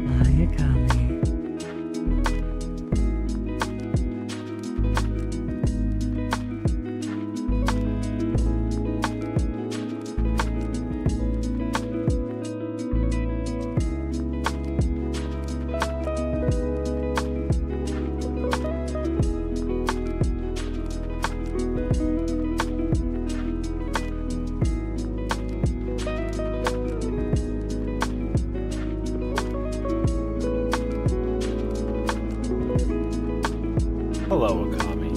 Hi, Akami. Hello, Akami.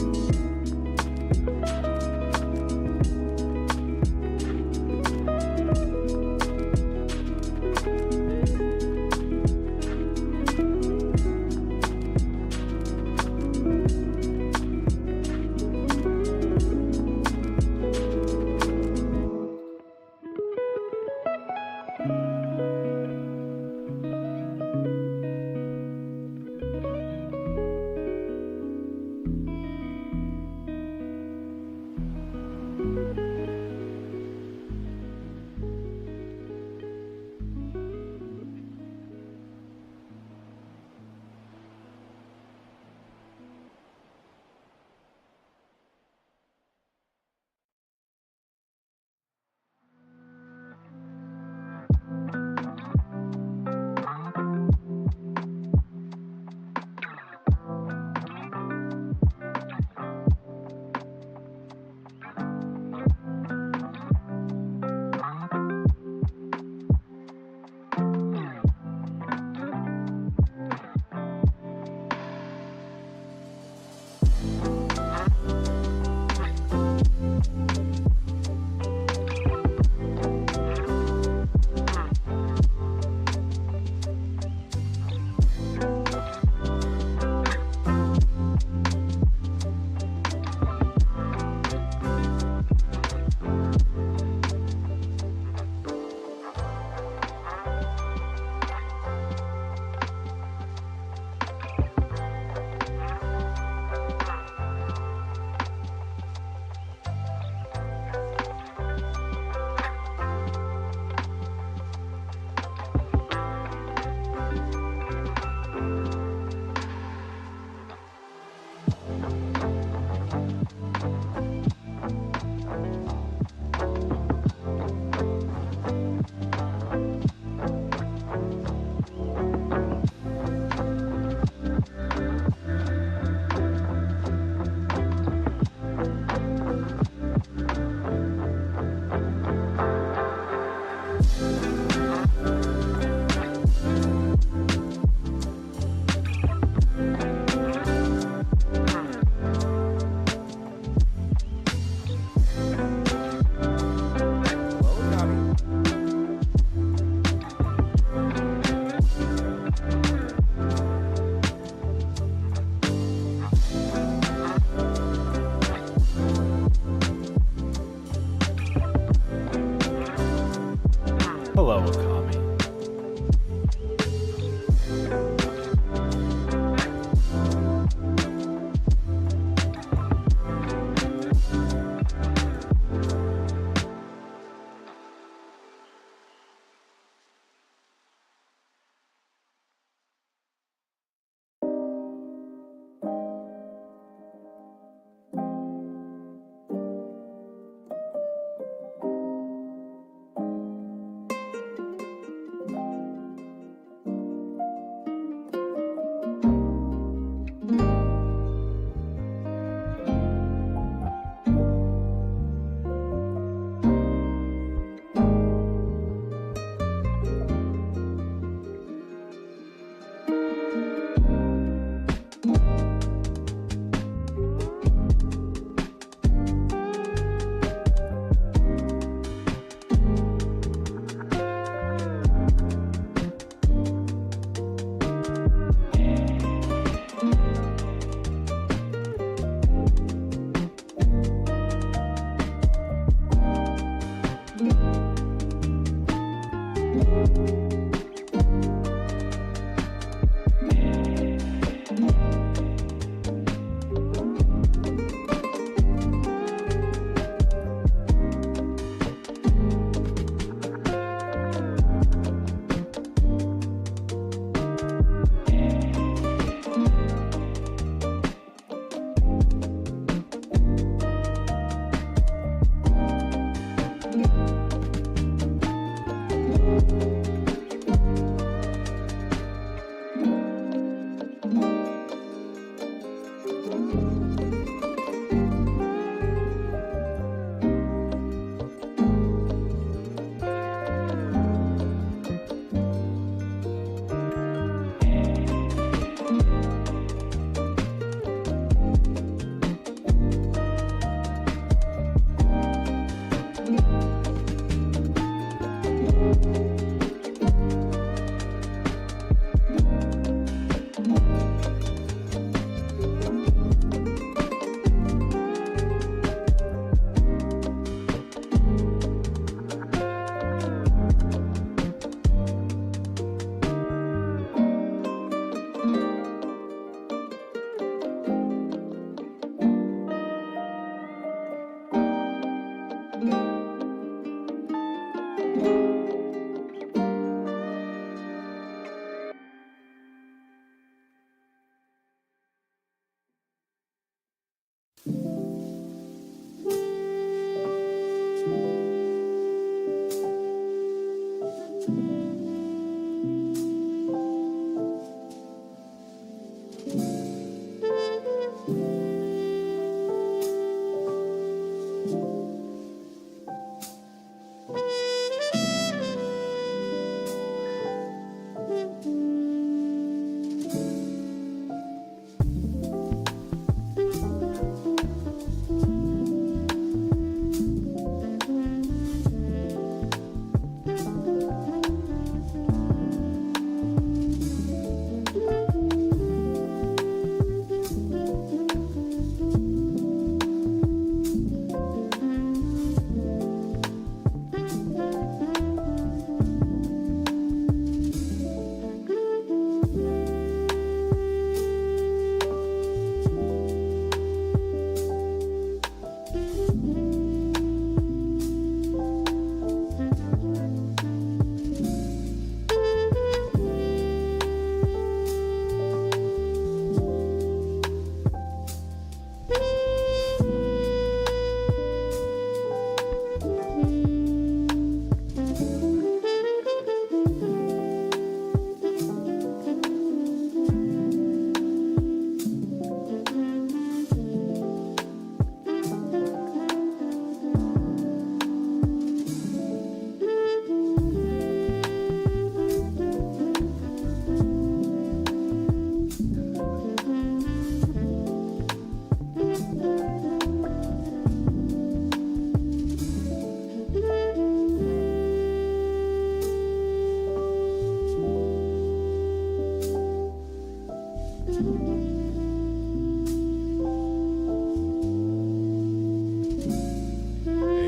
Hey,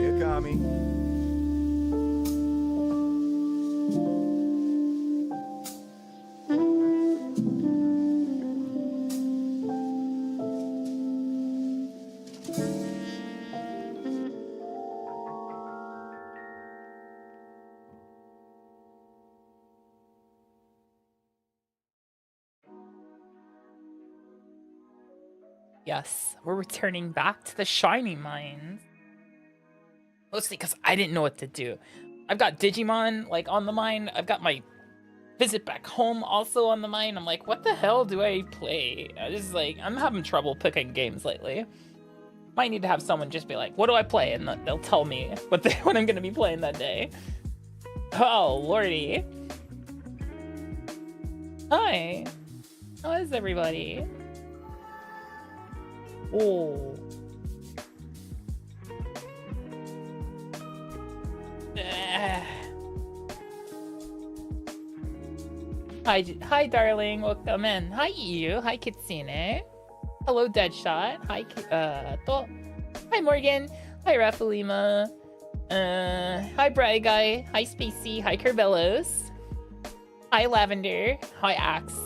Akami. Yes, we're returning back to the shiny mines. Mostly because I didn't know what to do. I've got Digimon like on the mine. I've got my visit back home also on the mine. I'm like, what the hell do I play? I'm having trouble picking games lately. Might need to have someone just be like, what do I play? And they'll tell me what I'm gonna be playing that day. Oh, lordy. Hi. How is everybody? Oh. Hi, darling. Welcome in. Hi, you. Hi, Kitsune. Hello, Deadshot. Hi, Hi, Morgan. Hi, Rafalima. Hi, Bright Guy. Hi, Spacey. Hi, Kerbellos. Hi, Lavender. Hi, Axe.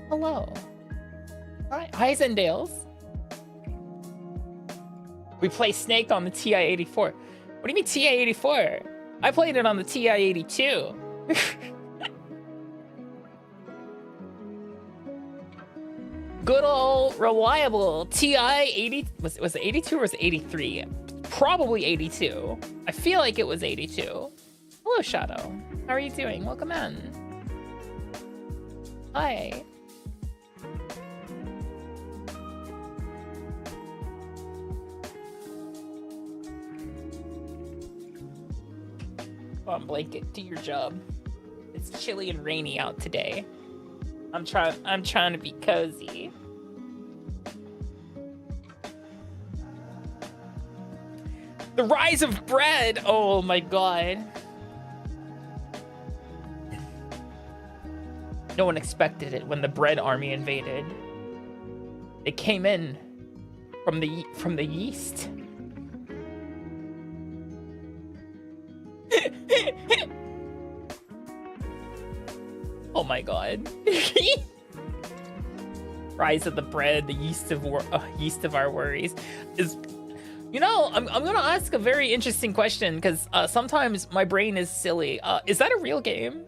Hello. Hi, Zendales. We play Snake on the TI-84. What do you mean TI-84? I played it on the TI-82. Good old reliable TI-80. Was it 82 or was it 83? Probably 82. I feel like it was 82. Hello, Shadow. How are you doing? Welcome in. Hi. Come on, Blanket, do your job. It's chilly and rainy out today. I'm trying to be cozy. The rise of bread! Oh my god. No one expected it when the bread army invaded. They came in from the east. Oh my god. Rise of the bread, the yeast of our worries. I'm gonna ask a very interesting question because sometimes my brain is silly. Is that a real game?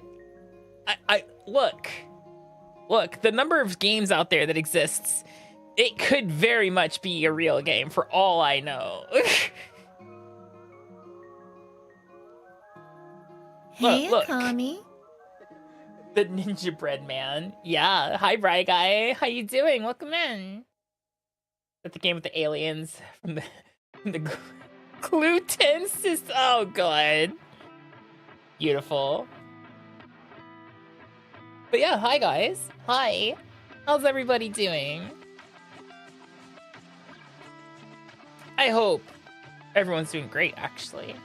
I look, the number of games out there that exists It could very much be a real game for all I know. Hey, Look. Akami. The ninja bread man. Yeah. Hi, Bry Guy. How you doing? Welcome in. That's the game with the aliens from the gluten system. Oh, God. Beautiful. But yeah, hi, guys. Hi. How's everybody doing? I hope everyone's doing great, actually.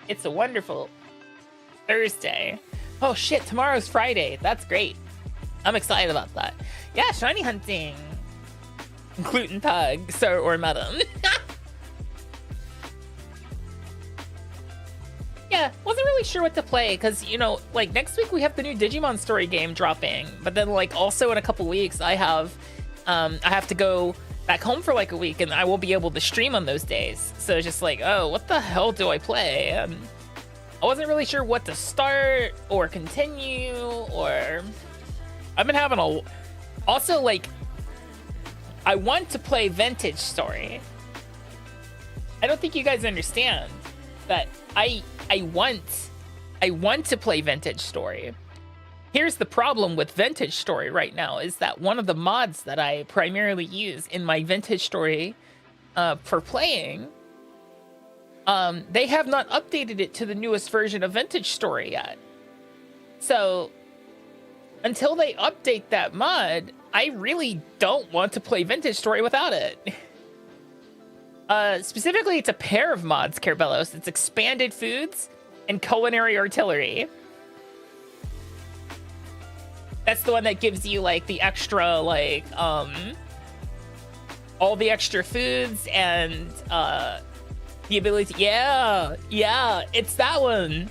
It's a wonderful Thursday. Oh shit, tomorrow's Friday. That's great. I'm excited about that. Yeah, shiny hunting. Gluten pug, sir or madam. Yeah, wasn't really sure what to play because, you know, like next week we have the new Digimon story game dropping, but then like also in a couple weeks I have to go back home for like a week and I won't be able to stream on those days. So it's just like, oh, what the hell do I play? I wasn't really sure what to start or continue, or I've been having also like I want to play Vintage Story. I don't think you guys understand that I want to play Vintage Story. Here's the problem with Vintage Story right now is that one of the mods that I primarily use in my Vintage Story for playing, they have not updated it to the newest version of Vintage Story yet. So until they update that mod, I really don't want to play Vintage Story without it. Specifically, it's a pair of mods, Carbelos. It's Expanded Foods and Culinary Artillery. That's the one that gives you, like, the extra, like, all the extra foods and, the ability to, yeah, it's that one.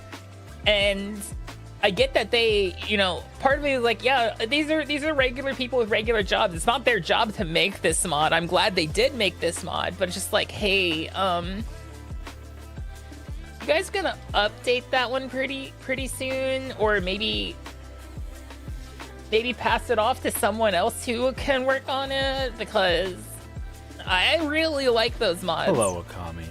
And I get that they, you know, part of me is like, yeah, these are regular people with regular jobs. It's not their job to make this mod. I'm glad they did make this mod, but it's just like, hey, you guys gonna update that one pretty soon, or maybe pass it off to someone else who can work on it, because I really like those mods. Hello, Akami.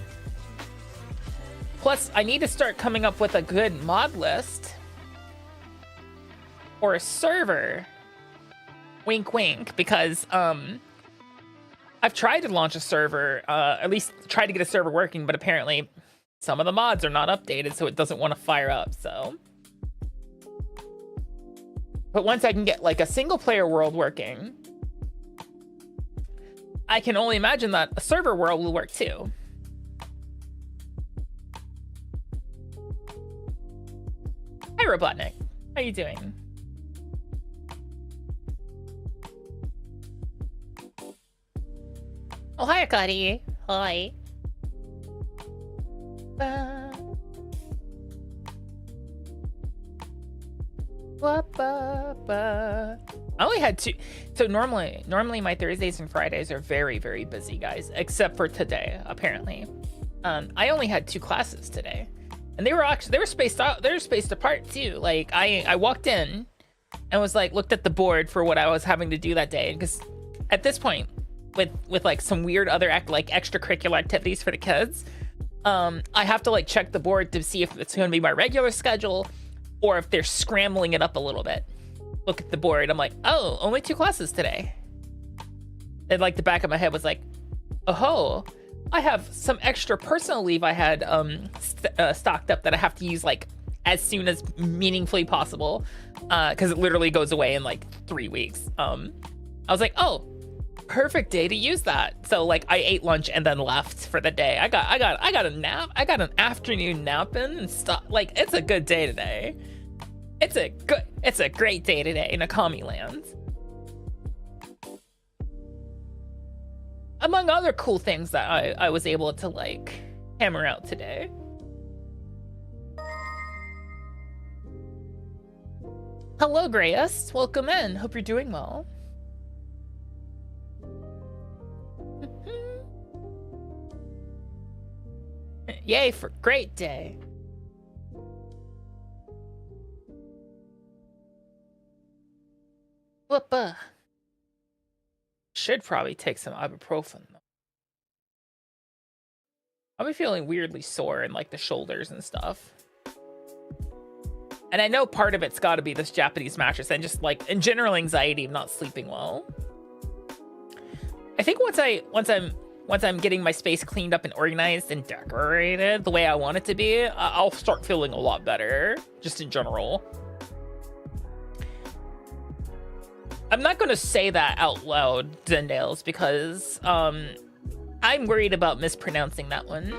Plus, I need to start coming up with a good mod list or a server. Wink, wink, because I've tried to launch a server, at least try to get a server working, but apparently some of the mods are not updated, so it doesn't want to fire up. So, but once I can get like a single player world working, I can only imagine that a server world will work too. Hi, Robotnik. How you doing? Oh, hi, Akari. Hi. I only had two. So normally my Thursdays and Fridays are very, very busy, guys, except for today, apparently. I only had 2 classes today. And they were spaced out. They were spaced apart too. Like I walked in and was like, looked at the board for what I was having to do that day. Because at this point, with like some weird other extracurricular activities for the kids, I have to like check the board to see if it's going to be my regular schedule or if they're scrambling it up a little bit. Look at the board. I'm like, oh, only 2 classes today. And like the back of my head was like, oh. I have some extra personal leave I had stocked up that I have to use like as soon as meaningfully possible, because it literally goes away in like 3 weeks. I was like, oh, perfect day to use that. So like I ate lunch and then left for the day. I got a nap. I got an afternoon nap in and stuff. Like, it's a good day today. It's a great day today in Akami land. Among other cool things that I was able to like hammer out today. Hello, Grayus. Welcome in. Hope you're doing well. Yay for great day. Whoopa. should probably take some ibuprofen though. I'll be feeling weirdly sore in like the shoulders and stuff. And I know part of it's got to be this Japanese mattress and just like in general anxiety of not sleeping well. I think once I'm getting my space cleaned up and organized and decorated the way I want it to be, I'll start feeling a lot better, just in general. I'm not going to say that out loud, Zendales, because I'm worried about mispronouncing that one.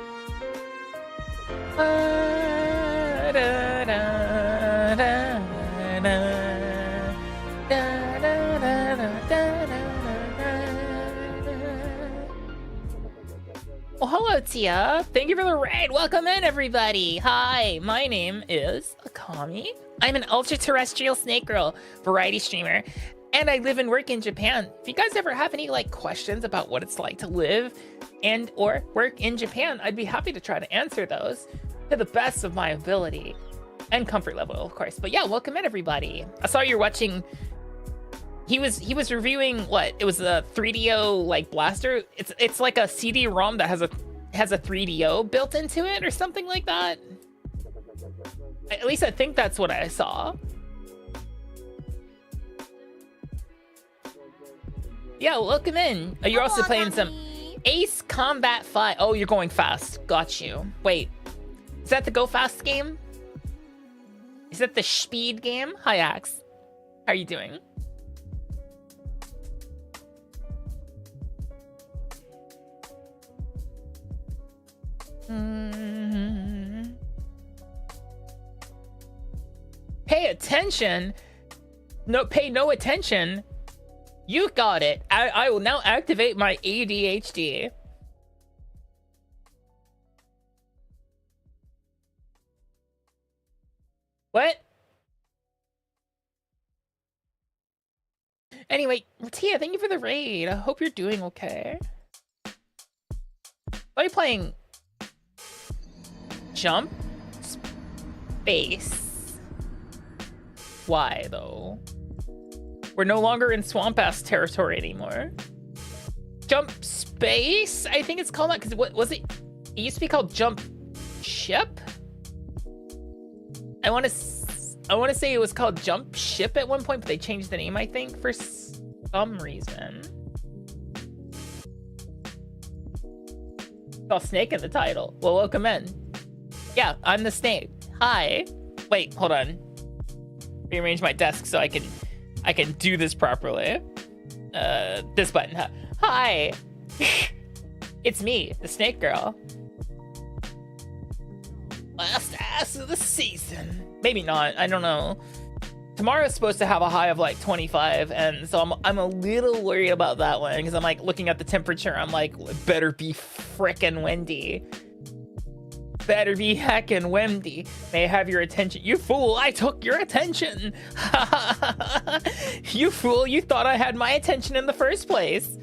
Well, hello, Tia. Thank you for the raid. Welcome in, everybody. Hi, my name is Akami. I'm an ultra-terrestrial snake girl variety streamer, and I live and work in Japan. If you guys ever have any like questions about what it's like to live and or work in Japan, I'd be happy to try to answer those to the best of my ability and comfort level, of course. But yeah, welcome in, everybody. I saw you're watching. He was reviewing what? It was a 3DO like blaster. It's like a CD-ROM that has a 3DO built into it or something like that. At least I think that's what I saw. Yeah, welcome in. Oh, you're also playing some Ace Combat 5. Oh, you're going fast. Got you. Wait, is that the Go Fast game? Is that the speed game? Hi, Axe. How are you doing? Pay attention. No, pay no attention. You got it. I will now activate my ADHD. What? Anyway, Tia, thank you for the raid. I hope you're doing okay. Are you playing Jump Space? Why though? We're no longer in swamp ass territory anymore. Jump Space? I think it's called that because what was it? It used to be called Jump Ship. I want to say it was called Jump Ship at one point, but they changed the name, I think, for some reason. Saw snake in the title. Well, welcome in. Yeah, I'm the snake. Hi. Wait, hold on. Rearrange my desk so I can do this properly. This button. Hi. It's me, the snake girl. Last ass of the season. Maybe not. I don't know. Tomorrow's supposed to have a high of like 25, and so I'm a little worried about that one because I'm like looking at the temperature. I'm like, better be frickin' windy. Better be heckin' windy. May I have your attention? You fool! I took your attention. You fool! You thought I had my attention in the first place.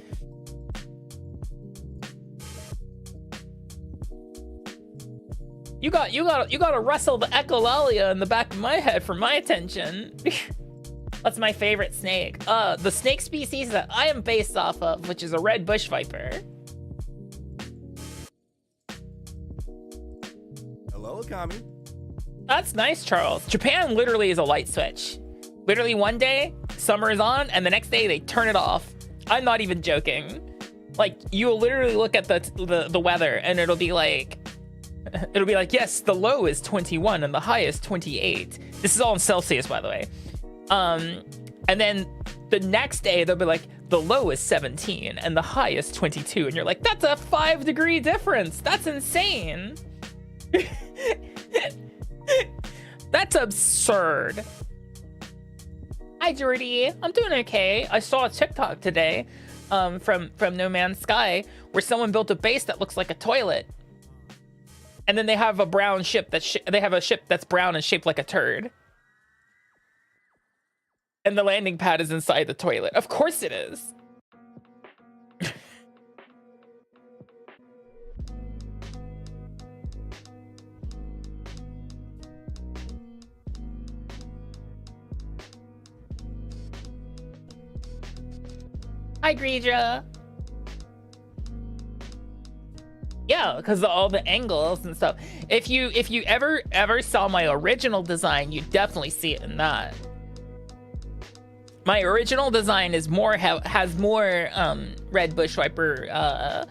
You gotta wrestle the echolalia in the back of my head for my attention. That's my favorite snake. The snake species that I am based off of, which is a red bush viper. Hello, Akami. That's nice, Charles. Japan literally is a light switch. Literally one day, summer is on, and the next day they turn it off. I'm not even joking. Like, you will literally look at the weather, and it'll be like, yes, the low is 21 and the high is 28. This is all in Celsius, by the way. And then the next day they'll be like, the low is 17 and the high is 22. And you're like, that's a 5-degree difference. That's insane. That's absurd. Hi, Jordy. I'm doing okay. I saw a TikTok today from No Man's Sky where someone built a base that looks like a toilet. And then they have a brown ship they have a ship that's brown and shaped like a turd. And the landing pad is inside the toilet. Of course it is. Hi, Greedra. Yeah, because all the angles and stuff. If you ever saw my original design, you definitely see it in that. My original design is more has more red bush wiper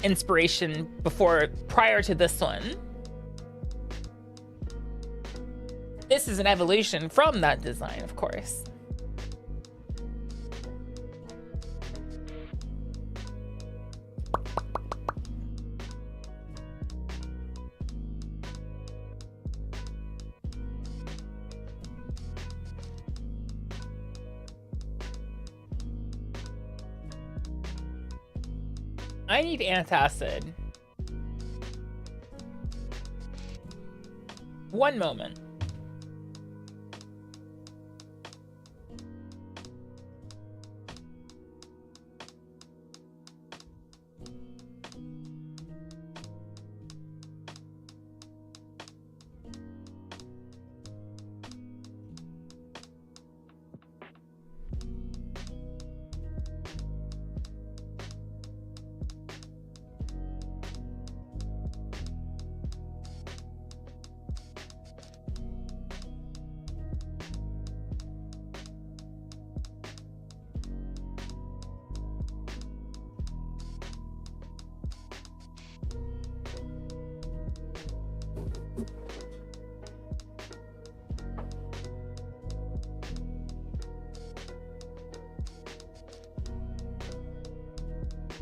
inspiration prior to this one. This is an evolution from that design, of course. I need antacid. One moment.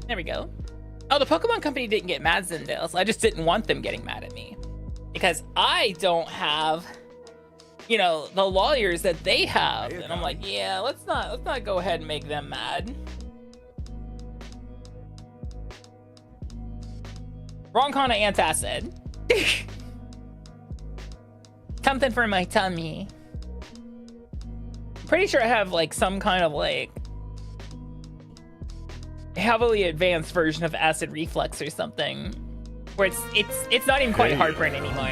There we go. Oh, the Pokemon Company didn't get mad, Zendale, so I just didn't want them getting mad at me. Because I don't have, you know, the lawyers that they have. And I'm like, yeah, let's not go ahead and make them mad. Wrong kind of antacid. Something for my tummy. Pretty sure I have like some kind of like heavily advanced version of acid reflux or something, where it's not even quite heartburn anymore.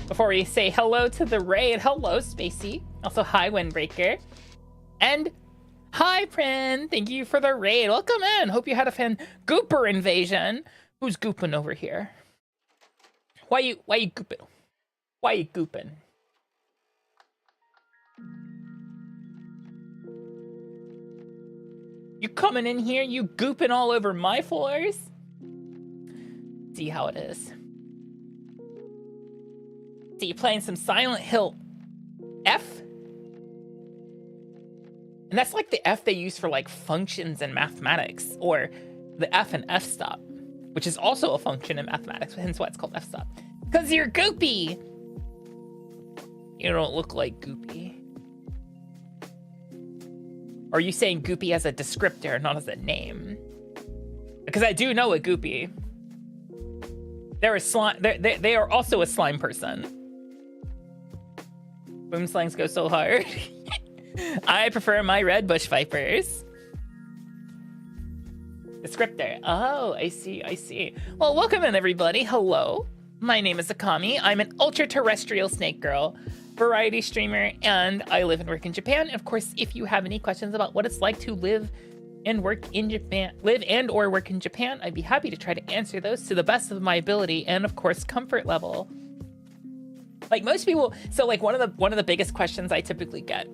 Before we say hello to the raid, hello Spacey, also hi Windbreaker, and hi Prin, thank you for the raid. Welcome in. Hope you had a fan Gooper invasion. Who's gooping over here? Why you gooping? Why you gooping? You coming in here, you gooping all over my floors? See how it is. See you playing some Silent Hill F? And that's like the F they use for like functions in mathematics, or the F and F stop, which is also a function in mathematics, hence why it's called F stop. Because you're goopy. You don't look like goopy. Or are you saying goopy as a descriptor, not as a name? Because I do know a goopy. They're a slime. They are also a slime person. Boom slangs go so hard. I prefer my red bush vipers. Descriptor. Oh, I see. Well, welcome in, everybody. Hello. My name is Akami. I'm an ultra-terrestrial snake girl, variety streamer, and I live and work in Japan. And of course, if you have any questions about what it's like to live and work in Japan, or work in Japan, I'd be happy to try to answer those to the best of my ability and, of course, comfort level. Like most people, so like one of the biggest questions I typically get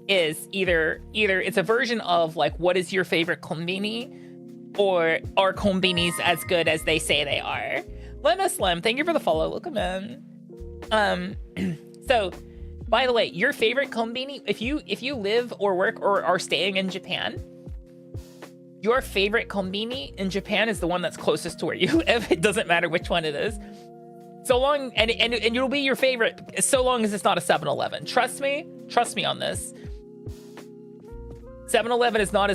is either it's a version of like, what is your favorite konbini, or are konbinis as good as they say they are? Lena Slim, thank you for the follow. Welcome in. So by the way, your favorite konbini, if you live or work or are staying in Japan, your favorite konbini in Japan is the one that's closest to where you live. It doesn't matter which one it is. So long, and it'll be your favorite so long as it's not a 7-Eleven. Trust me on this. 7-Eleven is not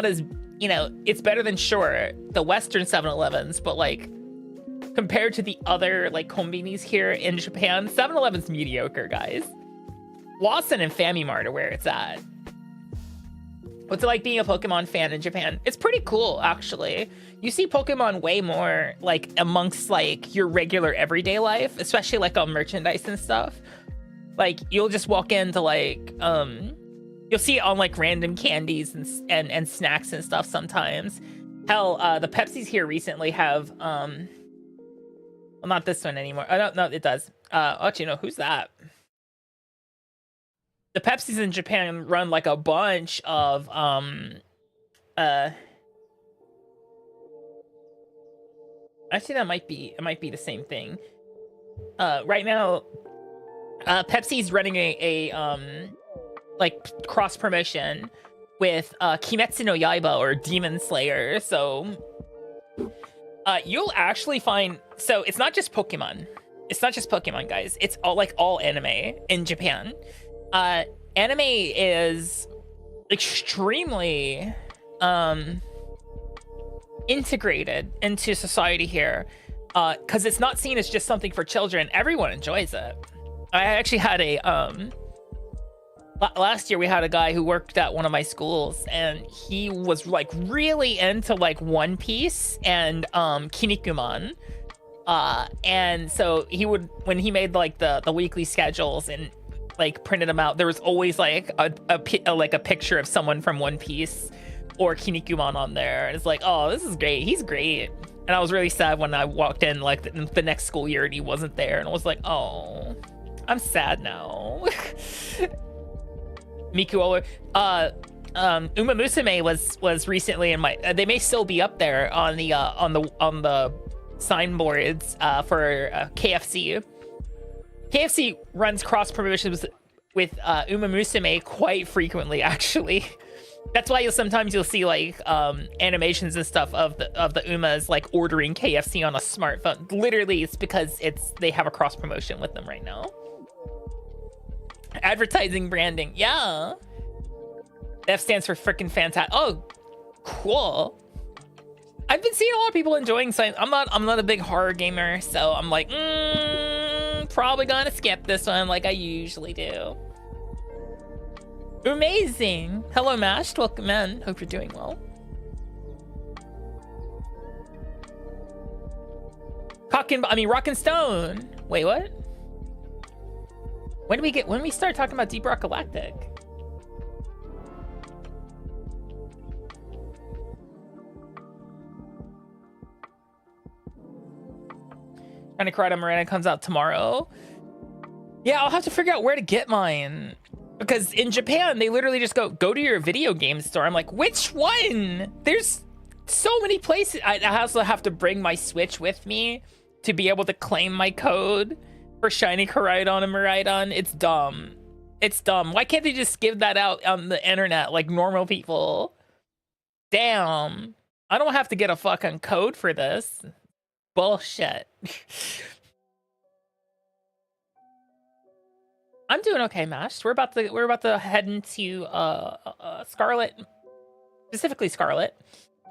as, you know, it's better than, sure, the Western 7-Elevens, but like compared to the other like konbinis here in Japan, 7-Eleven's mediocre, guys. Lawson and Famimart are where it's at. What's it like being a Pokemon fan in Japan? It's pretty cool, actually. You see Pokemon way more like amongst like your regular everyday life, especially like on merchandise and stuff. Like you'll just walk into like you'll see it on like random candies and snacks and stuff sometimes. Hell, the Pepsis here recently have well, not this one anymore. I don't know, it does. Actually, no, who's that? The Pepsis in Japan run like a bunch of actually it might be the same thing. Right now Pepsi's running a like cross promotion with Kimetsu no Yaiba or Demon Slayer. So you'll actually find, so it's not just Pokemon. It's not just Pokemon, guys. It's all anime in Japan. Anime is extremely integrated into society here, because it's not seen as just something for children. Everyone enjoys it. I actually had a last year we had a guy who worked at one of my schools, and he was like really into like One Piece and Kinnikuman. And so he would, when he made like the weekly schedules and like printed them out, there was always like a picture of someone from One Piece or Kinnikuman on there. And it's like, oh, this is great. He's great. And I was really sad when I walked in like the next school year and he wasn't there. And I was like, oh, I'm sad now. Miku Uma Musume was recently in my. They may still be up there on the signboards for KFC. KFC runs cross promotions with Uma Musume quite frequently, actually. That's why you'll see like animations and stuff of the Umas like ordering KFC on a smartphone. Literally, it's because they have a cross promotion with them right now. Advertising branding, yeah. F stands for freaking fantastic. Oh, cool. I've been seeing a lot of people enjoying science. I'm not a big horror gamer, so I'm like, probably gonna skip this one like I usually do. Amazing. Hello, Mashed. Welcome in. Hope you're doing well. Rock and Stone. Wait, what? When we start talking about Deep Rock Galactic? Trying to Karate Miranda comes out tomorrow. Yeah, I'll have to figure out where to get mine. Because in Japan, they literally just go to your video game store. I'm like, which one? There's so many places. I also have to bring my Switch with me to be able to claim my code for Shiny Koraidon and Miraidon. It's dumb. It's dumb. Why can't they just give that out on the internet like normal people? Damn. I don't have to get a fucking code for this. Bullshit. I'm doing okay, Mash. We're about to head into Scarlet, specifically Scarlet,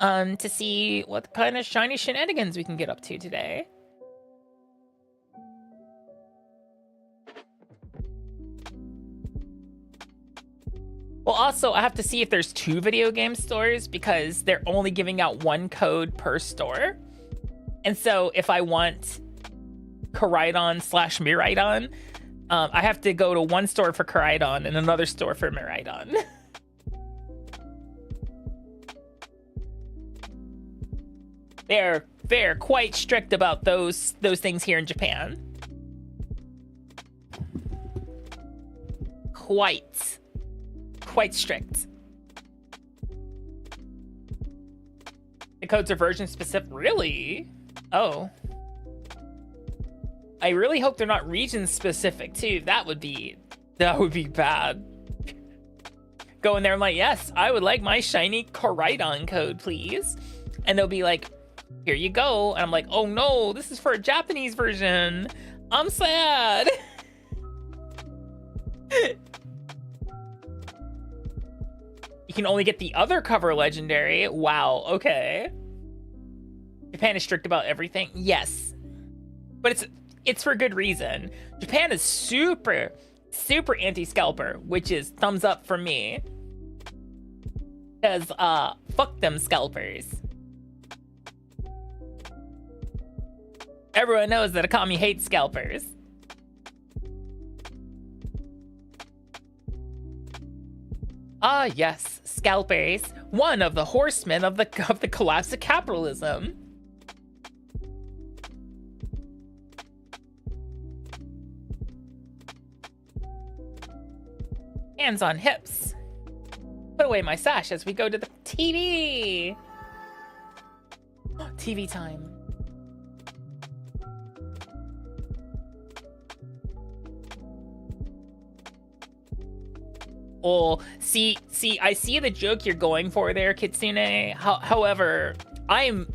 to see what kind of shiny shenanigans we can get up to today. Well, also, I have to see if there's 2 video game stores because they're only giving out 1 code per store. And so if I want Koraidon/Miraidon, I have to go to one store for Koraidon and another store for Miraidon. They're quite strict about those things here in Japan. Quite strict. The codes are version specific. Really? Oh. I really hope they're not region specific too. That would be bad. Go in there and like, yes, I would like my shiny Koraidon code, please. And they'll be like, here you go. And I'm like, oh no, this is for a Japanese version. I'm sad. You can only get the other cover legendary. Wow, okay. Japan is strict about everything. Yes. But it's for good reason. Japan is super anti-scalper, which is thumbs up for me. Because, fuck them scalpers. Everyone knows that Akami hates scalpers. Ah, yes, scalpers. One of the horsemen of the collapse of capitalism. Hands on hips. Put away my sash as we go to the TV. TV time. Oh, see, I see the joke you're going for there, Kitsune. However,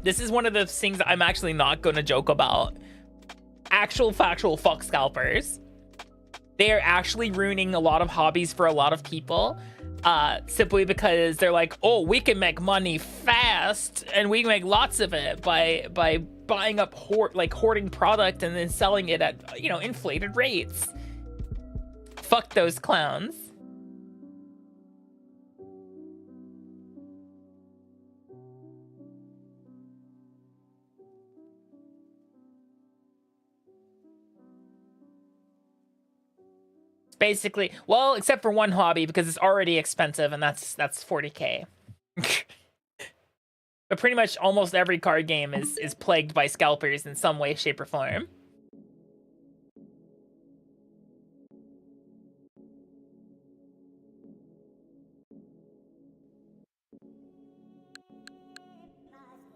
this is one of the things I'm actually not going to joke about. Actual factual fuck scalpers. They are actually ruining a lot of hobbies for a lot of people. Simply because they're like, oh, we can make money fast and we can make lots of it by buying up hoarding product and then selling it at, you know, inflated rates. Fuck those clowns. Basically, well, except for one hobby because it's already expensive, and that's 40K. But pretty much almost every card game is plagued by scalpers in some way, shape, or form.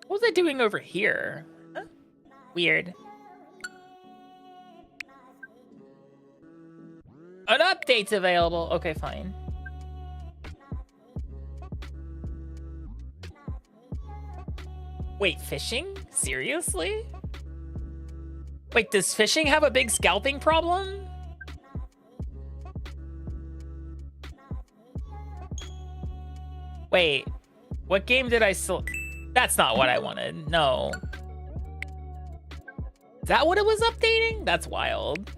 What was I doing over here? Huh? Weird. An update's available. Okay, fine. Wait, fishing? Seriously? Wait, does fishing have a big scalping problem? Wait, what game did I select? That's not what I wanted. No. Is that what it was updating? That's wild.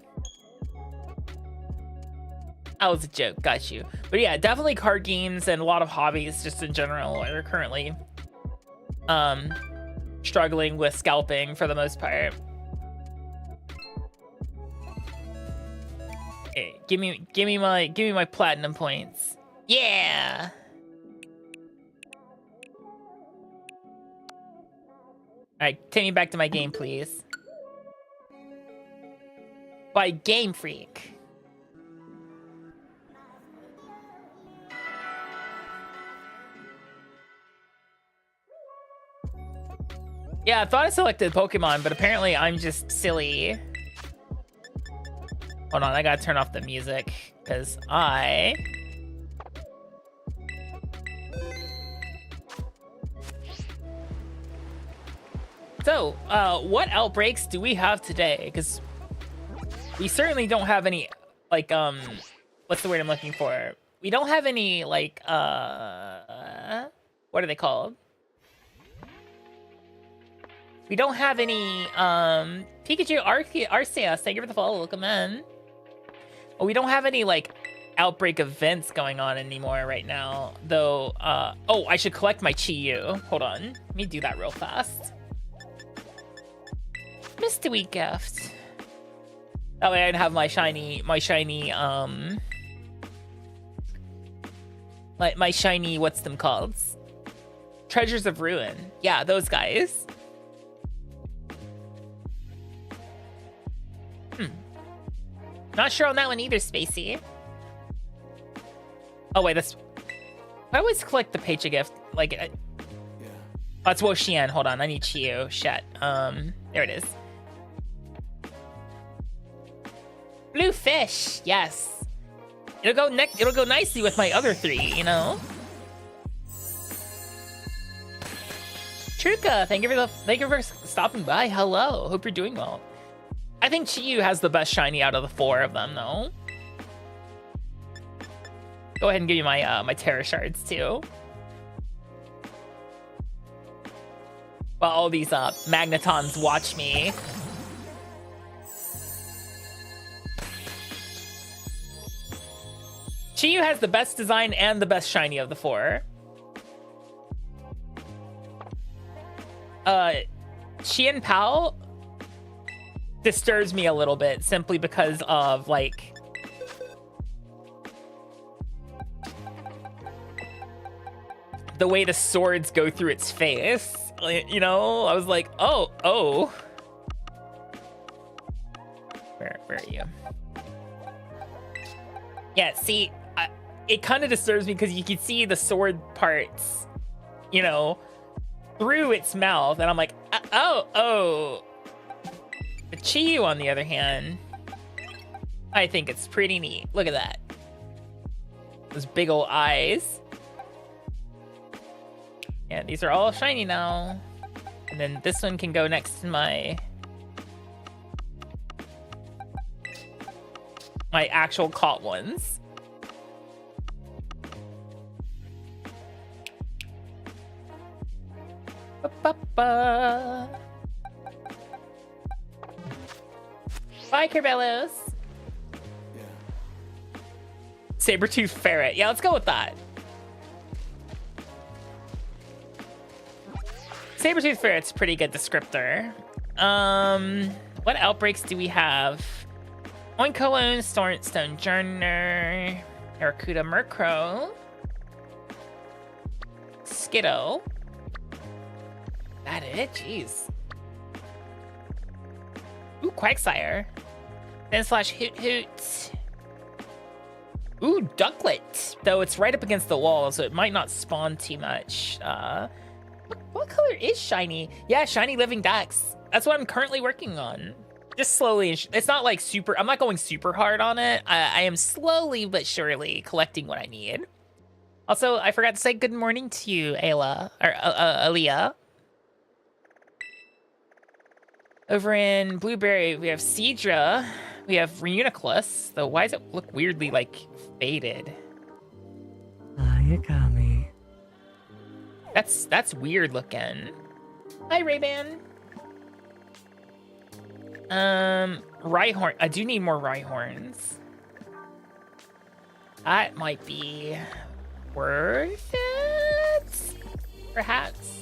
That was a joke, got you. But yeah, definitely card games and a lot of hobbies just in general are currently struggling with scalping for the most part. Hey, give me my platinum points. Yeah. All right, take me back to my game, please. By Game Freak. Yeah, I thought I selected Pokemon, but apparently I'm just silly. Hold on, I gotta turn off the music, because So, what outbreaks do we have today? Because we certainly don't have any, like, what's the word I'm looking for? We don't have any, like, what are they called? We don't have any, Pikachu Arceus, thank you for the follow, welcome in. Well, we don't have any, like, outbreak events going on anymore right now, though, oh, I should collect my Chi-Yu. Hold on, let me do that real fast. Mystery gift. That way I'd have my shiny, my shiny, what's them called? Treasures of Ruin. Yeah, those guys. Not sure on that one either, Spacey. Oh wait, that's... I always collect the Paycheck gift. Like, yeah. Oh, that's Wo-Xian. Hold on, I need Chi-Yu. Shit. There it is. Blue fish. Yes. It'll go nicely with my other three, you know. Truka, thank you for stopping by. Hello. Hope you're doing well. I think Chi-Yu has the best shiny out of the four of them, though. Go ahead and give you my my Terra shards too. While all these Magnetons watch me. Chi-Yu has the best design and the best shiny of the four. Chien Pao disturbs me a little bit simply because of like the way the swords go through its face. You know, I was like, oh. Where are you? Yeah, see, it kind of disturbs me because you can see the sword parts, you know, through its mouth, and I'm like, oh. The Chiyu, on the other hand, I think it's pretty neat. Look at that. Those big old eyes. Yeah, these are all shiny now. And then this one can go next to my actual caught ones. Ba-ba-ba. Bye, Kerbellos. Yeah. Saber-tooth ferret. Yeah, let's go with that. Saber-tooth ferret's a pretty good descriptor. What outbreaks do we have? Oinkologne, Stone Journer, Aracuda Murkrow, Skiddo. That it? Jeez. Ooh, Quagsire. Then slash Hoot. Ooh, Ducklet. Though it's right up against the wall, so it might not spawn too much. What color is shiny? Yeah, shiny living ducks. That's what I'm currently working on. Just slowly. It's not like super. I'm not going super hard on it. I am slowly but surely collecting what I need. Also, I forgot to say good morning to you, Ayla, or Aaliyah. Over in Blueberry, we have Seadra. We have Reuniclus. Though, why does it look weirdly like faded? Akami. That's weird looking. Hi, Ray-Ban. Rhyhorn. I do need more Rhyhorns. That might be worth it, perhaps.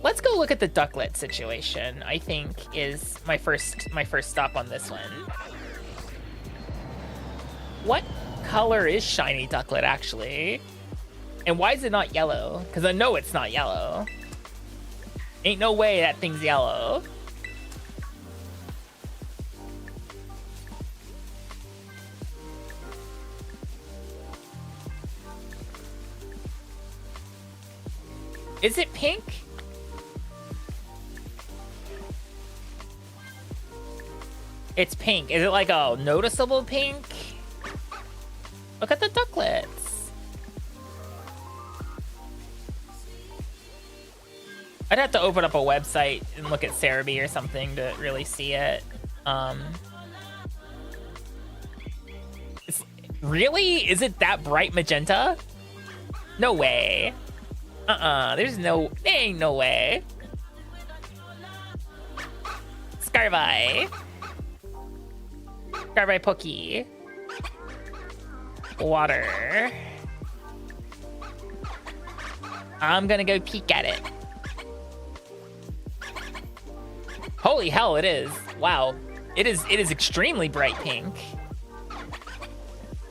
Let's go look at the Ducklet situation. I think is my first stop on this one. What color is shiny Ducklet actually? And why is it not yellow? Because I know it's not yellow. Ain't no way that thing's yellow. Is it pink? It's pink. Is it like a noticeable pink? Look at the Ducklets. I'd have to open up a website and look at Cerebi or something to really see it. Really? Is it that bright magenta? No way. There ain't no way. Scarby Pokey. Water. I'm gonna go peek at it. Holy hell, it is. Wow. It is extremely bright pink.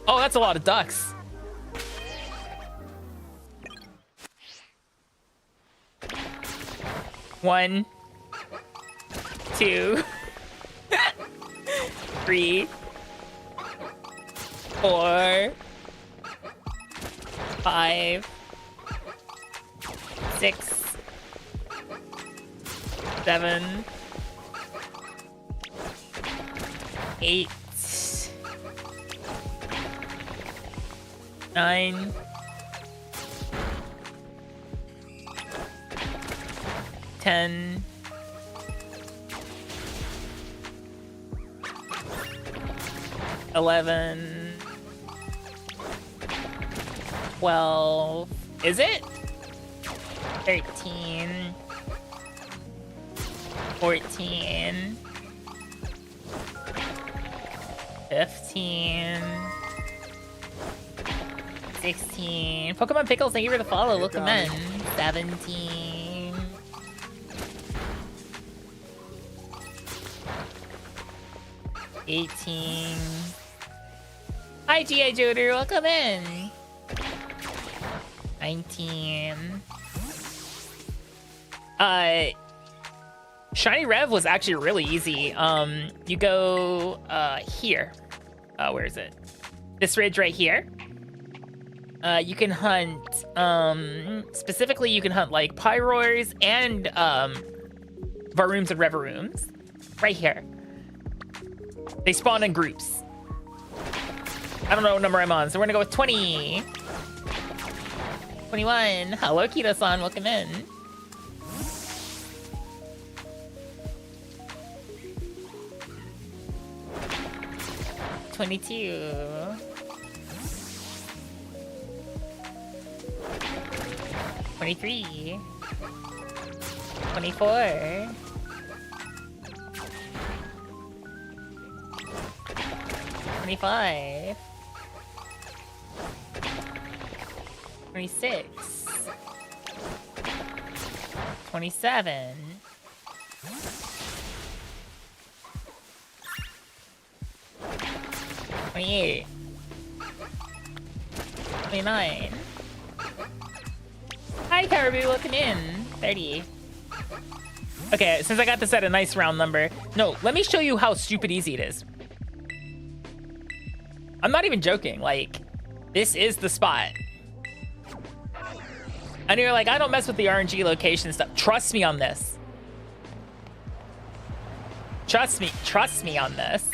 Oh, that's a lot of ducks. One, 2, 3, 4, 5, 6, 7, 8, 9, 10, 11, 12. Is it? 13, 14, 15, 16. Pokemon Pickles, thank you for the follow. Welcome in. 17, 18. Hi, G.I. Joder, welcome in. 19. Shiny Rev was actually really easy. You go here. Where is it? This ridge right here. You can hunt, specifically you can hunt like Pyroirs and Varooms and Revarooms. Right here. They spawn in groups. I don't know what number I'm on, so we're gonna go with 20. 21. Hello, Kito-san, welcome in. $22. 23. 24. 25. 26. 27. 28. 29. Hi, Caribou, welcome in. 30. Okay, since I got this at a nice round number. No, let me show you how stupid easy it is. I'm not even joking. Like, this is the spot. And you're like, I don't mess with the RNG location stuff. Trust me on this. Trust me on this.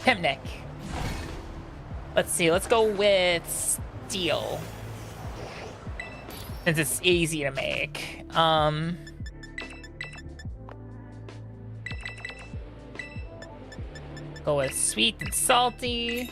Pimnik. Let's see, let's go with Steel. Since it's easy to make. Go with Sweet and Salty.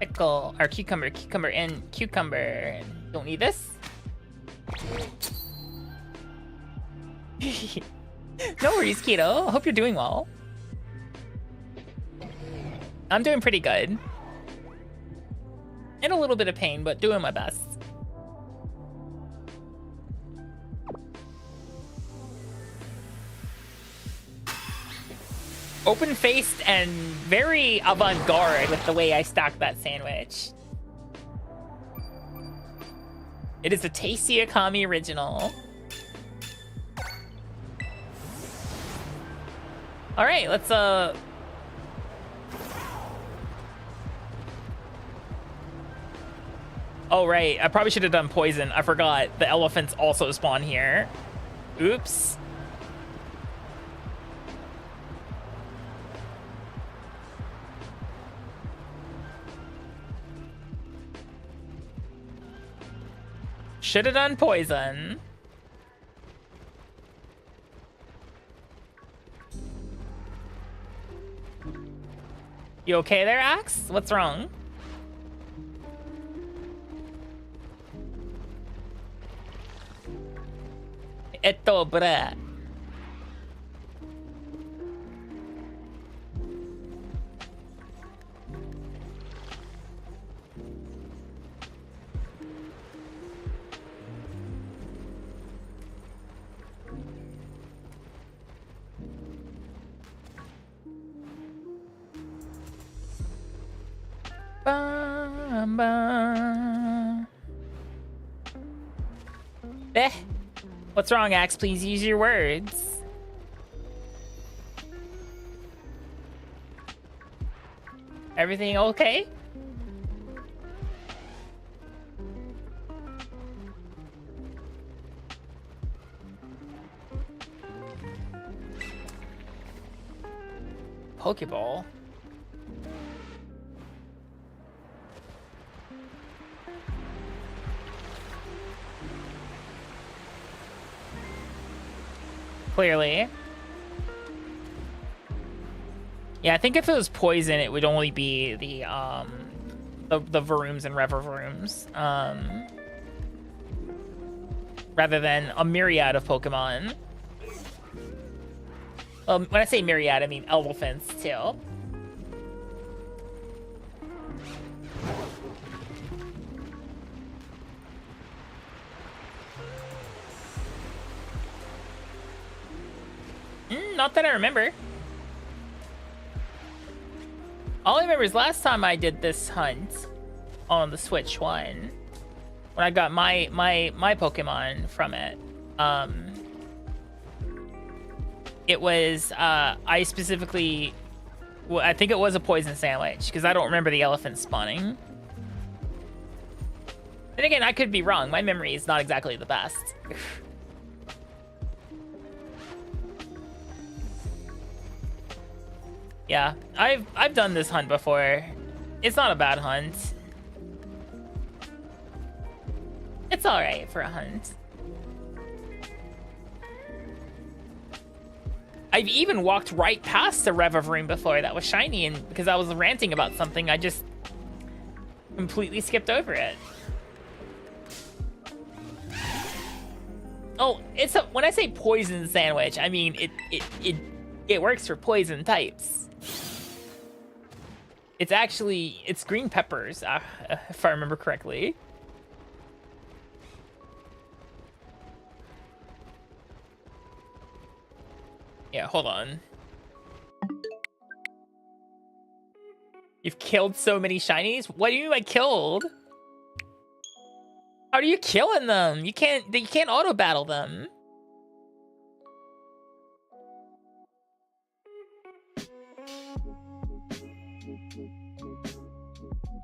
Pickle, or cucumber, and cucumber. Don't need this. No worries, Keto. Hope you're doing well. I'm doing pretty good. In a little bit of pain, but doing my best. Open-faced and very avant-garde with the way I stacked that sandwich. It is a tasty Akami original. All right, let's Oh right, I probably should have done poison. I forgot the elephants also spawn here. Oops. Should have done poison. You okay there, Axe? What's wrong? Eto, bruh. What's wrong, Axe? Please use your words. Everything okay? Pokeball. Clearly. Yeah, I think if it was poison, it would only be the Varooms and Revarooms. rather than a myriad of Pokemon. When I say myriad, I mean elephants too. Not that I remember. All I remember is last time I did this hunt on the Switch one, when I got my Pokemon from it. It was I specifically, well, I think it was a poison sandwich because I don't remember the elephant spawning. Then again, I could be wrong. My memory is not exactly the best. Yeah, I've done this hunt before. It's not a bad hunt. It's all right for a hunt. I've even walked right past the Rev room before that was shiny, and because I was ranting about something, I just completely skipped over it. Oh, it's a, when I say poison sandwich, I mean it works for poison types. It's green peppers, if I remember correctly. Yeah, hold on. You've killed so many shinies? What do you mean by killed? How are you killing them? You can't auto battle them.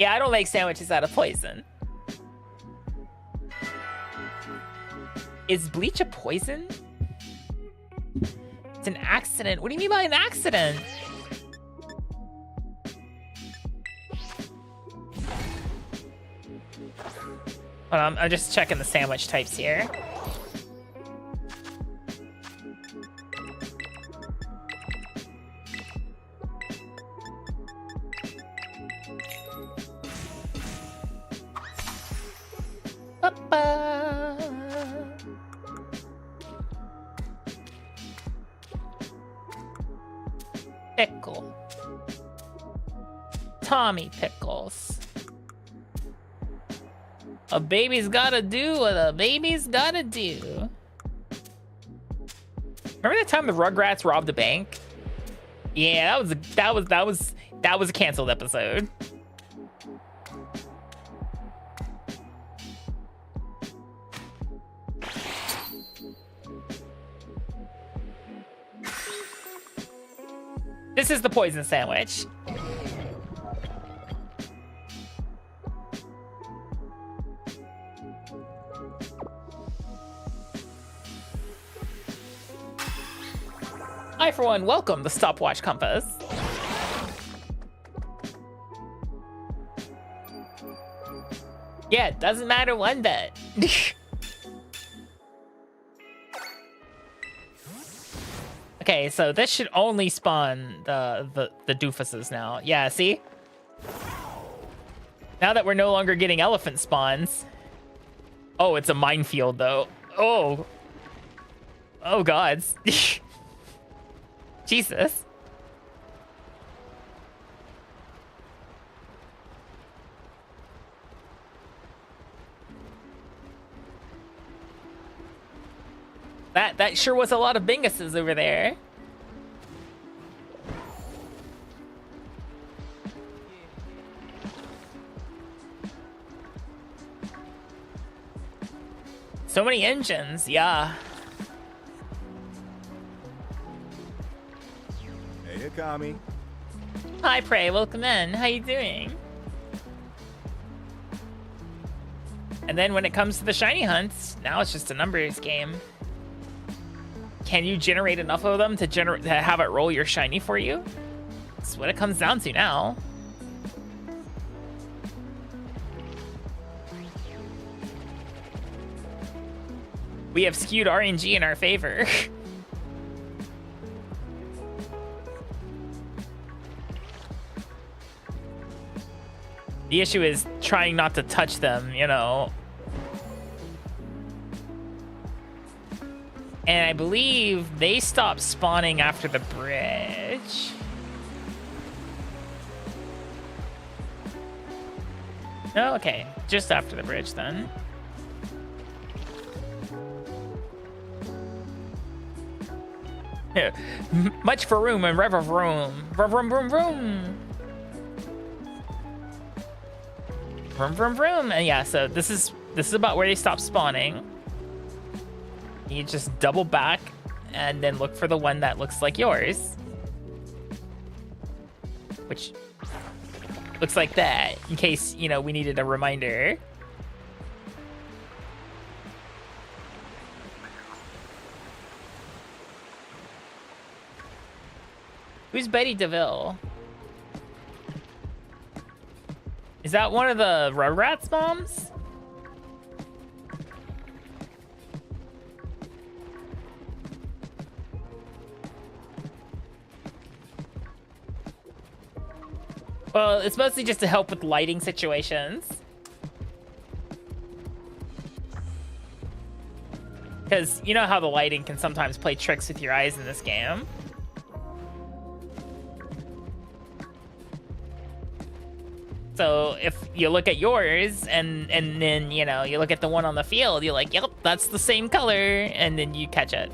Yeah, I don't make sandwiches out of poison. Is bleach a poison? It's an accident. What do you mean by an accident? Hold on, I'm just checking the sandwich types here. Pickle. Tommy Pickles. A baby's gotta do what a baby's gotta do. Remember that time the Rugrats robbed a bank? Yeah, that was a canceled episode. This is the poison sandwich. I, for one, welcome the stopwatch compass. Yeah, it doesn't matter one bit. Okay, so this should only spawn the doofuses now. Yeah, see? Now that we're no longer getting elephant spawns. Oh, it's a minefield though. Oh. Oh gods. Jesus. That sure was a lot of binguses over there. So many engines, yeah. Hey, Akami. Hi, Prey, welcome in. How you doing? And then when it comes to the shiny hunts, now it's just a numbers game. Can you generate enough of them to have it roll your shiny for you? That's what it comes down to now. We have skewed RNG in our favor. The issue is trying not to touch them, you know. And I believe they stop spawning after the bridge. No, okay. Just after the bridge then. Much for room and rev of room. Vroom, vroom, vroom, vroom. Vroom, vroom, vroom. And yeah, so this is about where they stop spawning. You just double back and then look for the one that looks like yours. Which looks like that, in case, you know, we needed a reminder. Who's Betty DeVille? Is that one of the Rugrats moms? Well, it's mostly just to help with lighting situations. Because you know how the lighting can sometimes play tricks with your eyes in this game. So if you look at yours and then, you know, you look at the one on the field, you're like, yep, that's the same color, and then you catch it.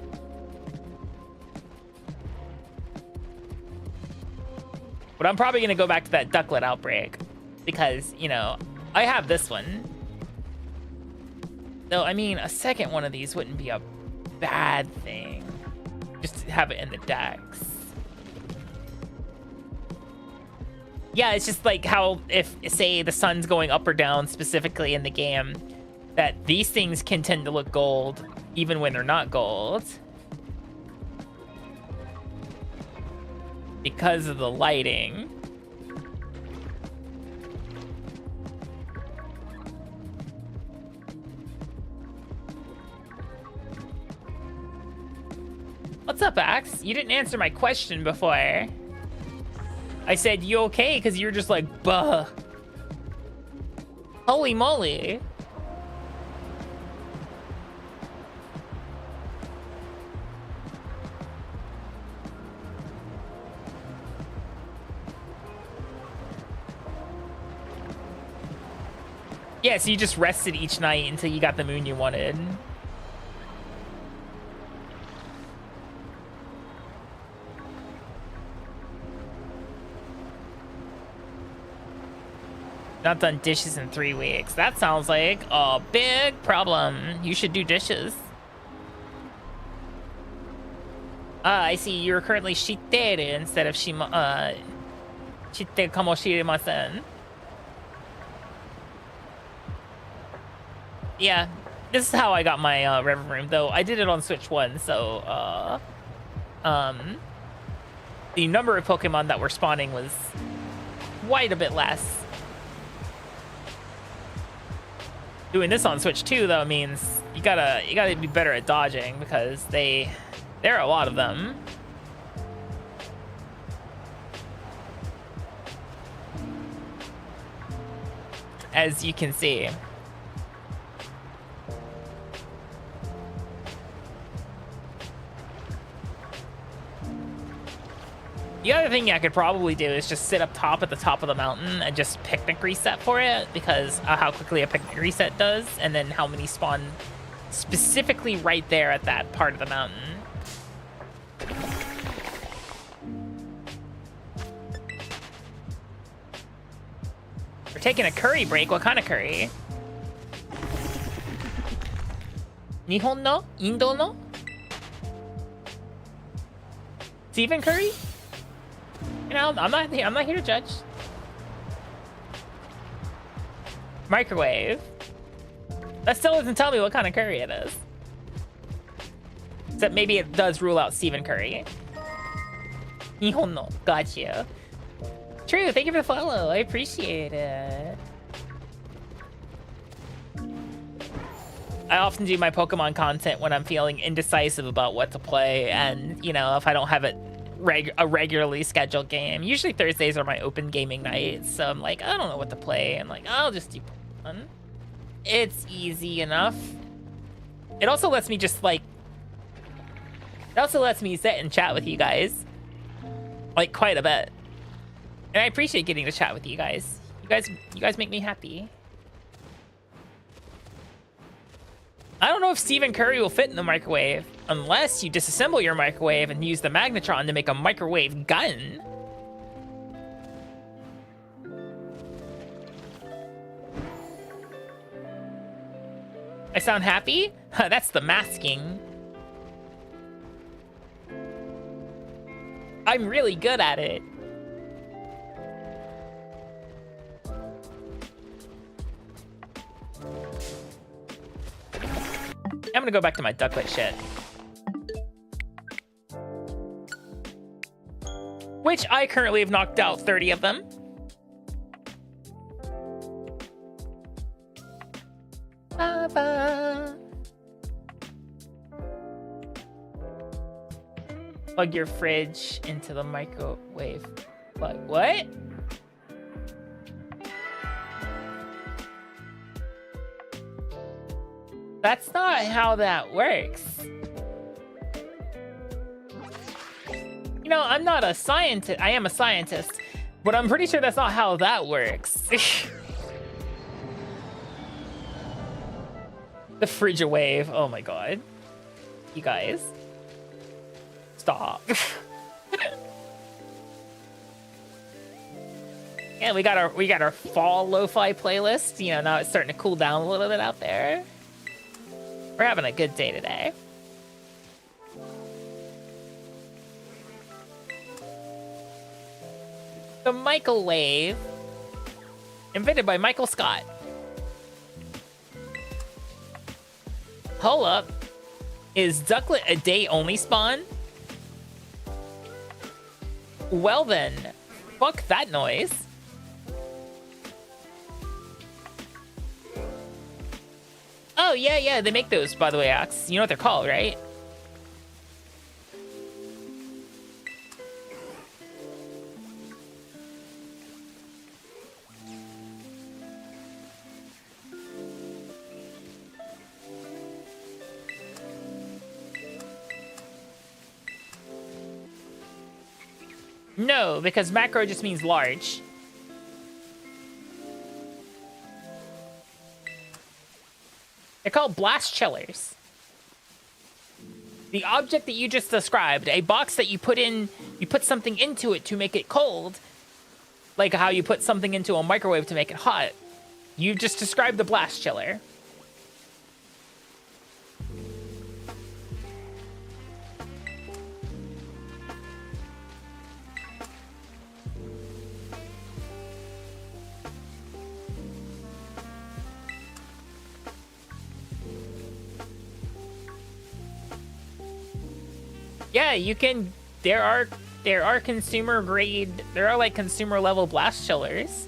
But I'm probably gonna go back to that ducklet outbreak because, you know, I have this one. Though, I mean, a second one of these wouldn't be a bad thing. Just to have it in the decks. Yeah, it's just like how if, say, the sun's going up or down specifically in the game, that these things can tend to look gold even when they're not gold. Because of the lighting. What's up, Axe? You didn't answer my question before. I said, you okay? Because you're just like, buh. Holy moly. Yeah, so you just rested each night until you got the moon you wanted. Not done dishes in 3 weeks. That sounds like a big problem. You should do dishes. I see you're currently shitteru instead of shitteru kamoshimasen. Yeah, this is how I got my Rev Room, though I did it on Switch 1, so the number of Pokemon that were spawning was quite a bit less. Doing this on Switch 2, though, means you gotta be better at dodging because there are a lot of them. As you can see. The other thing I could probably do is just sit up top at the top of the mountain and just picnic reset for it, because how quickly a picnic reset does, and then how many spawn specifically right there at that part of the mountain. We're taking a curry break. What kind of curry? Nihon no? Indo no? Steven curry? You know, I'm not here to judge. Microwave. That still doesn't tell me what kind of curry it is. Except maybe it does rule out Steven curry. Nihon no. Gotcha. True, thank you for the follow. I appreciate it. I often do my Pokemon content when I'm feeling indecisive about what to play, and, you know, if I don't have it a regularly scheduled game. Usually Thursdays are my open gaming nights, so I'm like, I don't know what to play. I'm like, I'll just do Pokemon. It's easy enough. It also lets me just, like, It also lets me sit and chat with you guys. Like, quite a bit. And I appreciate getting to chat with you guys. You guys make me happy. I don't know if Stephen Curry will fit in the microwave unless you disassemble your microwave and use the magnetron to make a microwave gun. I sound happy? That's the masking. I'm really good at it. I'm gonna go back to my ducklet shit. Which I currently have knocked out 30 of them. Ba-ba. Plug your fridge into the microwave. What? That's not how that works. You know, I'm not a scientist. I am a scientist, but I'm pretty sure that's not how that works. The fridge wave. Oh my god. You guys. Stop. Yeah, we got our fall lo-fi playlist. You know, now it's starting to cool down a little bit out there. We're having a good day today. The microwave, invented by Michael Scott. Hold up. Is ducklet a day only spawn? Well then, fuck that noise. Oh, yeah, they make those, by the way, Axe. You know what they're called, right? No, because macro just means large. They're called blast chillers. The object that you just described, a box that you put something into it to make it cold, like how you put something into a microwave to make it hot. You just described the blast chiller. Yeah, you can. There are consumer grade. There are like consumer level blast chillers.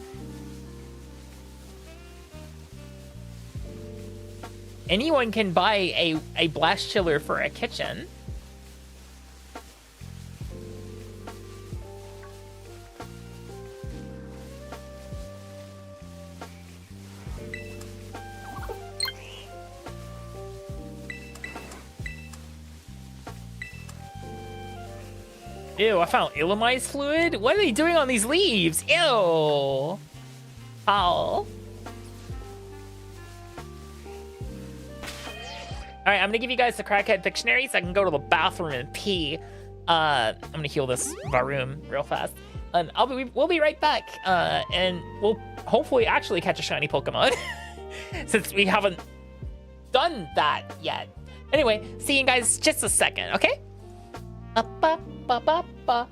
Anyone can buy a blast chiller for a kitchen. Ew, I found illuminized fluid? What are they doing on these leaves? Ew. Ow. Alright, I'm gonna give you guys the crackhead dictionary so I can go to the bathroom and pee. I'm gonna heal this room real fast. And we'll be right back. And we'll hopefully actually catch a shiny Pokemon. Since we haven't done that yet. Anyway, see you guys just a second, okay? Ba-ba-ba-ba-ba.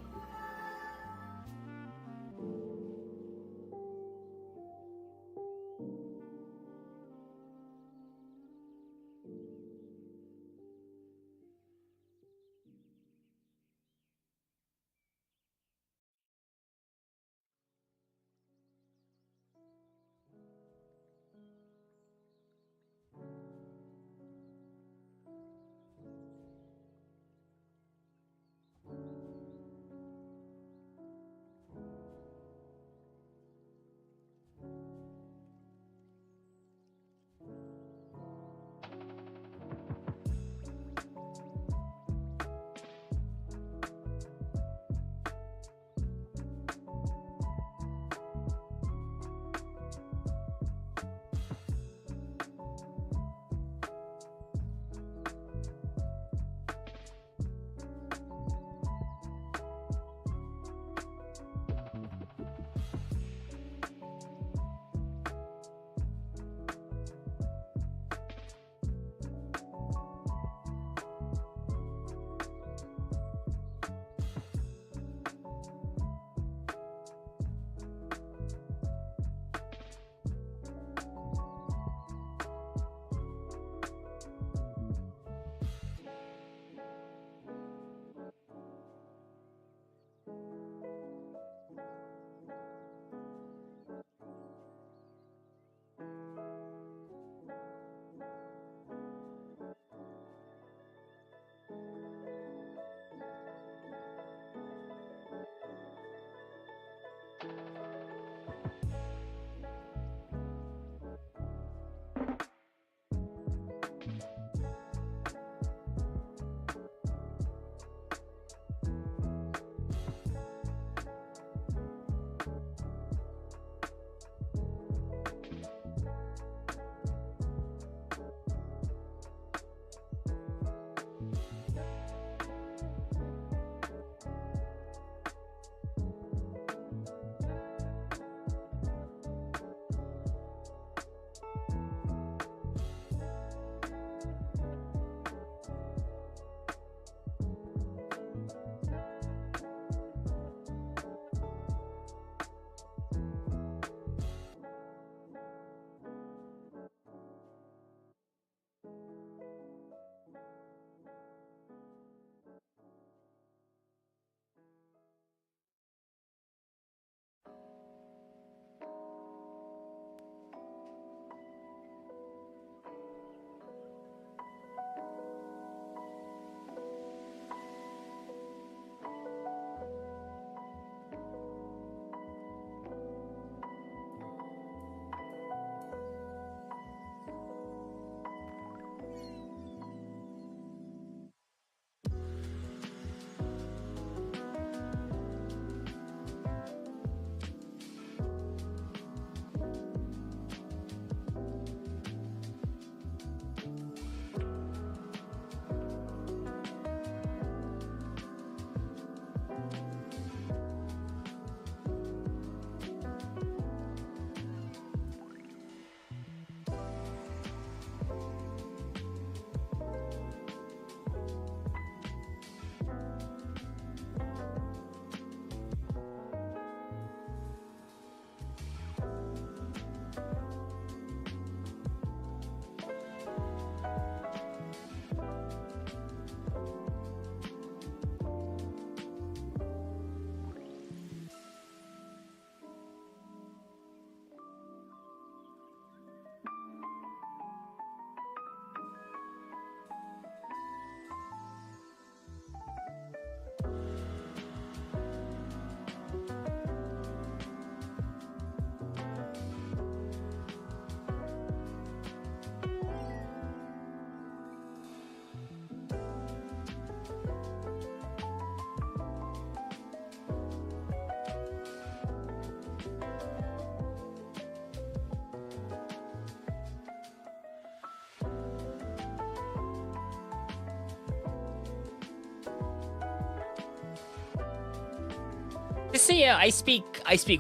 Just so yeah, I speak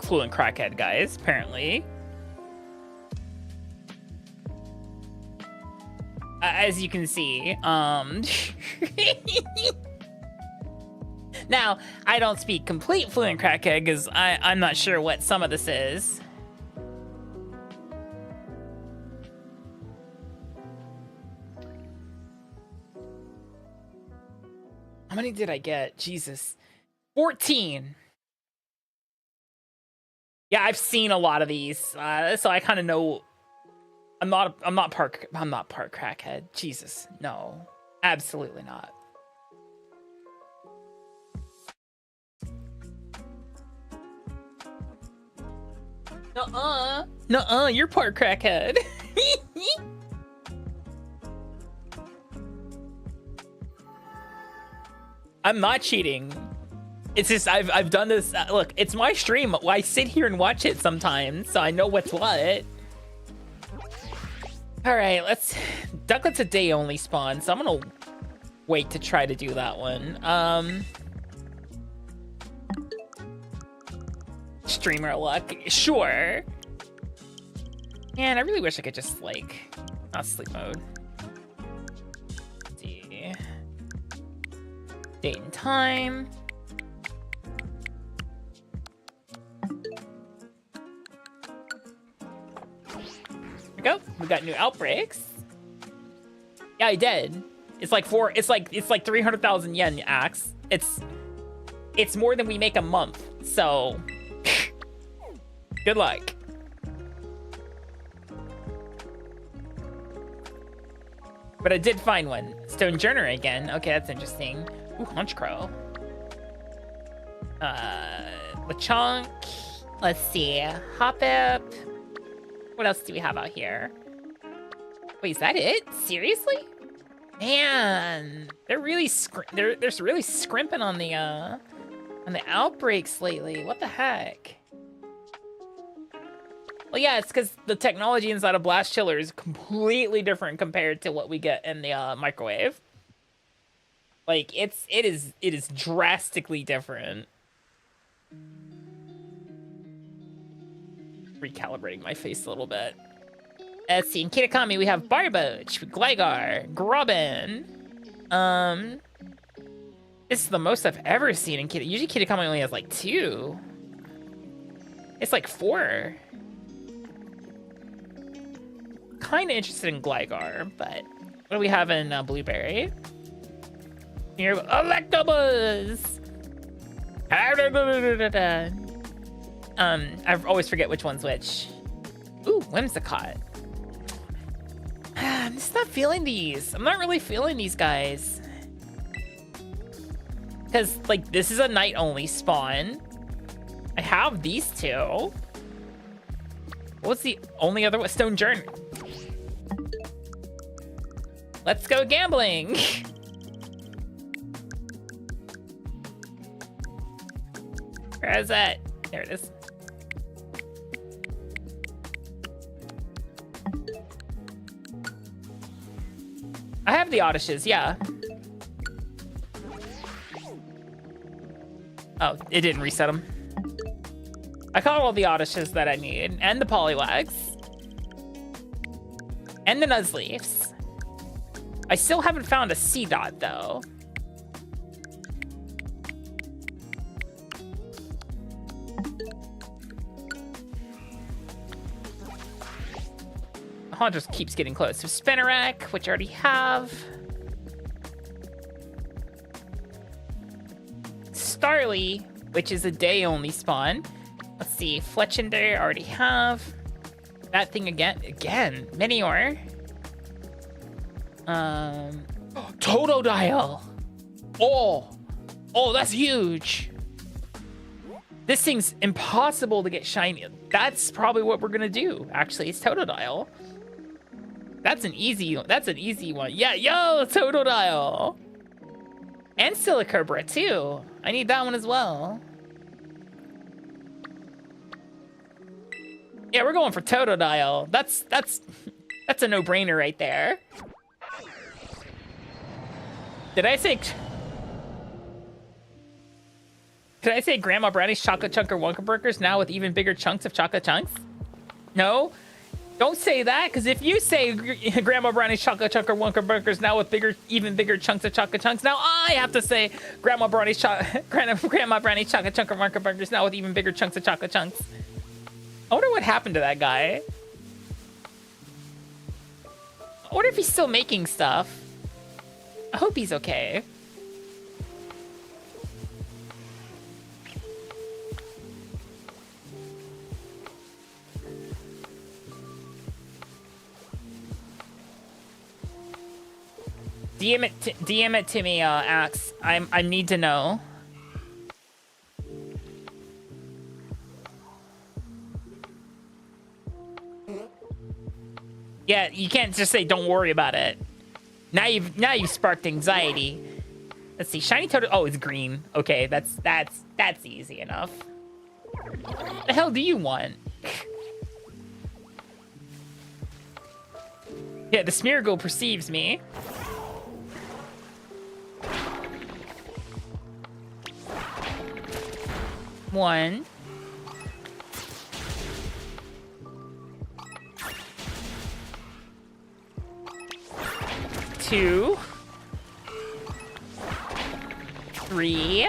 fluent crackhead, guys. Apparently, as you can see, now I don't speak complete fluent crackhead because I'm not sure what some of this is. How many did I get? Jesus, 14. Yeah, I've seen a lot of these, so I kind of know. I'm not part crackhead. Jesus, no, absolutely not. Nuh-uh, you're part crackhead. I'm not cheating. It's just I've done this. Look, it's my stream. I sit here and watch it sometimes, so I know what's what. All right, Ducklet's a day only spawn, so I'm gonna wait to try to do that one. Streamer luck, sure. Man, I really wish I could just like not sleep mode. Let's see, date and time. Go. We got new outbreaks. Yeah, I did. It's like 300,000 yen, Axe. It's more than we make a month. So good luck. But I did find one. Stone Journer again. Okay, that's interesting. Ooh, Hunchcrow. Lechonk. Let's see. Hoppip. What else do we have out here? Wait, is that it? Seriously? Man, they're really they're really scrimping on the outbreaks lately. What the heck? Well, yeah, it's because the technology inside of Blast Chiller is completely different compared to what we get in the microwave. Like it is drastically different. Recalibrating my face a little bit. Let's see, in Akami we have Barboach, Gligar, Grubbin. This is the most I've ever seen in Kid. Usually Akami only has like 2. It's like 4. Kind of interested in Gligar, but what do we have in Blueberry? Here, Electabuzz. I always forget which one's which. Ooh, Whimsicott. I'm just not feeling these. I'm not really feeling these guys. Because, like, this is a night-only spawn. I have these 2. What's the only other one? Stone Journey. Let's go gambling. Where is that? There it is. I have the Oddishes, yeah. Oh, it didn't reset them. I caught all the Oddishes that I need, and the Poliwags, and the Nuzleafs. I still haven't found a C-Dot, though. Just keeps getting close. So Spinarak, which I already have. Starly, which is a day-only spawn. Let's see, Fletchinder, I already have. That thing again, Minior. Totodile. Oh, that's huge. This thing's impossible to get shiny. That's probably what we're gonna do. Actually, it's Totodile. That's an easy one. Yeah, yo, Totodile. And Silicobra too. I need that one as well. Yeah, we're going for Totodile. That's a no-brainer right there. Did I say Did I say Grandma Brownie's chocolate chunk or Wonka burgers now with even bigger chunks of chocolate chunks? No? Don't say that, because if you say Grandma Brownie's chocolate chunk or Wonka burgers now with even bigger chunks of chocolate chunks, now I have to say Grandma Brownie's chocolate chunk or Wonka burgers now with even bigger chunks of chocolate chunks. I wonder what happened to that guy. I wonder if he's still making stuff. I hope he's okay. DM it to me, Axe. I need to know. Yeah, you can't just say don't worry about it. Now you've sparked anxiety. Let's see, shiny toad. Oh, it's green. Okay, that's easy enough. What the hell do you want? Yeah, the Smeargle perceives me. One. Two. Three.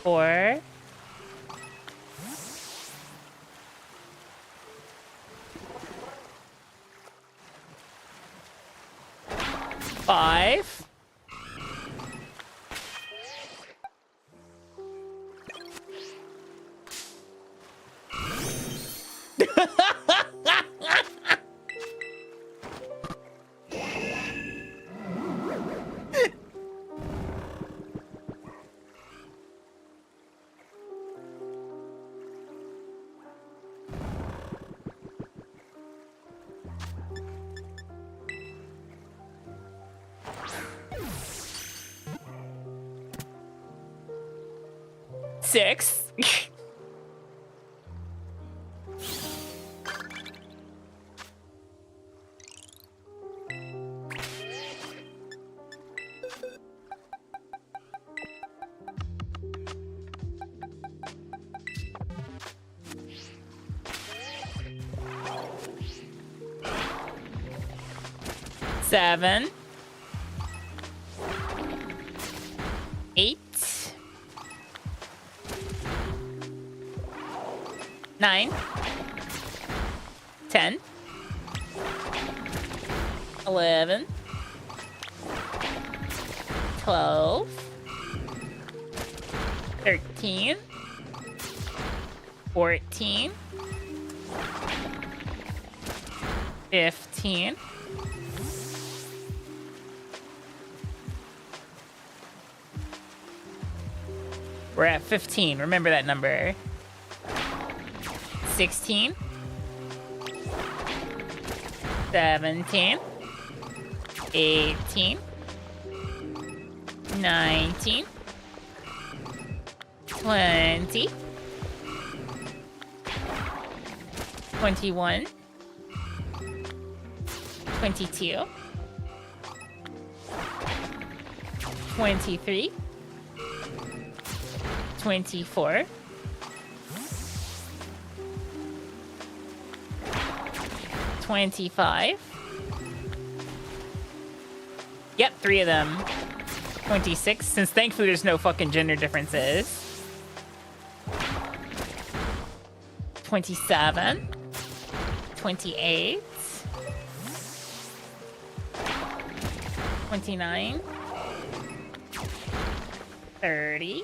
Four. Five. Six. Seven. Eight. 9, 10, 11, 12, 13, 14, 15, 'We're at 15. Remember that number. 16, 17, 18, 19, 20, 21, 22, 23, 24, 25. Yep, 3 of them. 26, since thankfully there's no fucking gender differences. 27. 28. 29. 30.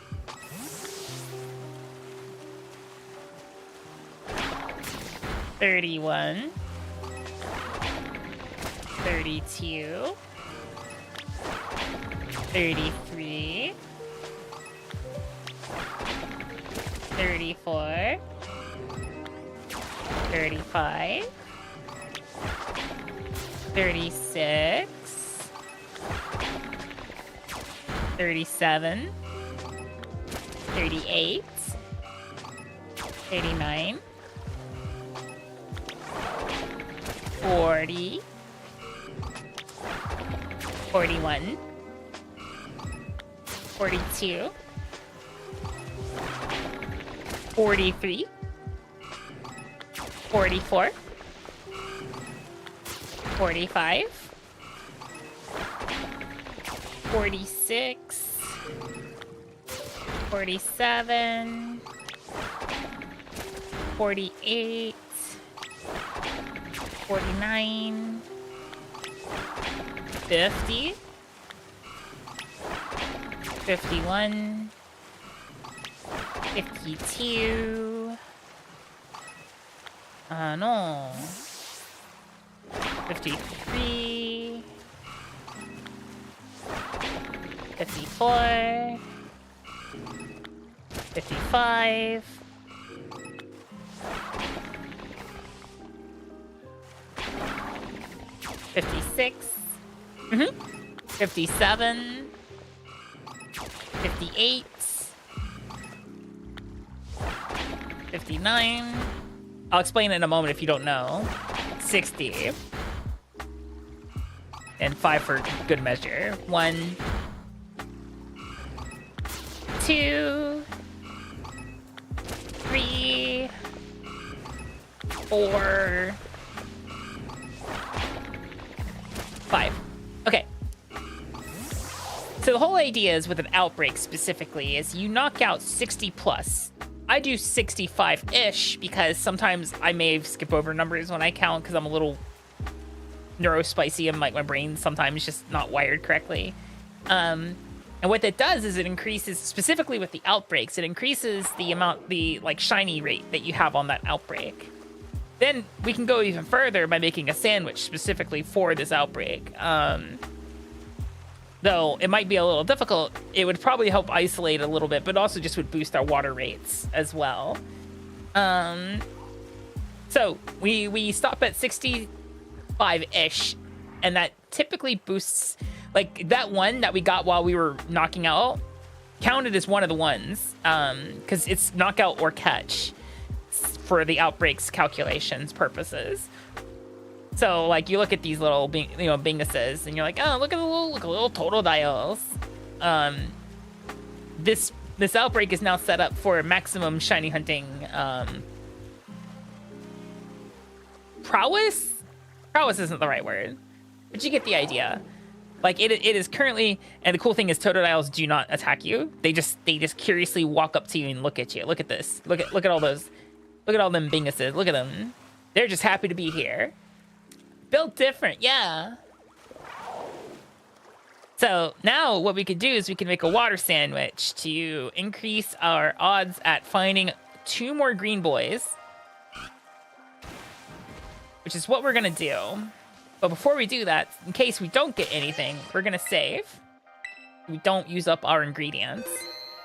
31. 32, 33, 34, 35, 36, 37, 38, 39, 40, 41, 42, 43, 44, 45, 46, 47, 48, 49, 50, 51, 52, no, 53, 54, 55, 56, 57, 58, 59. I'll explain in a moment if you don't know. 60. And 5 for good measure. 1, 2, 3, 4, 5. Okay. So the whole idea is with an outbreak specifically is you knock out 60 plus. I do 65-ish because sometimes I may skip over numbers when I count because I'm a little neurospicy and like my brain sometimes just not wired correctly. And what that does is it increases, specifically with the outbreaks, it increases the amount, the like shiny rate that you have on that outbreak. Then we can go even further by making a sandwich specifically for this outbreak. Though it might be a little difficult, it would probably help isolate a little bit, but also just would boost our water rates as well. So we stop at 65-ish, and that typically boosts, like that one that we got while we were knocking out counted as one of the ones, because it's knockout or catch for the outbreaks calculations purposes. So, like, you look at these little, binguses, and you're like, oh, look at the little total dials. This outbreak is now set up for maximum shiny hunting prowess. Prowess isn't the right word, but you get the idea. Like, it is currently, and the cool thing is totodiles do not attack you. They just curiously walk up to you and look at you. Look at this. Look at all those. Look at all them binguses. Look at them. They're just happy to be here. Built different, yeah. So now what we could do is we can make a water sandwich to increase our odds at finding 2 more green boys, which is what we're gonna do. But before we do that, in case we don't get anything, we're gonna save. We don't use up our ingredients.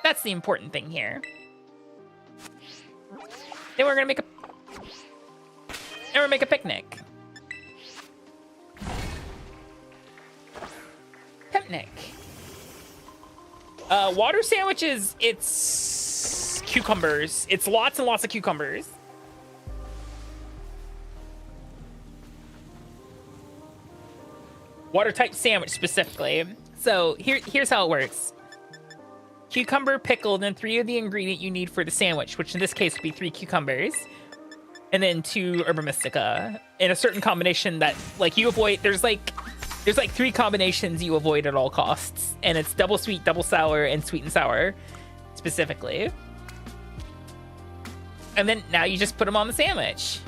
That's the important thing here. Then we're gonna make a picnic. Picnic. Water sandwiches, it's cucumbers. It's lots and lots of cucumbers. Water type sandwich specifically. So here's how it works. Cucumber pickled and 3 of the ingredient you need for the sandwich, which in this case would be 3 cucumbers. And then 2 herba mystica in a certain combination that like you avoid. There's like 3 combinations you avoid at all costs, and it's double sweet, double sour, and sweet and sour specifically. And then now you just put them on the sandwich.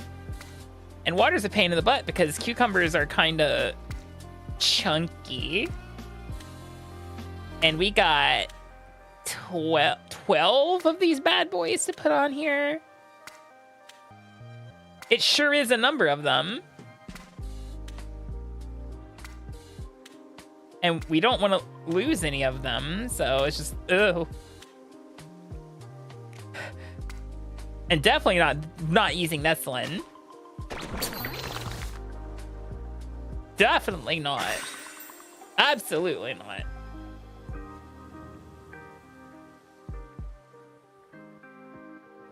And water's a pain in the butt because cucumbers are kind of chunky. And we got 12 of these bad boys to put on here. It sure is a number of them. And we don't want to lose any of them, so it's just, ugh. And definitely not using this one. Definitely not. Absolutely not.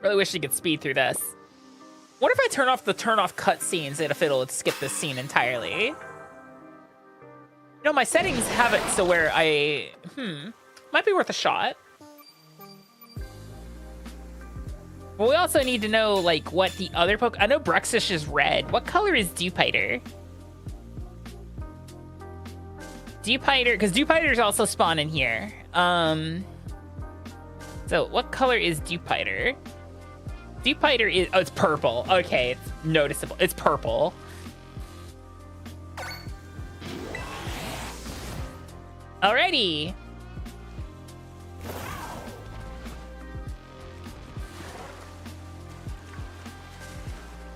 Really wish you could speed through this. What if I turn off the cutscenes and if it'll skip this scene entirely? You know, my settings have it so where Might be worth a shot. Well, we also need to know, like, what the other I know Bruxish is red. What color is Dewpider? Dewpider, because Dewpiders also spawn in here. So what color is Dewpider? Dewpider is, oh, it's purple. Okay, it's noticeable. It's purple. Alrighty.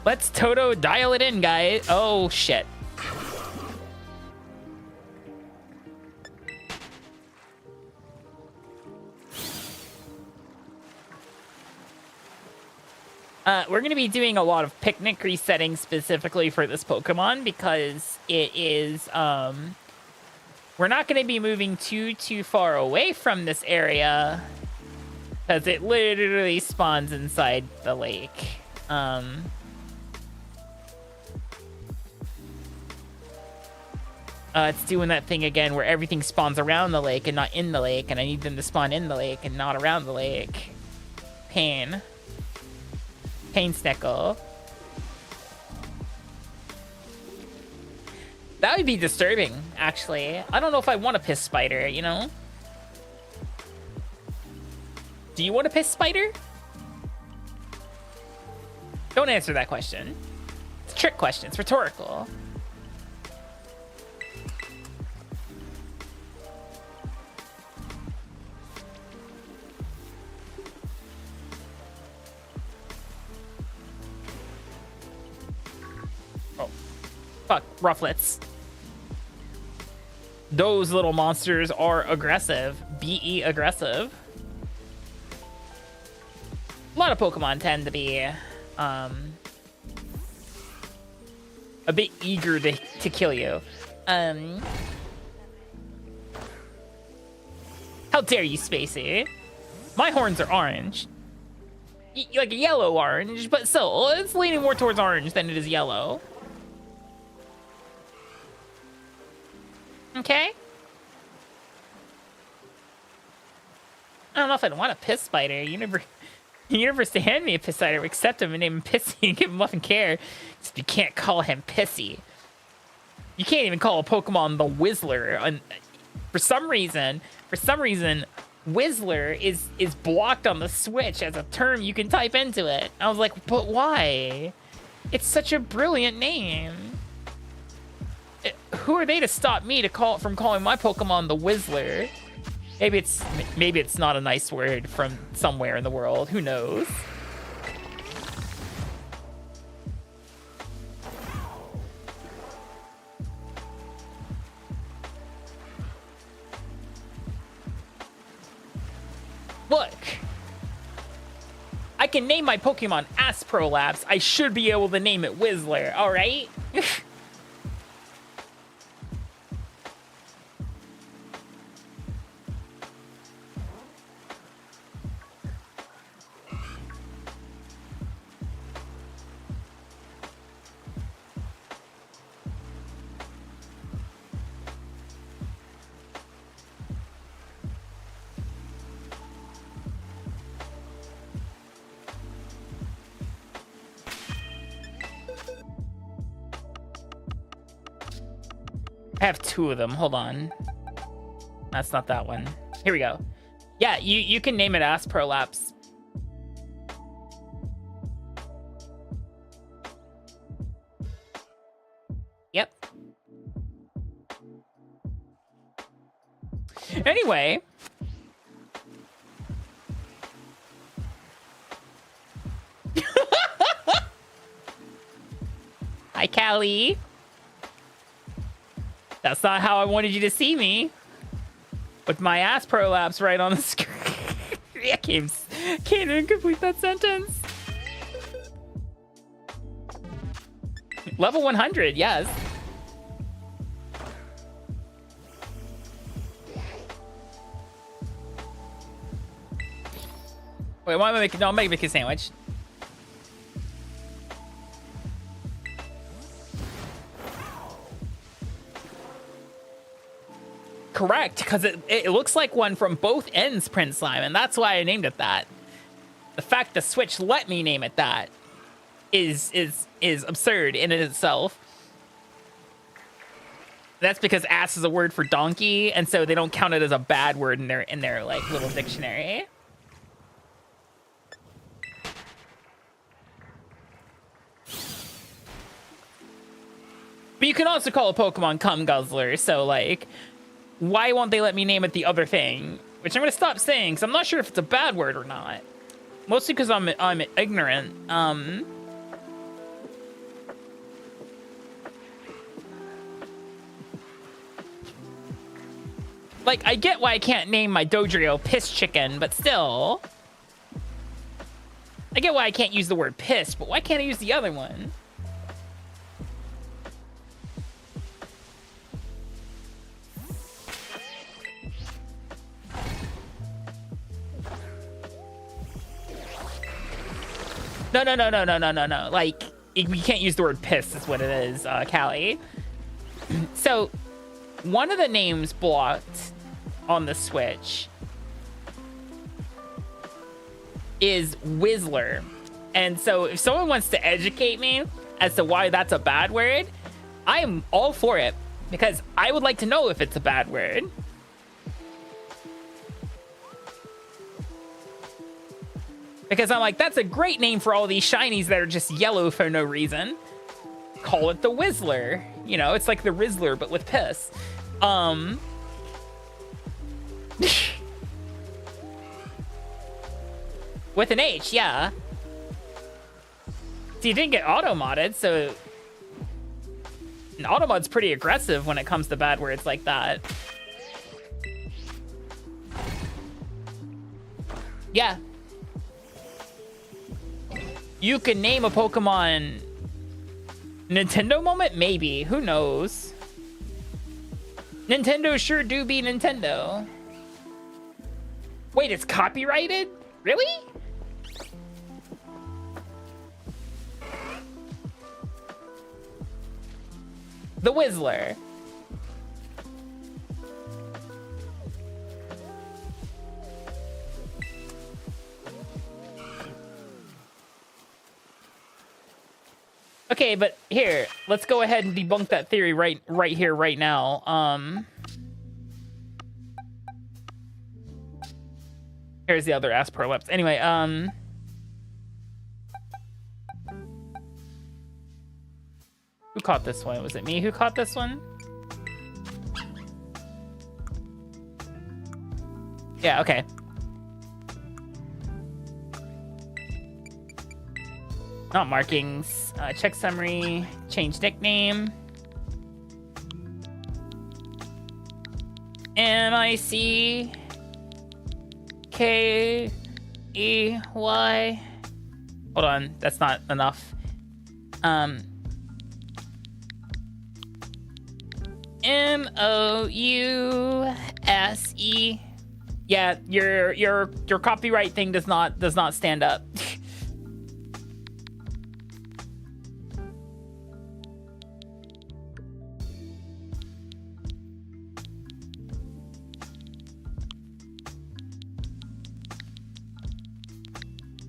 Let's Toto dial it in, guys. Oh, shit. We're going to be doing a lot of picnic resetting specifically for this Pokemon because it is, we're not going to be moving too far away from this area because it literally spawns inside the lake. It's doing that thing again where everything spawns around the lake and not in the lake, and I need them to spawn in the lake and not around the lake. Pain. Pain Sneckle. That would be disturbing, actually. I don't know if I want a piss spider, you know? Do you want a piss spider? Don't answer that question. It's a trick question. It's rhetorical. Fuck, Rufflets. Those little monsters are aggressive. BE aggressive. A lot of Pokemon tend to be a bit eager to kill you. How dare you, Spacey? My horns are orange. Like a yellow orange, but still, it's leaning more towards orange than it is yellow. Okay. I don't know if I'd want a piss spider. You never hand me a piss spider, accept him and name him Pissy and give him muffin care. Except you can't call him Pissy. You can't even call a Pokemon the Whistler. And for some reason, Whistler is blocked on the Switch as a term you can type into it. I was like, but why? It's such a brilliant name. Who are they to stop me from calling my Pokemon the Whistler? Maybe it's not a nice word from somewhere in the world. Who knows? Look, I can name my Pokemon Asprolapse. I should be able to name it Whistler. All right. I have two of them. Hold on. That's not that one. Here we go. Yeah, you can name it Asprolapse. Yep. Anyway. Hi, Callie. That's not how I wanted you to see me. With my ass prolapse right on the screen. I can't even complete that sentence. Level 100, yes. Wait, why am I making? No, I'm making a sandwich. correct, because it looks like one from both ends, Prince Simon. That's why I named it that. The fact the Switch let me name it that is absurd in it itself. That's because ass is a word for donkey, and so they don't count it as a bad word in their like little dictionary. But you can also call a Pokemon cum guzzler, so like, why won't they let me name it the other thing? Which I'm gonna stop saying, because I'm not sure if it's a bad word or not. Mostly because I'm ignorant. Like, I get why I can't name my Dodrio Piss Chicken, but still. I get why I can't use the word piss, but why can't I use the other one? No. Like, we can't use the word piss is what it is, Callie. So, one of the names blocked on the Switch is Whistler. And so, if someone wants to educate me as to why that's a bad word, I am all for it. Because I would like to know if it's a bad word. Because I'm like, that's a great name for all these shinies that are just yellow for no reason. Call it the Whistler. You know, it's like the Rizzler, but with piss. With an H, yeah. See, you didn't get auto-modded, so... And auto-mod's pretty aggressive when it comes to bad words like that. Yeah. You can name a Pokemon Nintendo moment? Maybe. Who knows? Nintendo sure do be Nintendo. Wait, it's copyrighted? Really? The Whistler. Okay, but here, let's go ahead and debunk that theory right here, right now. Here's the other ass prolapse. Anyway, who caught this one? Was it me who caught this one? Yeah, okay. Not markings. Check summary. Change nickname. MICKEY. Hold on, that's not enough. MOUSE. Yeah, your copyright thing does not stand up.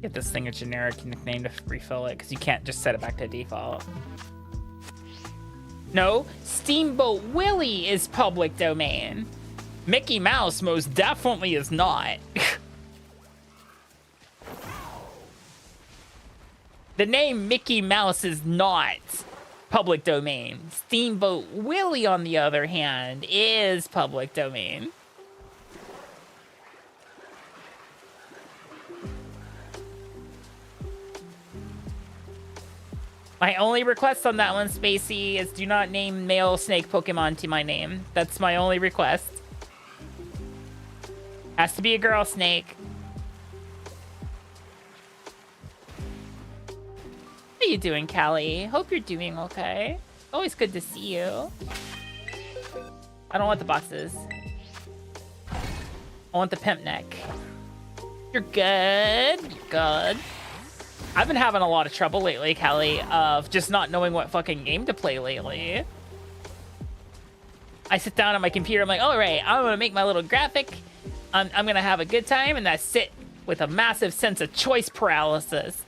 Get this thing a generic nickname to refill it, because you can't just set it back to default. No, Steamboat Willie is public domain. Mickey Mouse most definitely is not. The name Mickey Mouse is not public domain. Steamboat Willie, on the other hand, is public domain. My only request on that one, Spacey, is do not name male snake Pokemon to my name. That's my only request. Has to be a girl snake. How you doing, Callie? Hope you're doing okay. Always good to see you. I don't want the boxes. I want the pimp neck. You're good. Good. I've been having a lot of trouble lately, Callie, of just not knowing what fucking game to play lately. I sit down on my computer. I'm like, all right, I'm gonna make my little graphic. I'm gonna have a good time, and I sit with a massive sense of choice paralysis.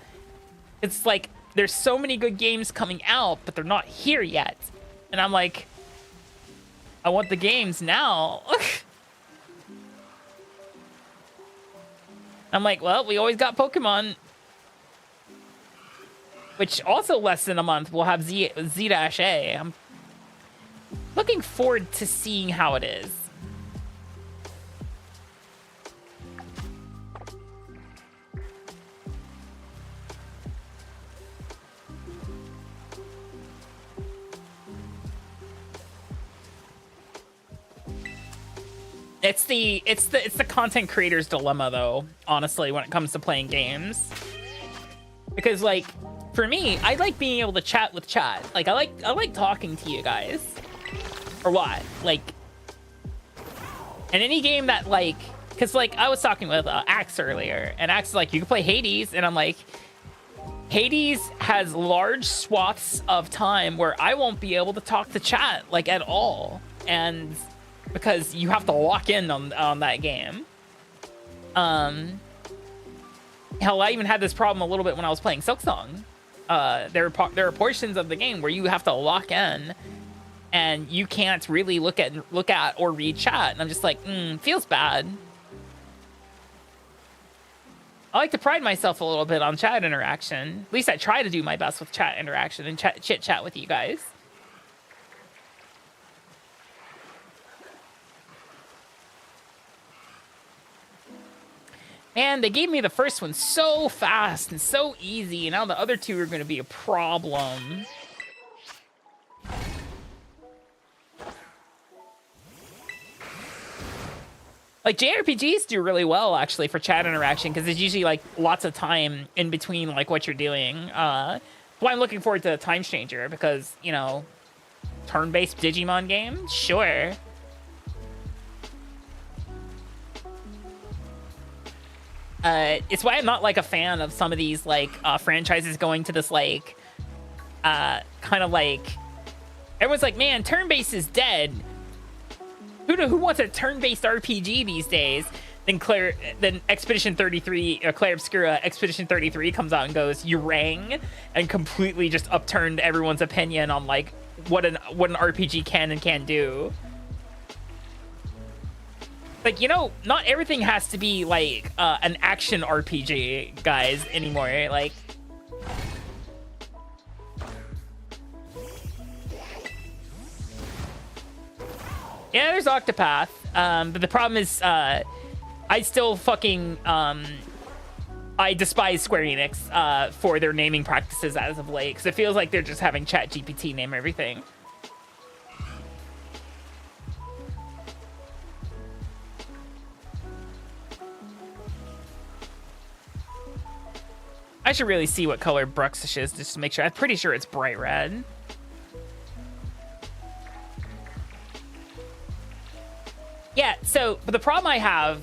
It's like there's so many good games coming out, but they're not here yet, and I'm like, I want the games now. I'm like, well, we always got Pokemon, which also less than a month we'll have Z-A. I'm looking forward to seeing how it is. It's the content creator's dilemma, though, honestly, when it comes to playing games. Because, like, for me, I like being able to chat with chat. Like, I like talking to you guys. Or what? Like, and any game that, like, because, like, I was talking with Axe earlier, and Axe is like, you can play Hades, and I'm like, Hades has large swaths of time where I won't be able to talk to chat, like, at all. And because you have to lock in on that game. Hell, I even had this problem a little bit when I was playing Silksong. There are portions of the game where you have to lock in, and you can't really look at or read chat. And I'm just like, feels bad. I like to pride myself a little bit on chat interaction. At least I try to do my best with chat interaction and chit chat with you guys. Man, they gave me the first one so fast and so easy, and now the other two are going to be a problem. Like, JRPGs do really well, actually, for chat interaction, because there's usually, like, lots of time in between, like, what you're doing. Well, I'm looking forward to Time Stranger, because, you know, turn-based Digimon game? Sure. It's why I'm not, like, a fan of some of these, like, franchises going to this, like, kind of, like... Everyone's like, man, turn-based is dead. Who wants a turn-based RPG these days? Then Expedition 33, Claire Obscura Expedition 33 comes out and goes, you rang, and completely just upturned everyone's opinion on, like, what an RPG can and can't do. Like, you know, not everything has to be, like, an action RPG, guys, anymore. Like... Yeah, there's Octopath. But the problem is, I still fucking, I despise Square Enix, for their naming practices as of late. Because it feels like they're just having ChatGPT name everything. I should really see what color Bruxish is just to make sure. I'm pretty sure it's bright red. Yeah, so, but the problem I have,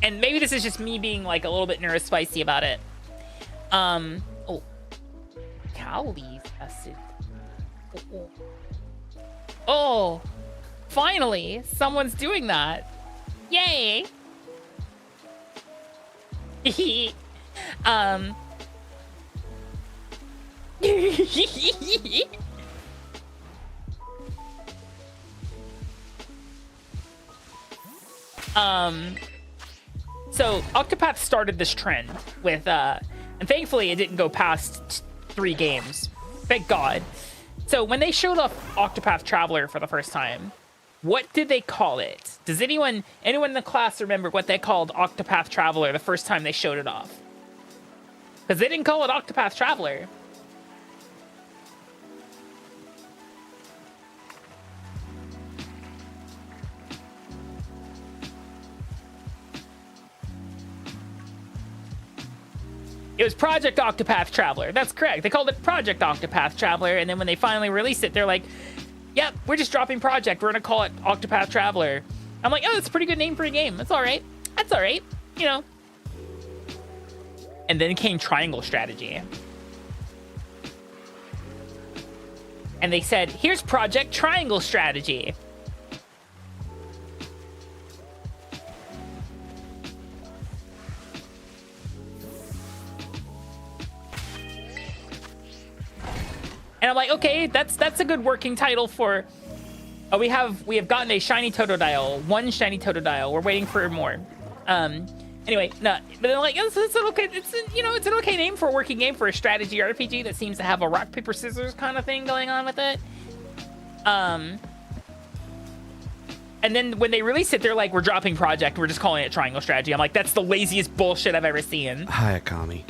and maybe this is just me being, like, a little bit neurospicy about it. Oh. Cowley's acid. Oh, finally, someone's doing that. Yay. So Octopath started this trend with, and thankfully it didn't go past 3 games. Thank God. So when they showed off Octopath Traveler for the first time, what did they call it? Does anyone in the class remember what they called Octopath Traveler the first time they showed it off? Because they didn't call it Octopath Traveler. It was Project Octopath Traveler. That's correct. They called it Project Octopath Traveler, and then when they finally released it, they're like, yep, we're just dropping Project. We're going to call it Octopath Traveler. I'm like, oh, that's a pretty good name for a game. That's all right. That's all right. You know. And then came Triangle Strategy. And they said, here's Project Triangle Strategy. And I'm like, okay, that's a good working title for. Oh, we have gotten a shiny Totodile, one shiny Totodile. We're waiting for more. Anyway, no, but they're like, it's an okay, it's an okay name for a working game for a strategy RPG that seems to have a rock paper scissors kind of thing going on with it. And then when they release it, they're like, we're dropping Project. We're just calling it Triangle Strategy. I'm like, that's the laziest bullshit I've ever seen. Hi, Akami.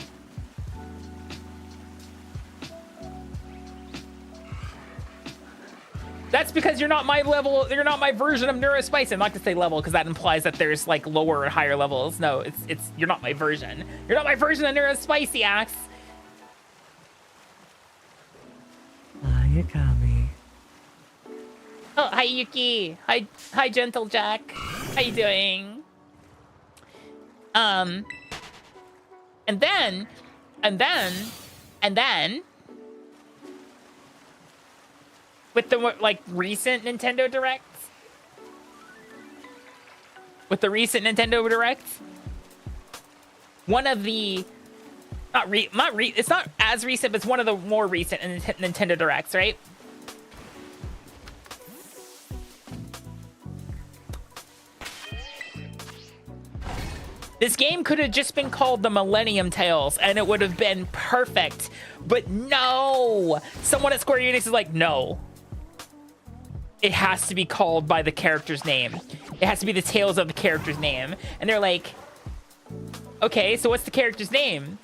That's because you're not my level. You're not my version of Neurospicy. I'm not gonna say level because that implies that there's like lower or higher levels. No, it's you're not my version. You're not my version of Neurospicy, Axe. Hi, Akami. Oh, hi Yuki. Hi Gentle Jack. How you doing? And then with the like recent Nintendo Directs, one of the it's not as recent, but it's one of the more recent Nintendo Directs, right? This game could have just been called the Millennium Tales, and it would have been perfect. But no! Someone at Square Enix is like, no. It has to be called by the character's name. It has to be the Tales of the character's name. And they're like, okay, so what's the character's name?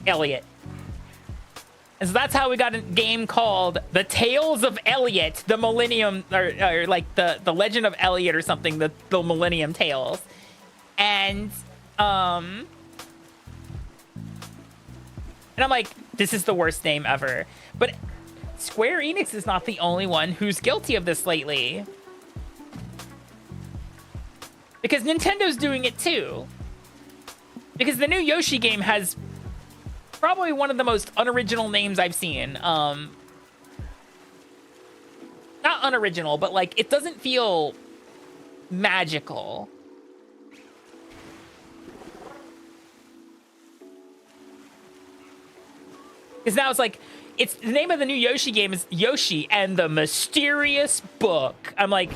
Elliot. And so that's how we got a game called The Tales of Elliot, the Millennium, or like the Legend of Elliot or something, the Millennium Tales. And I'm like, this is the worst name ever. But Square Enix is not the only one who's guilty of this lately. Because Nintendo's doing it too. Because the new Yoshi game has probably one of the most unoriginal names I've seen. Not unoriginal, but like, it doesn't feel magical. Because now it's like, it's the name of the new Yoshi game is Yoshi and the Mysterious Book. I'm like,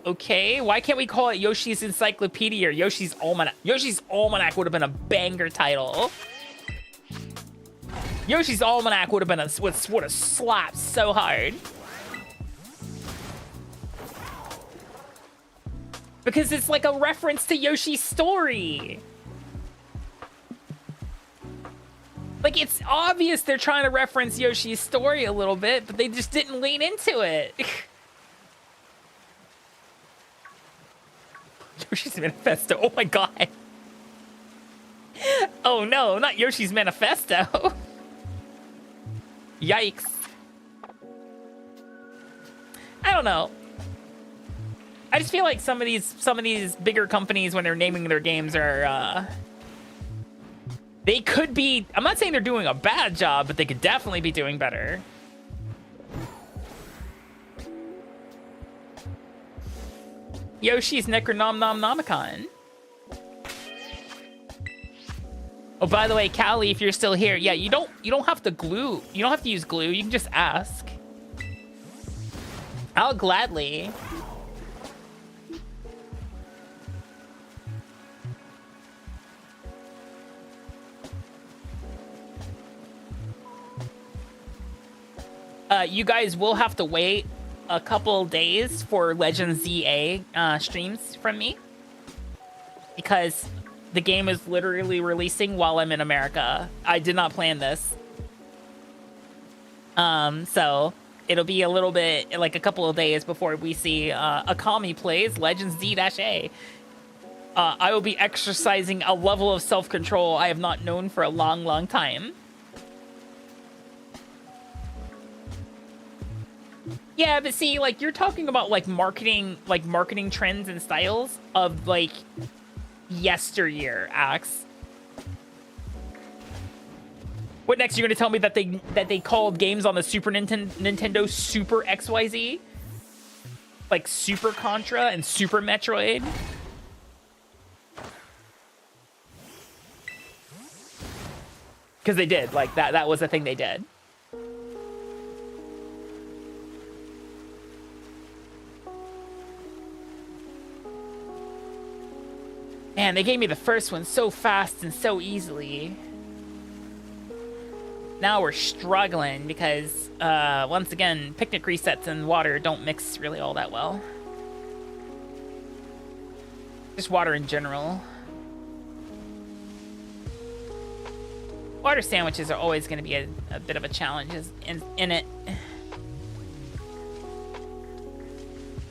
okay, why can't we call it Yoshi's Encyclopedia or Yoshi's Almanac? Yoshi's Almanac would have been a banger title. Yoshi's Almanac would have been would have slapped so hard. Because it's like a reference to Yoshi's story. Like, it's obvious they're trying to reference Yoshi's story a little bit, but they just didn't lean into it. Yoshi's Manifesto. Oh my god. Oh no, not Yoshi's Manifesto. Yikes. I don't know. I just feel like some of these bigger companies, when they're naming their games, are they could be, I'm not saying they're doing a bad job, but they could definitely be doing better. Yoshi's Necronomicon. Oh, by the way, Callie, if you're still here, yeah, you don't have to glue. You don't have to use glue. You can just ask. I'll gladly. You guys will have to wait a couple days for Legend ZA streams from me, because the game is literally releasing while I'm in America. I did not plan this. So it'll be a little bit, like a couple of days before we see Akami plays Legends Z-A. I will be exercising a level of self-control I have not known for a long, long time. Yeah, but see, like, you're talking about like marketing trends and styles of like yesteryear, Axe. What next? You're gonna tell me that they called games on the Super Nintendo Super XYZ? Like Super Contra and Super Metroid? Because they did, like that was the thing they did. Man, they gave me the first one so fast and so easily. Now we're struggling because, once again, picnic resets and water don't mix really all that well. Just water in general. Water sandwiches are always going to be a bit of a challenge in it.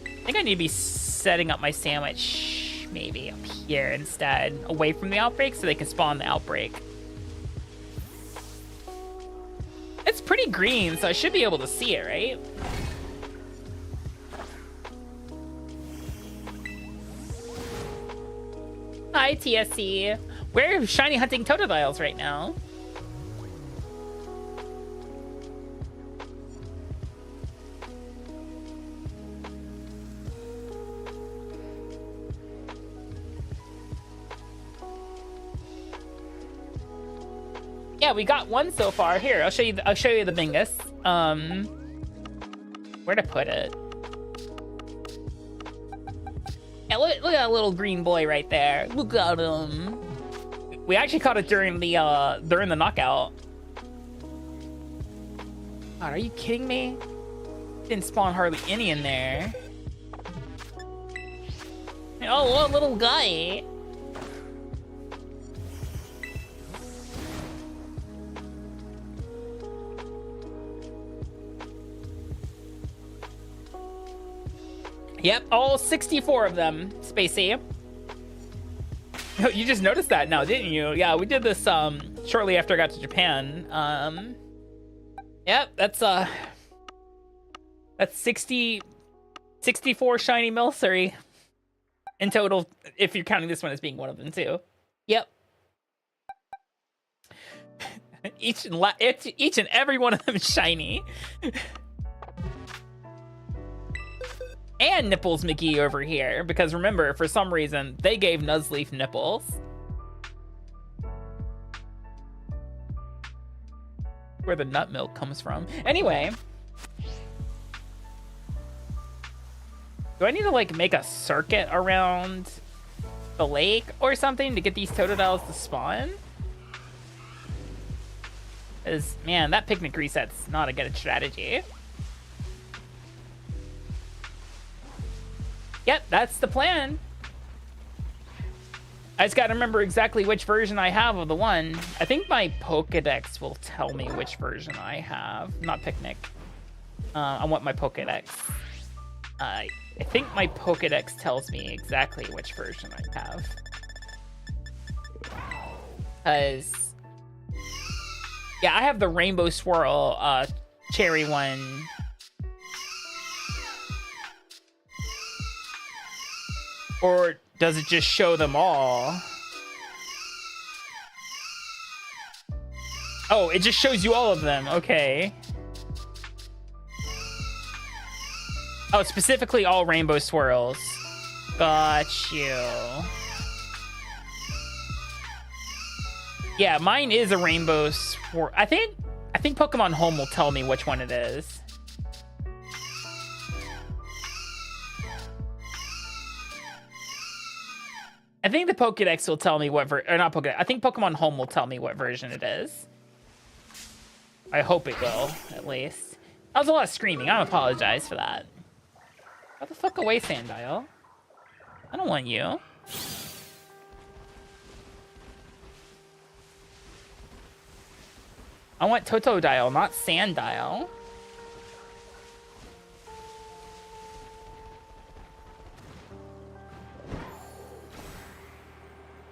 I think I need to be setting up my sandwich maybe up here instead, away from the outbreak so they can spawn the outbreak. It's pretty green, so I should be able to see it, right? Hi, TSC. We're shiny hunting totodiles right now. Yeah, we got one so far. Here, I'll show you the Bingus. Where to put it? Yeah, look at that little green boy right there. Look at him. We actually caught it during the knockout. God, are you kidding me? Didn't spawn hardly any in there. Oh, what a little guy. Yep, all 64 of them, Spacey. You just noticed that now, didn't you? Yeah, we did this shortly after I got to Japan. Yep, that's 64 shiny Milcery in total, if you're counting this one as being one of them too. Yep. Each and every one of them is shiny. And Nipples McGee over here, because remember, for some reason, they gave Nuzleaf nipples. Where the nut milk comes from. Anyway. Do I need to, like, make a circuit around the lake or something to get these totodiles to spawn? Because, man, that picnic reset's not a good strategy. Yep, that's the plan. I just gotta remember exactly which version I have of the one. I think my Pokedex will tell me which version I have. Not Picnic. I want my Pokedex. I think my Pokedex tells me exactly which version I have. Because... yeah, I have the Rainbow Swirl cherry one. Or does it just show them all? Oh, it just shows you all of them. Okay. Oh, specifically all Rainbow Swirls. Got you. Yeah, mine is a Rainbow Swirl. I think Pokemon Home will tell me which one it is. I think the Pokedex will tell me what or not Pokedex. I think Pokemon Home will tell me what version it is. I hope it will, at least. That was a lot of screaming. I apologize for that. Get the fuck away, Sandile. I don't want you. I want Totodile, not Sandile.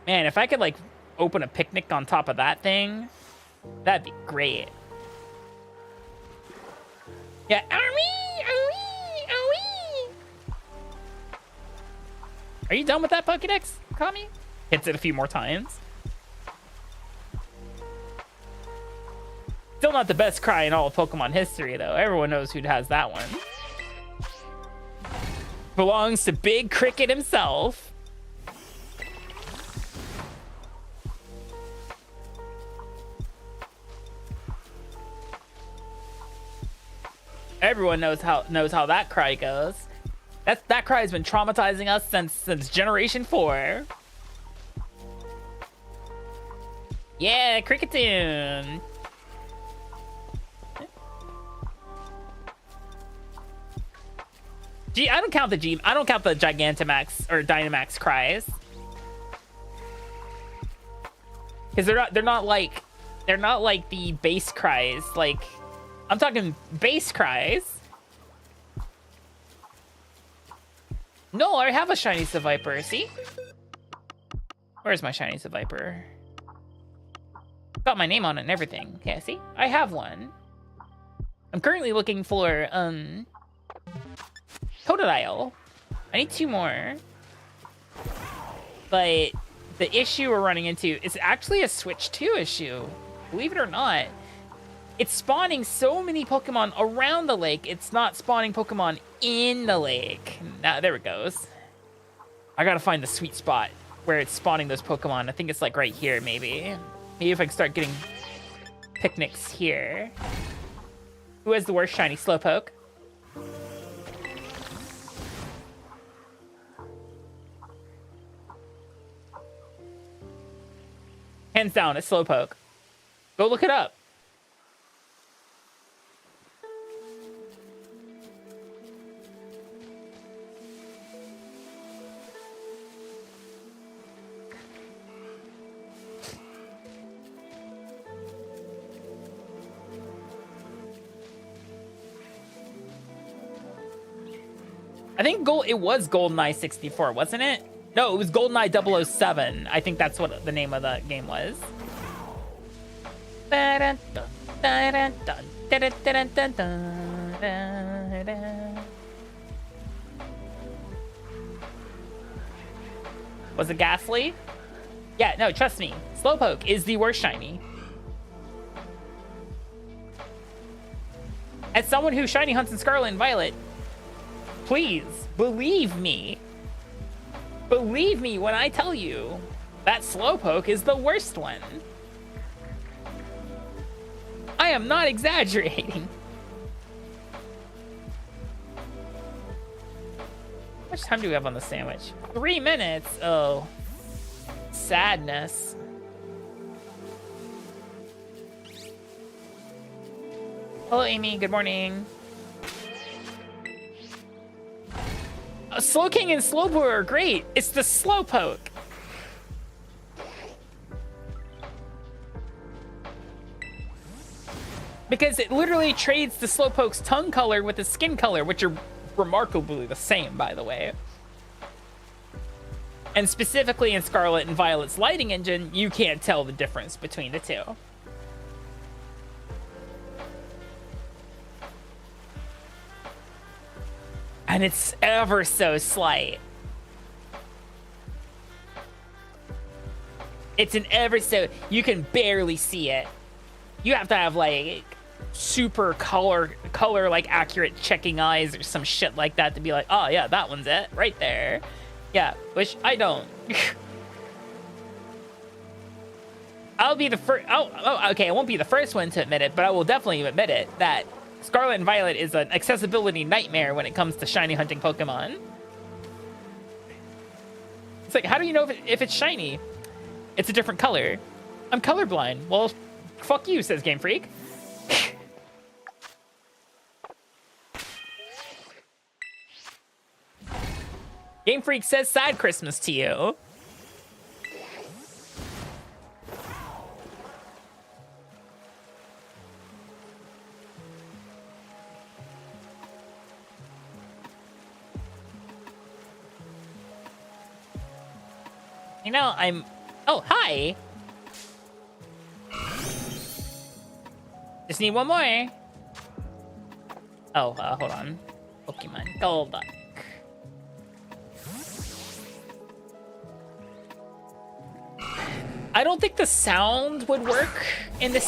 Man, if I could, like, open a picnic on top of that thing, that'd be great. Yeah, Are you done with that Pokédex, Akami? Hits it a few more times. Still not the best cry in all of Pokemon history, though. Everyone knows who has that one. Belongs to Big Cricket himself. Everyone knows how that cry goes. That cry has been traumatizing us since Generation 4. Yeah, Cricketune. I don't count the Gigantamax or Dynamax cries. Because they're not like the base cries. Like, I'm talking base cries. No, I have a shiny Seviper, see? Where's my shiny Seviper? Got my name on it and everything. Okay, see? I have one. I'm currently looking for, Totodile. I need 2 more. But the issue we're running into is actually a Switch 2 issue. Believe it or not. It's spawning so many Pokemon around the lake, it's not spawning Pokemon in the lake. Now, there it goes. I gotta find the sweet spot where it's spawning those Pokemon. I think it's like right here, maybe. Maybe if I can start getting picnics here. Who has the worst shiny? Slowpoke. Hands down, it's Slowpoke. Go look it up. I think it was GoldenEye 64, wasn't it? No, it was GoldenEye 007. I think that's what the name of the game was. Was it Ghastly? Yeah, no, trust me. Slowpoke is the worst shiny. As someone who shiny hunts in Scarlet and Violet, please, believe me. Believe me when I tell you that Slowpoke is the worst one. I am not exaggerating. How much time do we have on the sandwich? 3 minutes. Oh, sadness. Hello, Amy. Good morning. Slowking and Slowpoke are great. It's the Slowpoke. Because it literally trades the Slowpoke's tongue color with the skin color, which are remarkably the same, by the way. And specifically in Scarlet and Violet's lighting engine, you can't tell the difference between the two. And it's ever so slight. It's an ever so... You can barely see it. You have to have, like, super color like, accurate checking eyes or some shit like that to be like, oh, yeah, that one's it. Right there. Yeah, which I don't. I'll be the first... Oh, okay, I won't be the first one to admit it, but I will definitely admit it, that Scarlet and Violet is an accessibility nightmare when it comes to shiny hunting Pokemon. It's like, how do you know if it's shiny? It's a different color. I'm colorblind. Well, fuck you, says Game Freak. Game Freak says sad Christmas to you. You know, oh, hi. Just need one more. Oh, hold on. Pokemon Golduck. I don't think the sound would work in the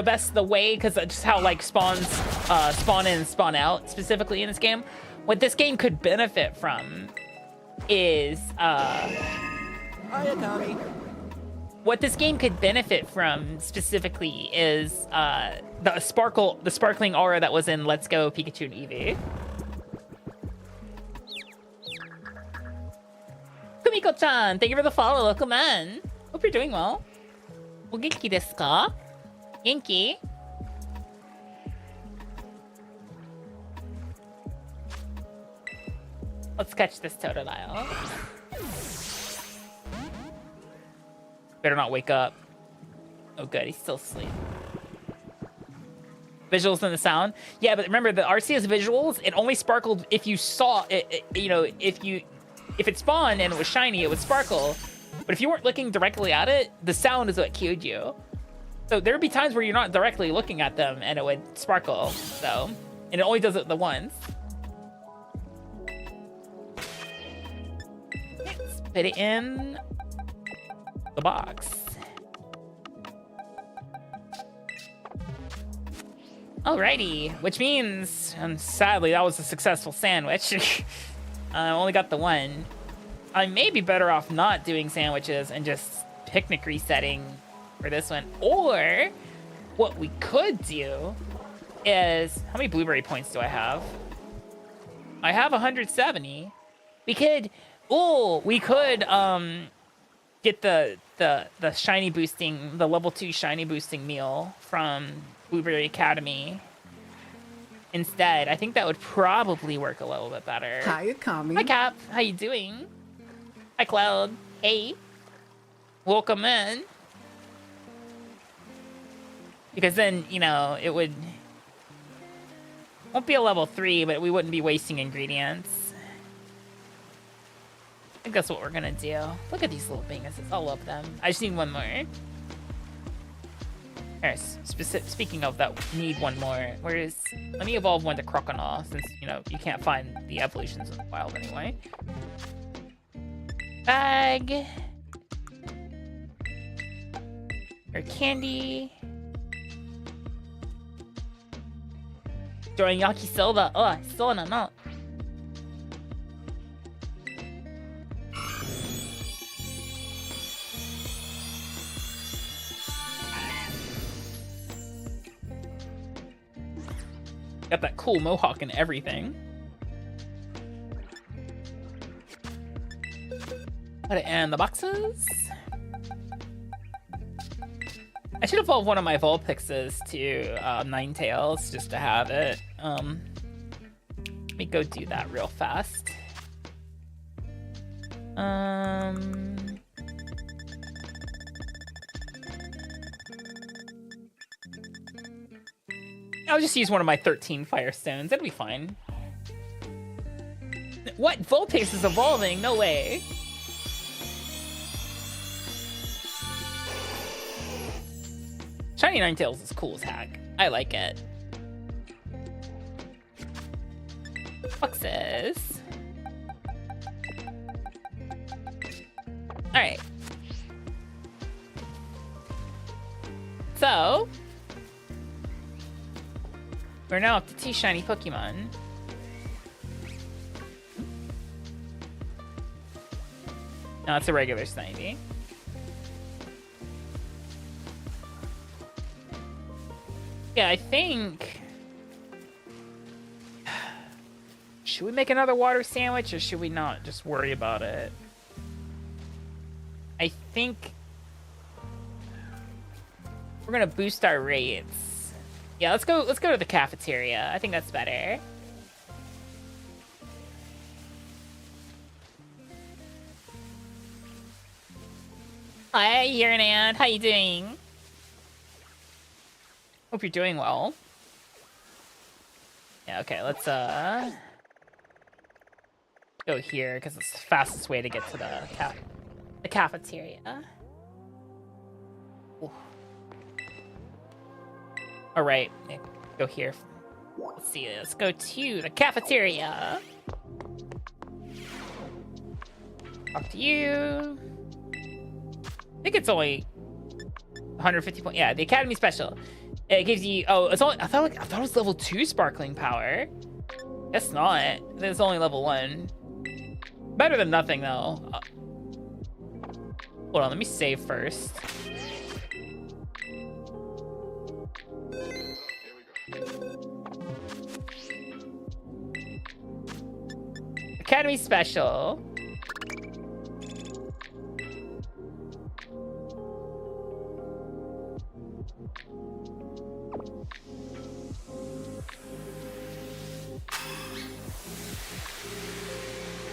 best way, because that's just how, like, spawns spawn in and spawn out specifically in this game. What this game could benefit from is Hi, Akami. what this game could benefit from specifically is the sparkling aura that was in Let's Go Pikachu and Eevee. Kumiko-chan, thank you for the follow, local man. Hope you're doing well. お元気ですか? 元気? Let's catch this Totodile. Better not wake up. Oh good, he's still asleep. Visuals and the sound. Yeah, but remember the RCS visuals, it only sparkled if you saw it, you know, if it spawned and it was shiny, it would sparkle. But if you weren't looking directly at it, the sound is what cued you. So there'd be times where you're not directly looking at them and it would sparkle. So, and it only does it the once. Let's put it in the box. Alrighty, which means, sadly, that was a successful sandwich. I only got the one. I may be better off not doing sandwiches and just picnic resetting for this one. Or, what we could do is, how many blueberry points do I have? I have 170. We could get the shiny boosting, the level 2 shiny boosting meal from Blueberry Academy instead. I think that would probably work a little bit better. Hi, Akami. Hi, Cap. How you doing? Hi, Cloud. Hey. Welcome in. Because then, you know, it won't be a level 3, but we wouldn't be wasting ingredients. I think that's what we're gonna do. Look at these little binguses. I love them. I just need one more. Speaking of that, need one more. Let me evolve one to Croconaw, since, you know, you can't find the evolutions in the wild anyway. Bag. Or candy. Join Yakisoba. Oh, so no. Got that cool mohawk and everything. Put it in the boxes. I should evolve one of my Vulpixes to Ninetales just to have it. Let me go do that real fast. I'll just use one of my 13 Firestones. That'll be fine. What? Vulpix is evolving? No way. Shiny Ninetales is cool as heck. I like it. Boxes. Alright. So, we're now up to 2 shiny Pokemon. No, it's a regular Snivy. Yeah, I think... Should we make another water sandwich, or should we not just worry about it? I think... we're gonna boost our rates. Yeah, let's go to the cafeteria. I think that's better. Hi, Uranad. How you doing? Hope you're doing well. Yeah, okay, let's go here because it's the fastest way to get to the cafeteria. Ooh. All right, go here. Let's see. Let's go to the cafeteria. Talk to you. I think it's only 150 points. Yeah, the Academy Special. It gives you. Oh, it's only. I thought it was level 2 Sparkling Power. Guess not. It's only level 1. Better than nothing though. Hold on, let me save first. Academy Special.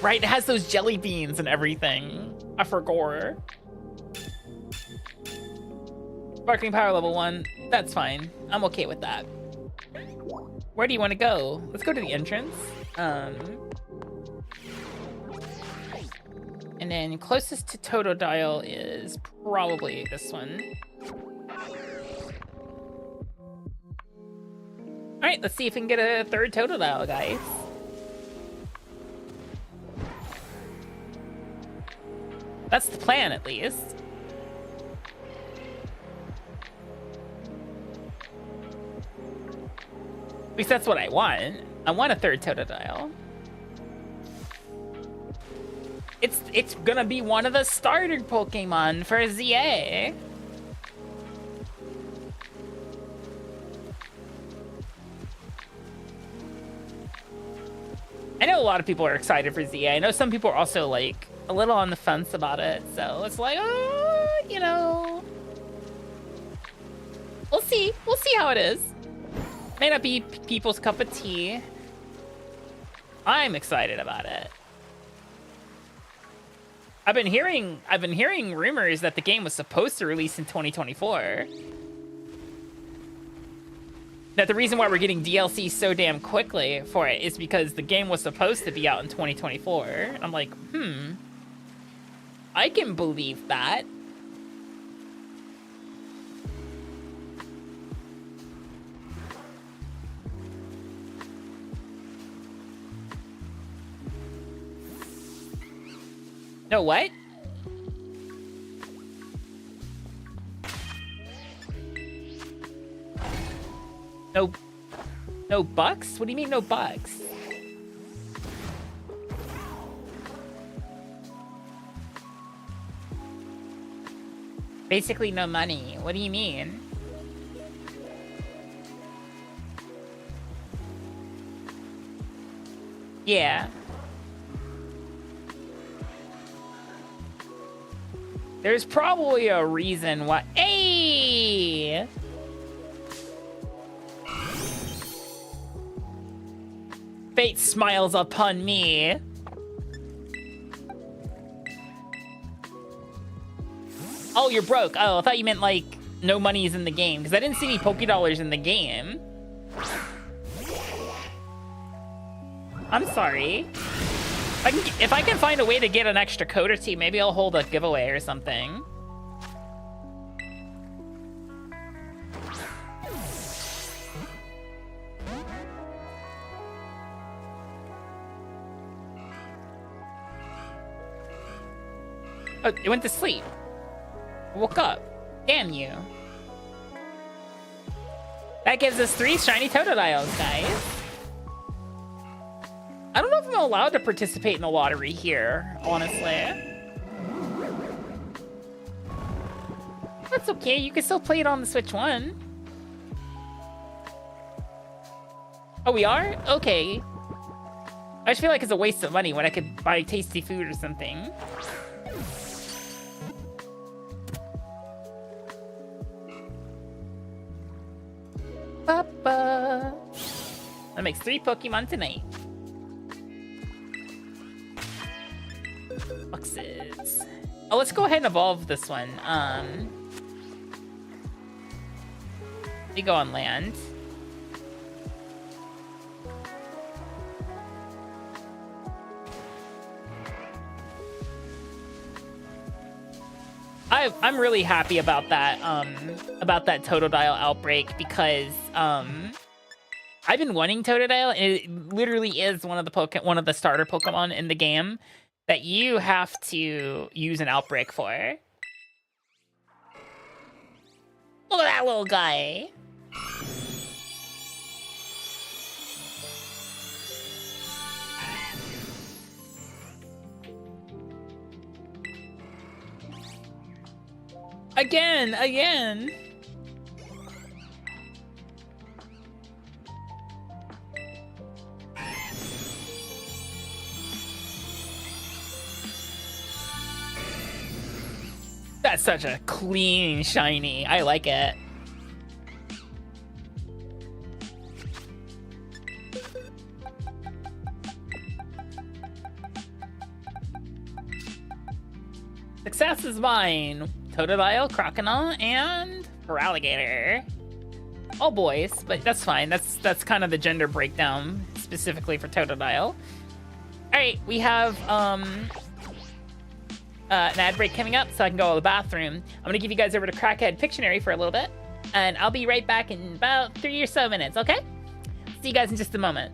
Right, it has those jelly beans and everything. I forgot. Sparkling power level 1. That's fine. I'm okay with that. Where do you want to go? Let's go to the entrance. And then closest to Totodile is probably this one. Alright, let's see if we can get a third Totodile, guys. That's the plan, at least. At least that's what I want. I want a third Totodile. It's gonna be one of the starter Pokemon for ZA. I know a lot of people are excited for ZA. I know some people are also like a little on the fence about it. So it's like, oh, you know, we'll see. We'll see how it is. May not be people's cup of tea. I'm excited about it. I've been hearing rumors that the game was supposed to release in 2024. That the reason why we're getting DLC so damn quickly for it is because the game was supposed to be out in 2024. I'm like, I can believe that. No, what? No bucks? What do you mean no bucks? Basically no money. What do you mean? Yeah. There's probably a reason why. Hey! Fate smiles upon me. Oh, you're broke. Oh, I thought you meant like no money is in the game because I didn't see any Pokédollars in the game. I'm sorry. If I can find a way to get an extra code or two, maybe I'll hold a giveaway or something. Oh, it went to sleep. Woke up. Damn you. That gives us 3 shiny Totodiles, guys. I don't know if I'm allowed to participate in the lottery here, honestly. That's okay, you can still play it on the Switch 1. Oh, we are? Okay. I just feel like it's a waste of money when I could buy tasty food or something. Papa. That makes 3 Pokemon tonight. Boxes. Oh, let's go ahead and evolve this one. Let me go on land. I'm really happy about that Totodile outbreak because I've been wanting Totodile, and it literally is one of the starter Pokemon in the game that you have to use an outbreak for. Look at that little guy. Again. That's such a clean shiny. I like it. Success is mine. Totodile, Crocodile, and Feraligatr. All boys, but that's fine. That's kind of the gender breakdown specifically for Totodile. All right, we have an ad break coming up, so I can go to the bathroom. I'm gonna give you guys over to Crackhead Pictionary for a little bit, and I'll be right back in about 3 or so minutes. Okay? See you guys in just a moment.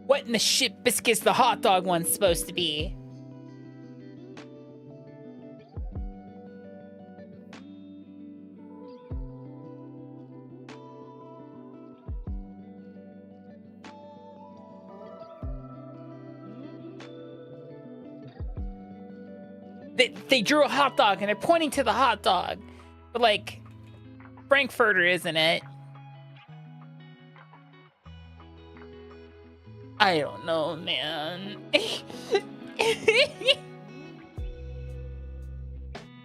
What in the shit biscuits the hot dog one's supposed to be? They drew a hot dog and they're pointing to the hot dog. But like, Frankfurter, isn't it? I don't know, man.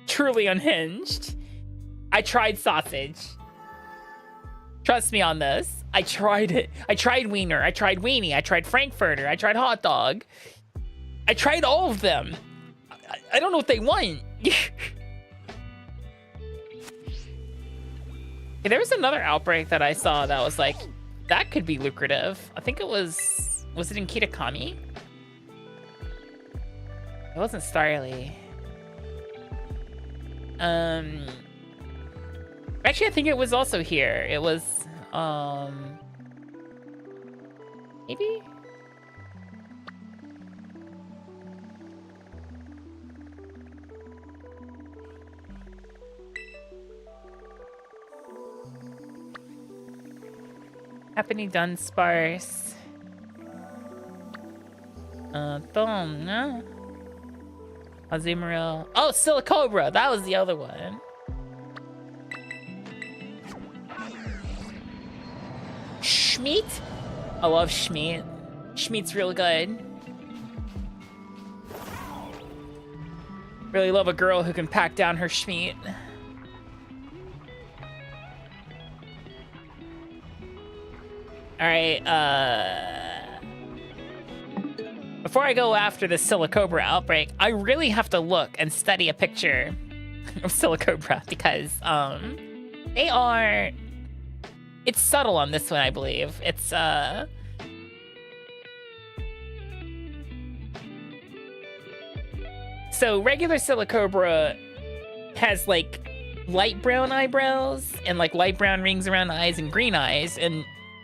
Truly unhinged. I tried sausage. Trust me on this. I tried it. I tried wiener. I tried weenie. I tried frankfurter. I tried hot dog. I tried all of them. I don't know what they want. There was another outbreak that I saw that was like, that could be lucrative. I think it was it in Akami? It wasn't Starly. Actually, I think it was also here. It was, maybe? Happening done sparse. Azumarill. Oh, Silicobra. That was the other one. Schmeat? I love Schmeat. Schmeat's real good. Really love a girl who can pack down her Schmeat. All right, before I go after the Silicobra outbreak, I really have to look and study a picture of Silicobra because they are, it's subtle on this one, I believe. It's so regular Silicobra has like light brown eyebrows and like light brown rings around the eyes and green eyes,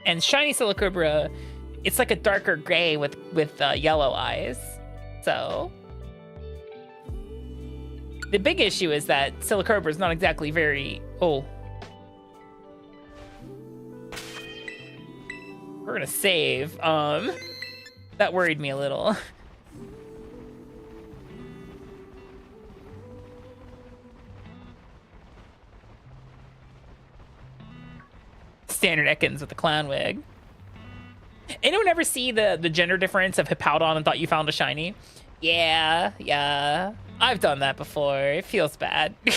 and shiny Silicobra, it's like a darker gray with yellow eyes. So the big issue is that Silicobra is not exactly very, oh. We're gonna save. That worried me a little. Standard Ekans with the clown wig. Anyone ever see the gender difference of Hippowdon and thought you found a shiny? Yeah. I've done that before. It feels bad. Am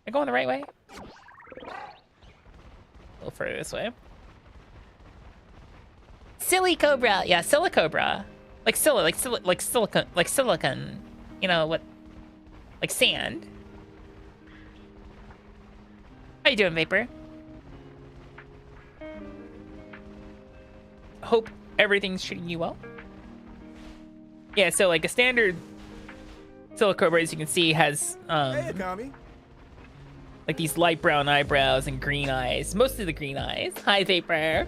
I going the right way? A little further this way. Silicobra. Yeah, Silicobra. Like silicon. You know what? Like sand. How you doing, Vapor? Hope everything's treating you well. Yeah, so like a standard Silicobra, as you can see, has Hey, Akami. like these light brown eyebrows and green eyes. Mostly the green eyes. Hi, Vapor.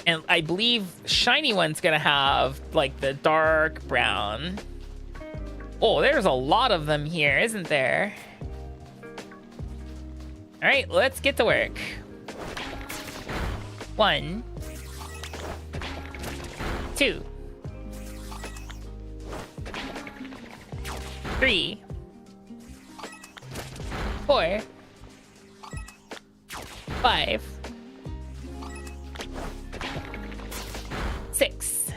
And I believe shiny one's gonna have like the dark brown. Oh, there's a lot of them here, isn't there? All right, let's get to work. 1, 2, 3, 4, 5, 6,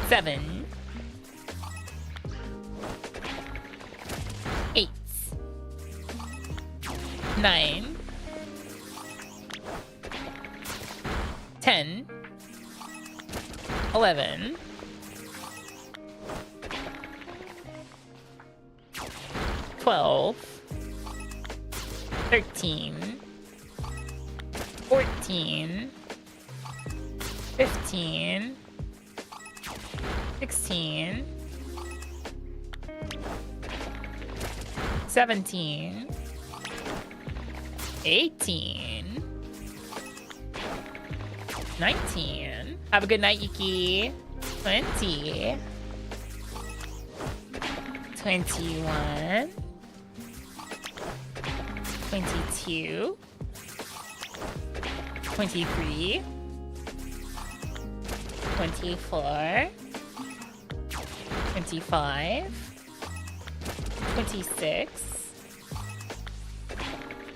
7, 8, 9, 10, 11, 12, 13, 14, 15, 16, 17, 18, 19. Have a good night, Yuki. 20. 21. 22. 23. 24. 25. 26.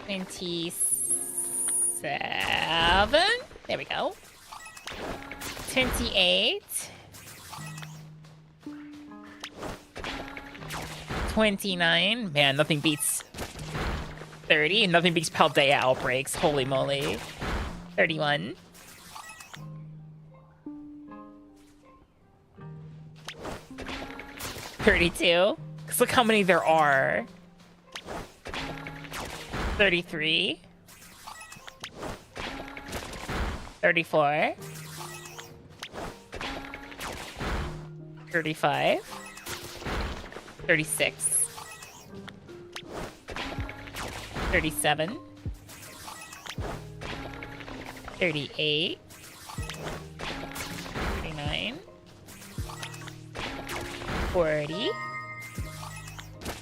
27. There we go. 28. 29. Man, nothing beats 30. Nothing beats Paldea outbreaks. Holy moly. 31. 32. Because look how many there are. 33. 34. 35. 36. 37. 38. 39. 40.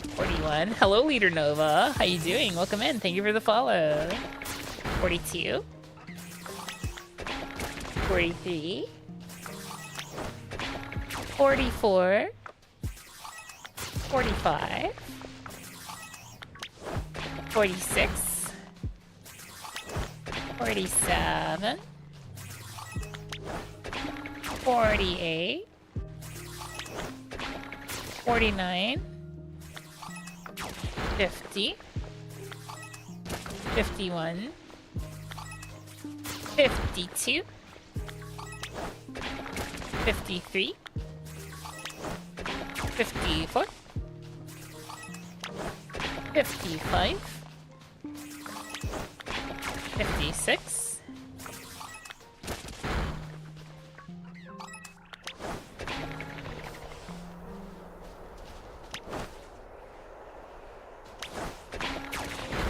41. Hello, Leader Nova. How you doing? Welcome in. Thank you for the follow. 42. 43. 44. 45. 46. 47. 48. 49. 50. 51. 52. 53. 54. 55. 56.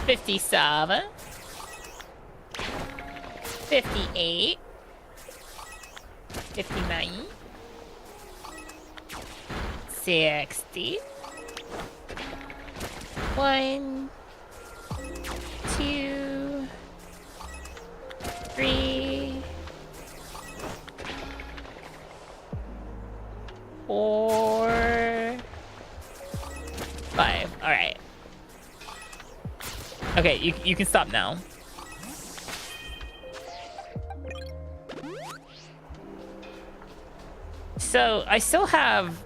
57. 58. 59. 60. 1, 2, 3, 4, 5. All right. Okay, you can stop now. So I still have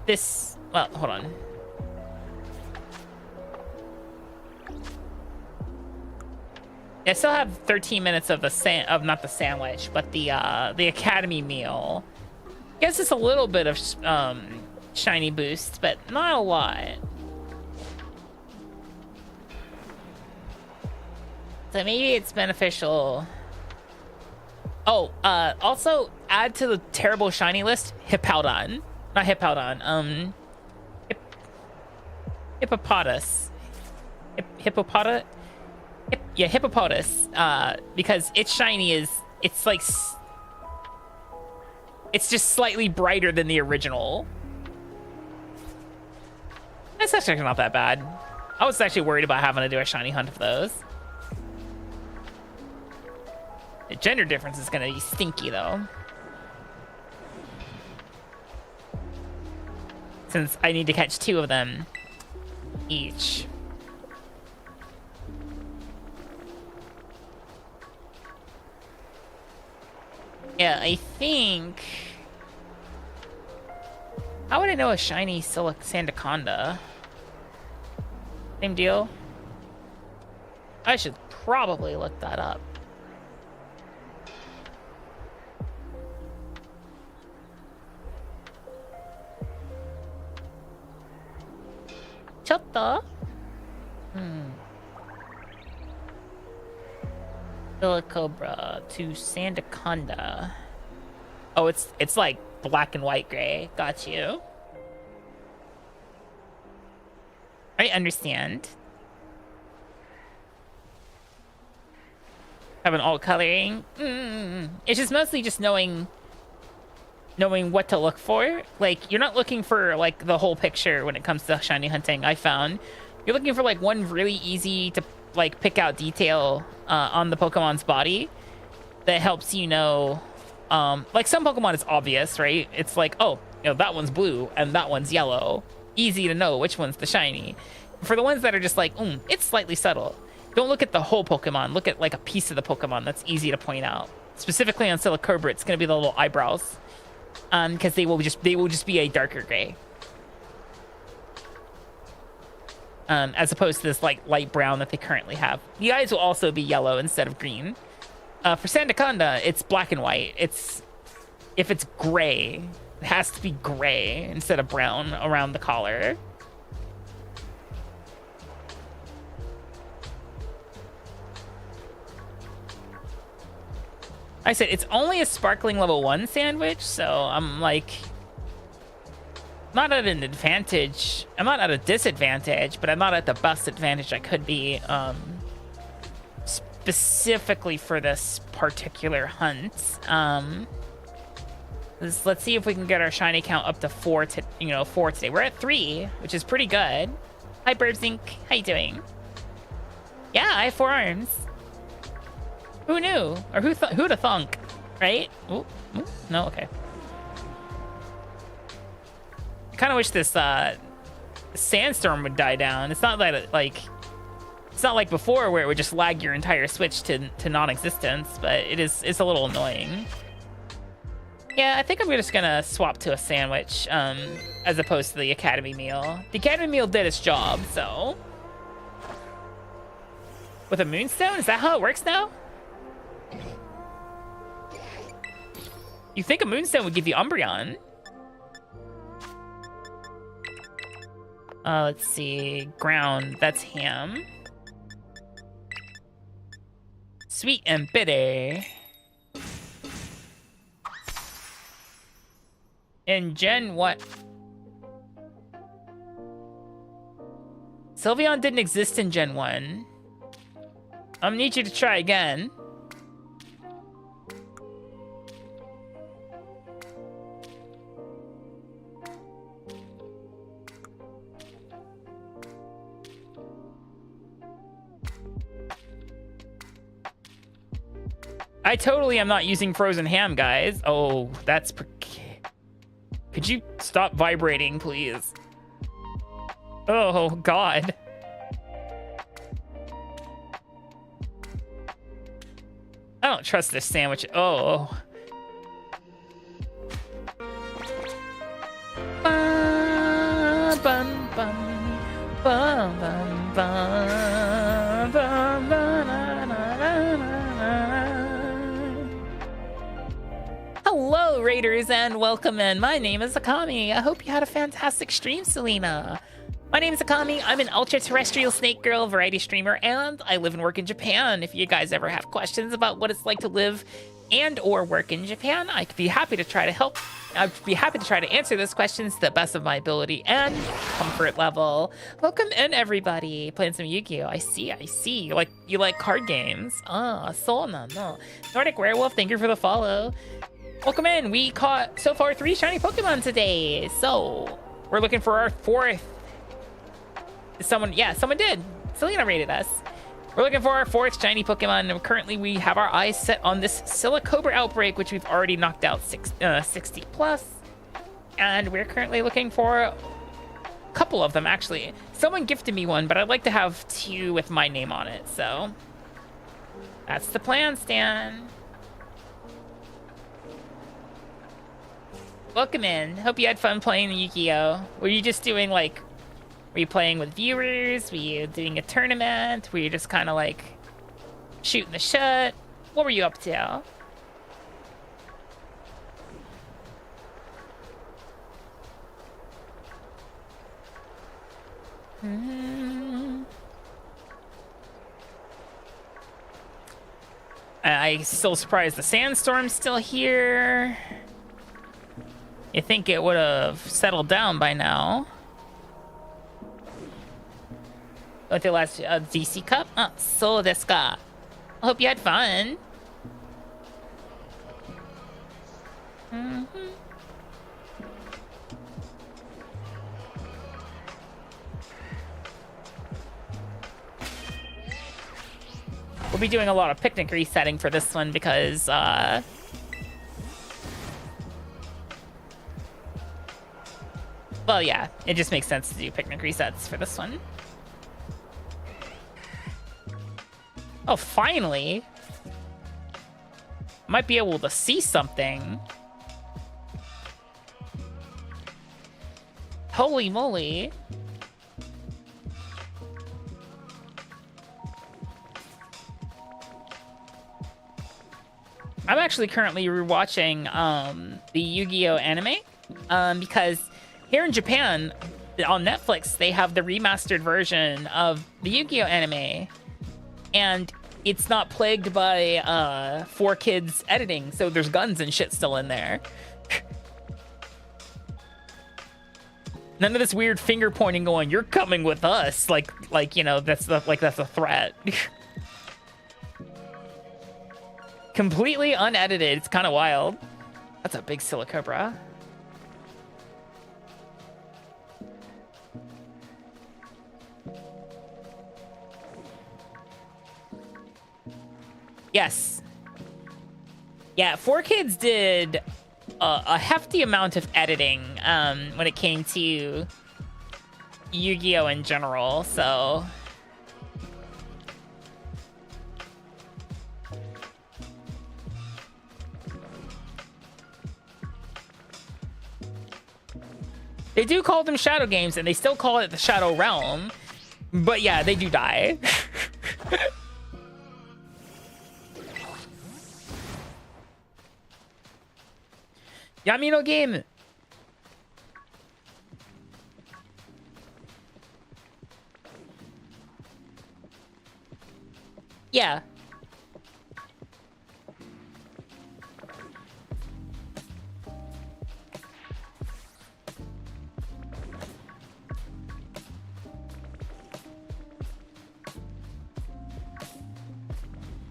this. Well, hold on. I still have 13 minutes of the not the sandwich, but the Academy meal. I guess it's a little bit of shiny boost, but not a lot. So maybe it's beneficial. Oh, also add to the terrible shiny list Hippowdon. Not Hippowdon. Hippopotas. Hippopotas? Yeah, Hippopotas. Because its shiny is, it's like, it's just slightly brighter than the original. It's actually not that bad. I was actually worried about having to do a shiny hunt of those. The gender difference is gonna be stinky though. Since I need to catch 2 of them each. Yeah, I think... How would I know a shiny Sandaconda? Same deal? I should probably look that up. Chotto? Silicobra to Sandaconda. Oh, it's like black and white gray. Got you. I understand. Have an alt coloring. It's just mostly just knowing what to look for. Like, you're not looking for like the whole picture when it comes to shiny hunting. I found you're looking for like one really easy to like pick out detail on the Pokemon's body that helps you know. Like some Pokemon is obvious, right? It's like, oh, you know, that one's blue and that one's yellow. Easy to know which one's the shiny. For the ones that are just like, it's slightly subtle. Don't look at the whole Pokemon. Look at like a piece of the Pokemon that's easy to point out. Specifically on Silicobra, it's gonna be the little eyebrows. Because they will just be a darker gray. as opposed to this like light brown that they currently have. The eyes will also be yellow instead of green. For Sandaconda, it's black and white. If it's gray, it has to be gray instead of brown around the collar. I said it's only a sparkling level 1 sandwich, so I'm like not at an advantage. I'm not at a disadvantage, but I'm not at the best advantage I could be, specifically for this particular hunt. Let's see if we can get our shiny count up to 4 today. We're at 3, which is pretty good. Hi, Birdzinc. How you doing? Yeah, I have 4 arms. Who knew? Or who'd have thunk? Right? Ooh, no, okay. I kind of wish this sandstorm would die down. It's not it's not like before where it would just lag your entire Switch to non-existence, but it's a little annoying. Yeah, I think I'm just gonna swap to a sandwich as opposed to the Academy meal. The Academy meal did its job, so. With a moonstone? Is that how it works now? You think a moonstone would give you Umbreon? Let's see. Ground, that's ham. Sweet and bitter. In Gen what? Sylveon didn't exist in Gen 1. I'm gonna need you to try again. I totally am not using frozen ham, guys. Oh, that's... Could you stop vibrating, please? Oh, God. I don't trust this sandwich. Oh. Bum, bum, bum, bum, bum, bum, bum, bum, na, na, na, na. Hello, Raiders, and welcome in. My name is Akami. I hope you had a fantastic stream, Selena. My name is Akami. I'm an ultra-terrestrial snake girl variety streamer, and I live and work in Japan. If you guys ever have questions about what it's like to live and or work in Japan, I'd be happy to try to help. I'd be happy to try to answer those questions to the best of my ability and comfort level. Welcome in, everybody. Playing some Yu-Gi-Oh! I see. You like card games. Ah, so no. Nordic Werewolf, thank you for the follow. Welcome in. We caught, so far, 3 shiny Pokemon today. So, we're looking for our 4th. Someone did. Selena rated us. We're looking for our 4th shiny Pokemon, and currently we have our eyes set on this Silicobra Outbreak, which we've already knocked out 60 plus. And we're currently looking for a couple of them, actually. Someone gifted me one, but I'd like to have 2 with my name on it, so. That's the plan, Stan. Welcome in. Hope you had fun playing Yu-Gi-Oh! Were you just doing were you playing with viewers? Were you doing a tournament? Were you just kind of shooting the shit? What were you up to? I'm still surprised the sandstorm's still here. You think it would have settled down by now? With the last DC Cup? Ah, so desu ka. I hope you had fun. We'll be doing a lot of picnic resetting for this one because, well, yeah, it just makes sense to do picnic resets for this one. Oh, finally! Might be able to see something. Holy moly. I'm actually currently rewatching the Yu-Gi-Oh anime because here in Japan on Netflix they have the remastered version of the Yu-Gi-Oh anime, and it's not plagued by 4Kids editing, so there's guns and shit still in there. None of this weird finger pointing going, "You're coming with us," like you know, that's a threat. Completely unedited. It's kind of wild. That's a big silicobra. Yes. Yeah, 4Kids did a hefty amount of editing when it came to Yu-Gi-Oh in general, so they do call them shadow games, and they still call it the Shadow Realm, but yeah, they do die. Yami no game. Yeah.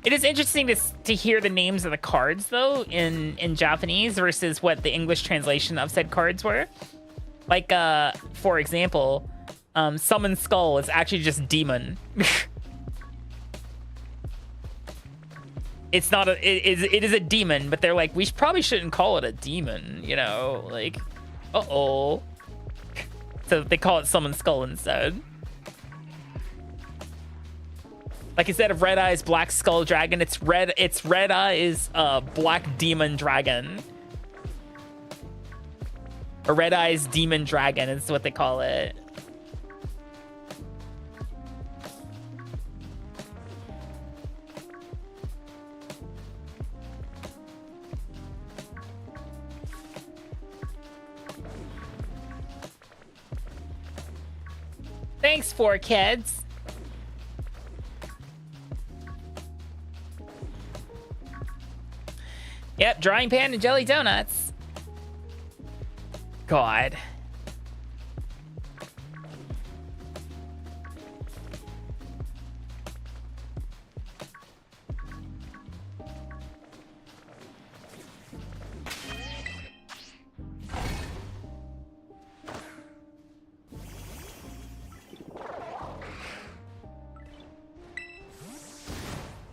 It is interesting to hear the names of the cards, though, in Japanese versus what the English translation of said cards were. Like, for example, Summon Skull is actually just Demon. It's not it is a demon, but they're like, we probably shouldn't call it a demon, you know? Like, uh-oh. So they call it Summon Skull instead. Like, instead of Red Eyes Black Skull Dragon, it's Red Eyes Black Demon Dragon. Or Red Eyes Demon Dragon is what they call it. Thanks, 4Kids. Yep, drying pan and jelly donuts. God.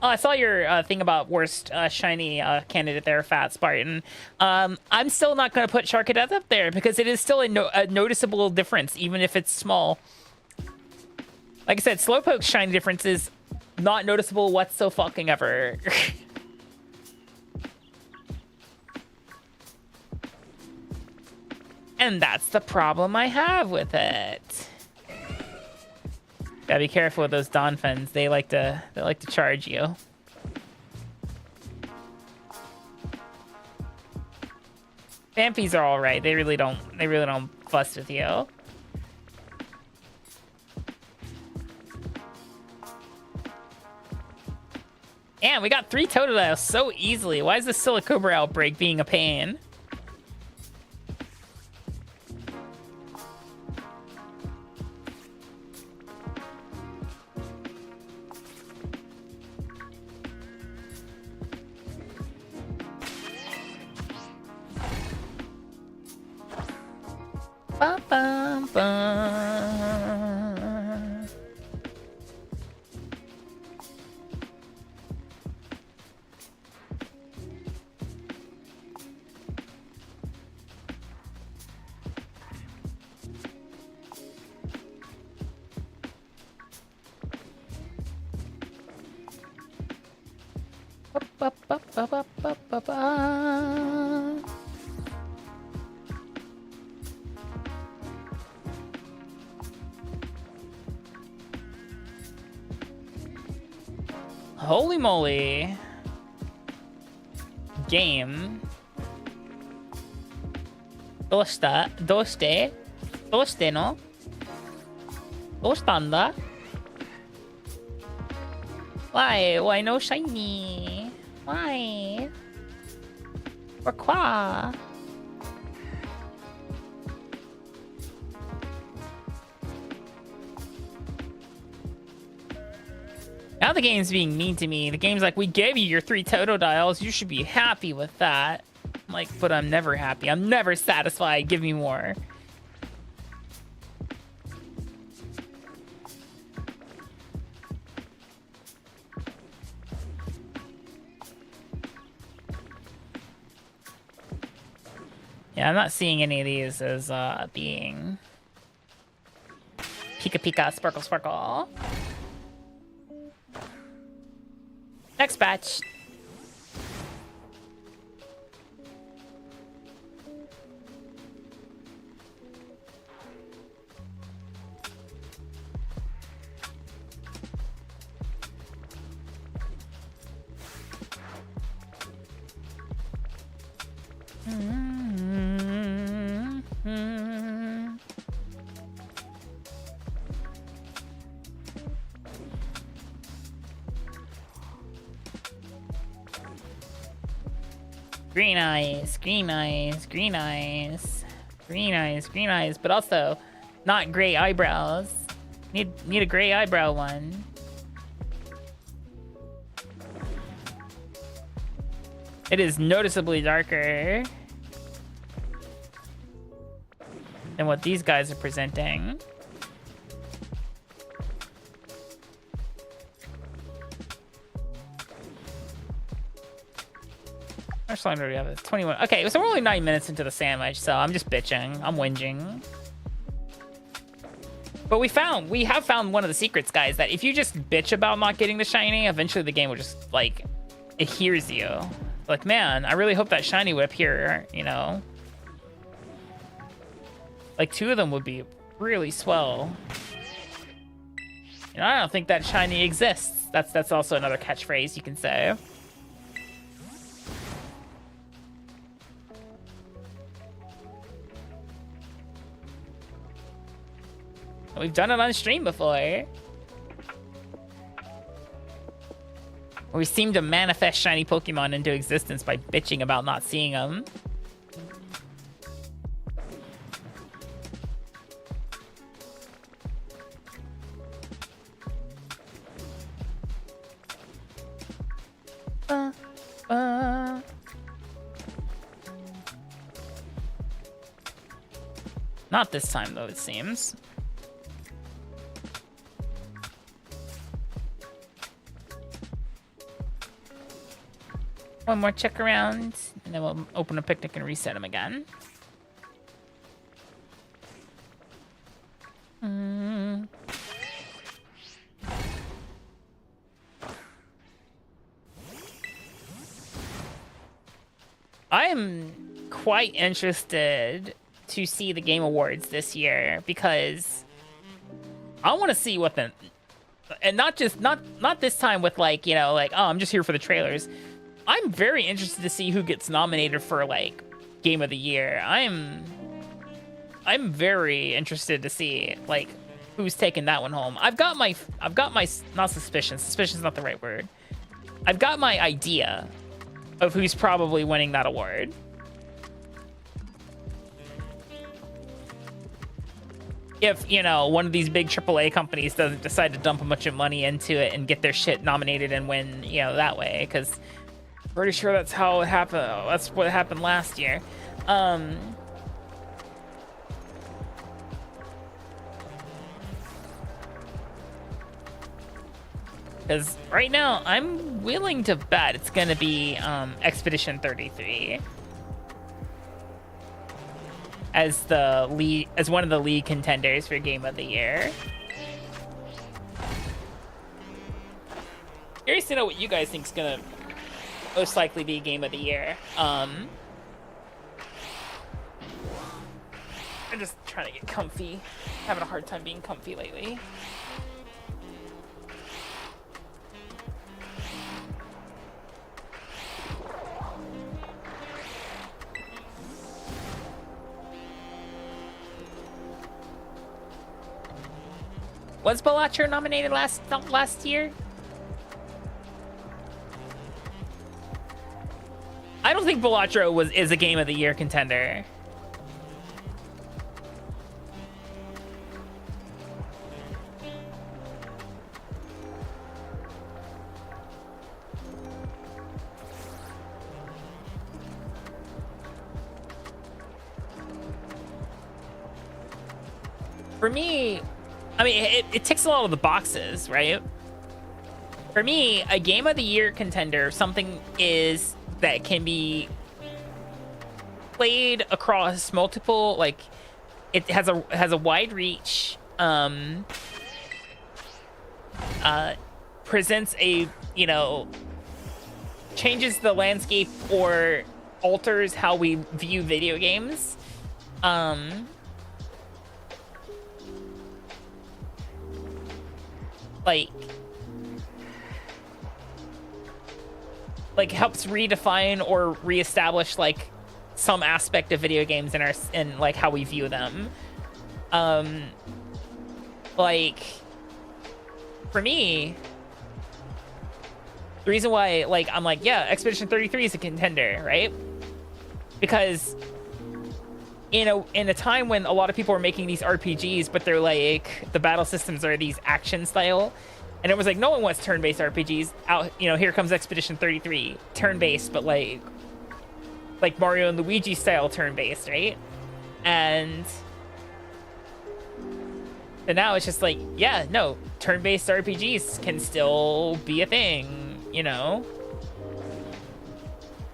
Oh, I saw your thing about worst shiny candidate there, Fat Spartan. I'm still not going to put Sharkadeth up there because it is still a noticeable difference, even if it's small. Like I said, Slowpoke's shiny difference is not noticeable whatsoever. And that's the problem I have with it. Gotta be careful with those Donphins. They like to charge you. Vampies are all right. They really don't fuss with you. And we got 3 Totodiles so easily. Why is the Silicobra outbreak being a pain? Bum, bum, bum. Ba, ba, ba, ba, ba, ba, ba. Holy moly. game. Dosta? Doste? Doste no? Dostanda? Why? Why no shiny? Why? Pourquoi? Now the game's being mean to me. The game's like, we gave you your 3 Totodiles. You should be happy with that. I'm like, but I'm never happy. I'm never satisfied. Give me more. Yeah, I'm not seeing any of these as being Pika Pika, Sparkle Sparkle. Next batch. Green eyes, green eyes, green eyes, green eyes, green eyes, but also not gray eyebrows. Need a gray eyebrow one. It is noticeably darker than what these guys are presenting. How much longer do we have? It's 21. Okay, so we're only 9 minutes into the sandwich, so I'm just bitching. I'm whinging. But we have found one of the secrets, guys, that if you just bitch about not getting the shiny, eventually the game will just, like, it hears you. Like, man, I really hope that shiny would appear, you know? Like, 2 of them would be really swell. You know, I don't think that shiny exists. That's also another catchphrase you can say. We've done it on stream before. We seem to manifest shiny Pokemon into existence by bitching about not seeing them. Not this time, though, it seems. One more check around, and then we'll open a picnic and reset them again. I am quite interested to see the Game Awards this year because I want to see what the, and not this time with like, you know, like, oh, I'm just here for the trailers. I'm very interested to see who gets nominated for like Game of the Year. I'm very interested to see like who's taking that one home. I've got my not suspicions. Suspicion's not the right word. I've got my idea of who's probably winning that award. If, you know, one of these big AAA companies doesn't decide to dump a bunch of money into it and get their shit nominated and win, you know, that way, because pretty sure that's how it happened. That's what happened last year. Because right now, I'm willing to bet it's going to be Expedition 33 as the lead, as one of the lead contenders for Game of the Year. Curious to know what you guys think is going to most likely be Game of the Year. I'm just trying to get comfy. Having a hard time being comfy lately. Was Balatro nominated last year? I don't think Balatro is a Game of the Year contender. For me, I mean, it ticks a lot of the boxes, right? For me, a Game of the Year contender, something is that can be played across multiple, like, it has a wide reach, presents a, you know, changes the landscape or alters how we view video games. Like helps redefine or reestablish like some aspect of video games in like how we view them. Like for me, the reason why like I'm like, yeah, Expedition 33 is a contender, right? Because in a time when a lot of people are making these RPGs, but they're like the battle systems are these action style, and it was like no one wants turn-based RPGs. Out, you know, here comes Expedition 33, turn-based, but like Mario and Luigi style turn-based, right? And now it's just like, yeah, no, turn-based RPGs can still be a thing, you know?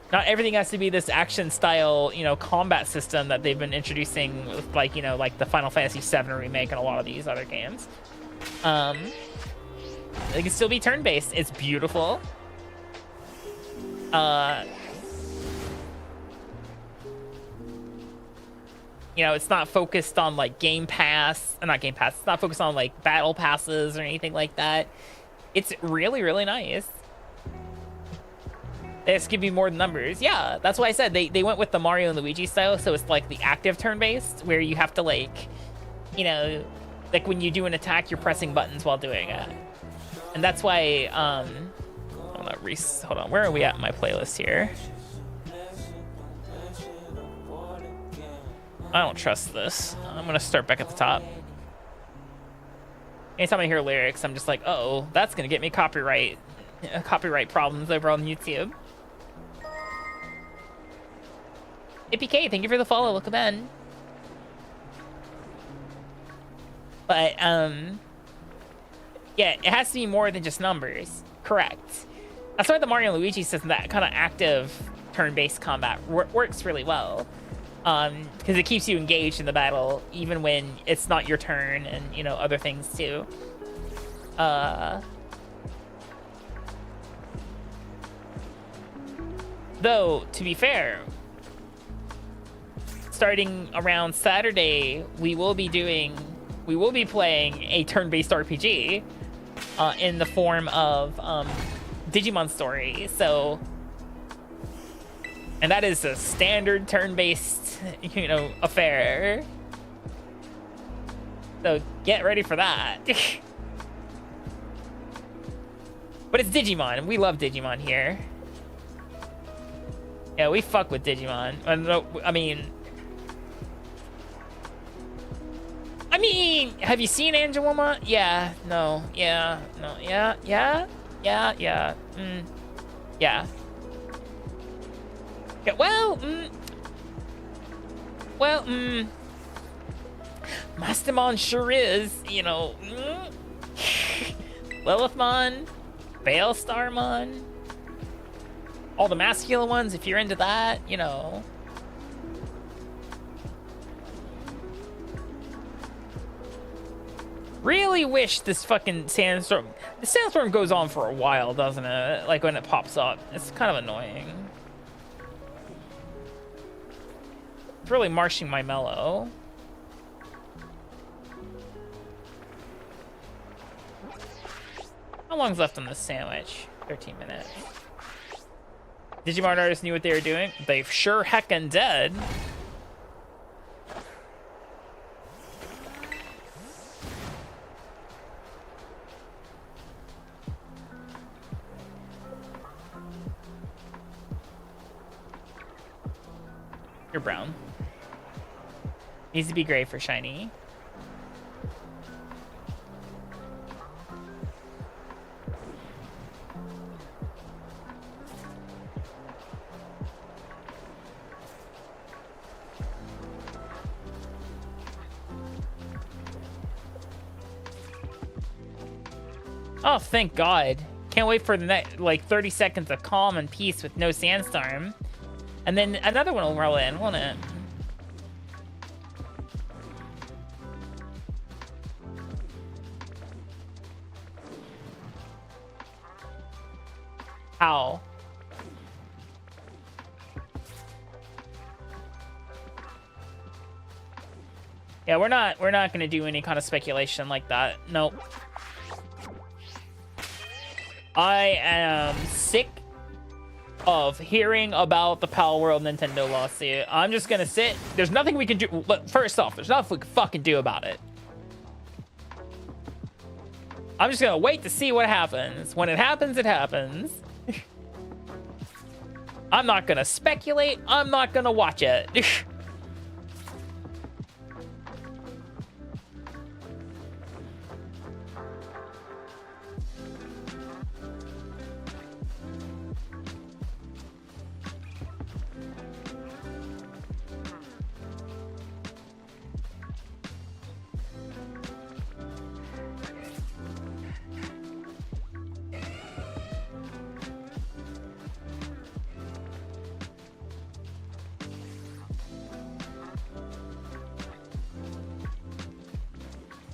Not everything has to be this action style, you know, combat system that they've been introducing with, like, you know, like the Final Fantasy VII remake and a lot of these other games. It can still be turn-based. It's beautiful. You know, it's not focused on like Game Pass, not Game Pass. It's not focused on like battle passes or anything like that. It's really, really nice. They just give you more numbers. Yeah, that's why I said they went with the Mario and Luigi style. So it's like the active turn-based where you have to like, you know, like when you do an attack, you're pressing buttons while doing it. And that's why, hold on, where are we at in my playlist here? I don't trust this. I'm gonna start back at the top. Anytime I hear lyrics, I'm just like, oh, that's gonna get me copyright problems over on YouTube. APK, thank you for the follow. Look at Ben. But yeah, it has to be more than just numbers. Correct. That's why the Mario and Luigi system, that kind of active turn-based combat works really well. Because it keeps you engaged in the battle, even when it's not your turn, and, you know, other things too. Though, to be fair, starting around Saturday, we will be playing a turn-based RPG in the form of Digimon Story. So, and that is a standard turn-based, you know, affair. So get ready for that. But it's Digimon, and we love Digimon here. Yeah, we fuck with Digimon. I mean, have you seen Angeloma? Yeah, no, yeah, no, yeah, yeah, yeah, yeah, yeah. Yeah, well, Mastermon sure is, you know, Lilithmon, Veilstarmon, all the masculine ones, if you're into that, you know. Really wish this fucking sandstorm... The sandstorm goes on for a while, doesn't it? Like when it pops up. It's kind of annoying. It's really marshing my mellow. How long's left on this sandwich? 13 minutes. Digimon artists knew what they were doing. They've sure heckin' did. You're brown. Needs to be gray for shiny. Oh, thank God. Can't wait for the next, like, 30 seconds of calm and peace with no sandstorm. And then another one will roll in, won't it? How? Yeah, we're not gonna do any kind of speculation like that. Nope. I am sick of hearing about the Pal World Nintendo lawsuit. I'm just gonna sit. There's nothing we can do. First off, there's nothing we can fucking do about it. I'm just gonna wait to see what happens. When it happens, it happens. I'm not gonna speculate. I'm not gonna watch it.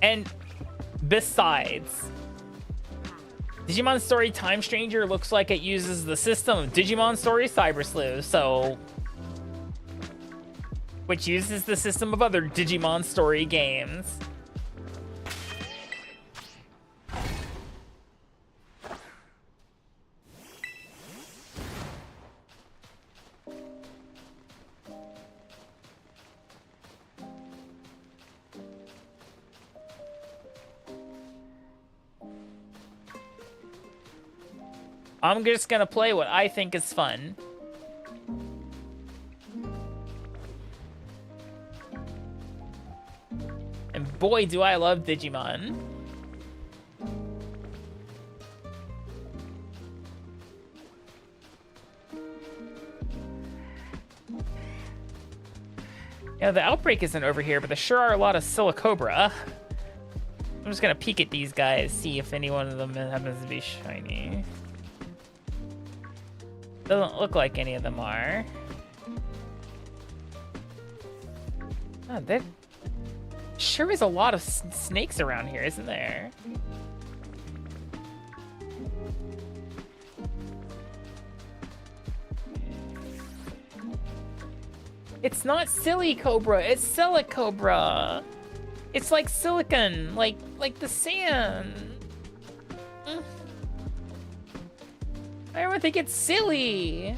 And besides, Digimon Story Time Stranger looks like it uses the system of Digimon Story Cyber Sleuth, so which uses the system of other Digimon Story games. I'm just gonna play what I think is fun. And boy, do I love Digimon. Yeah, the outbreak isn't over here, but there sure are a lot of Silicobra. I'm just gonna peek at these guys, see if any one of them happens to be shiny. Doesn't look like any of them are. Oh, there sure is a lot of snakes around here, isn't there? It's not Silly Cobra, it's Silicobra. It's like silicon, like the sand. I don't think it's silly.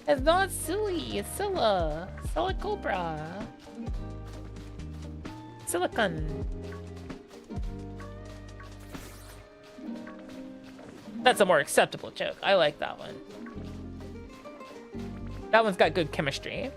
It's not silly. It's Scylla. Silicobra. Silicon. That's a more acceptable joke. I like that one. That one's got good chemistry.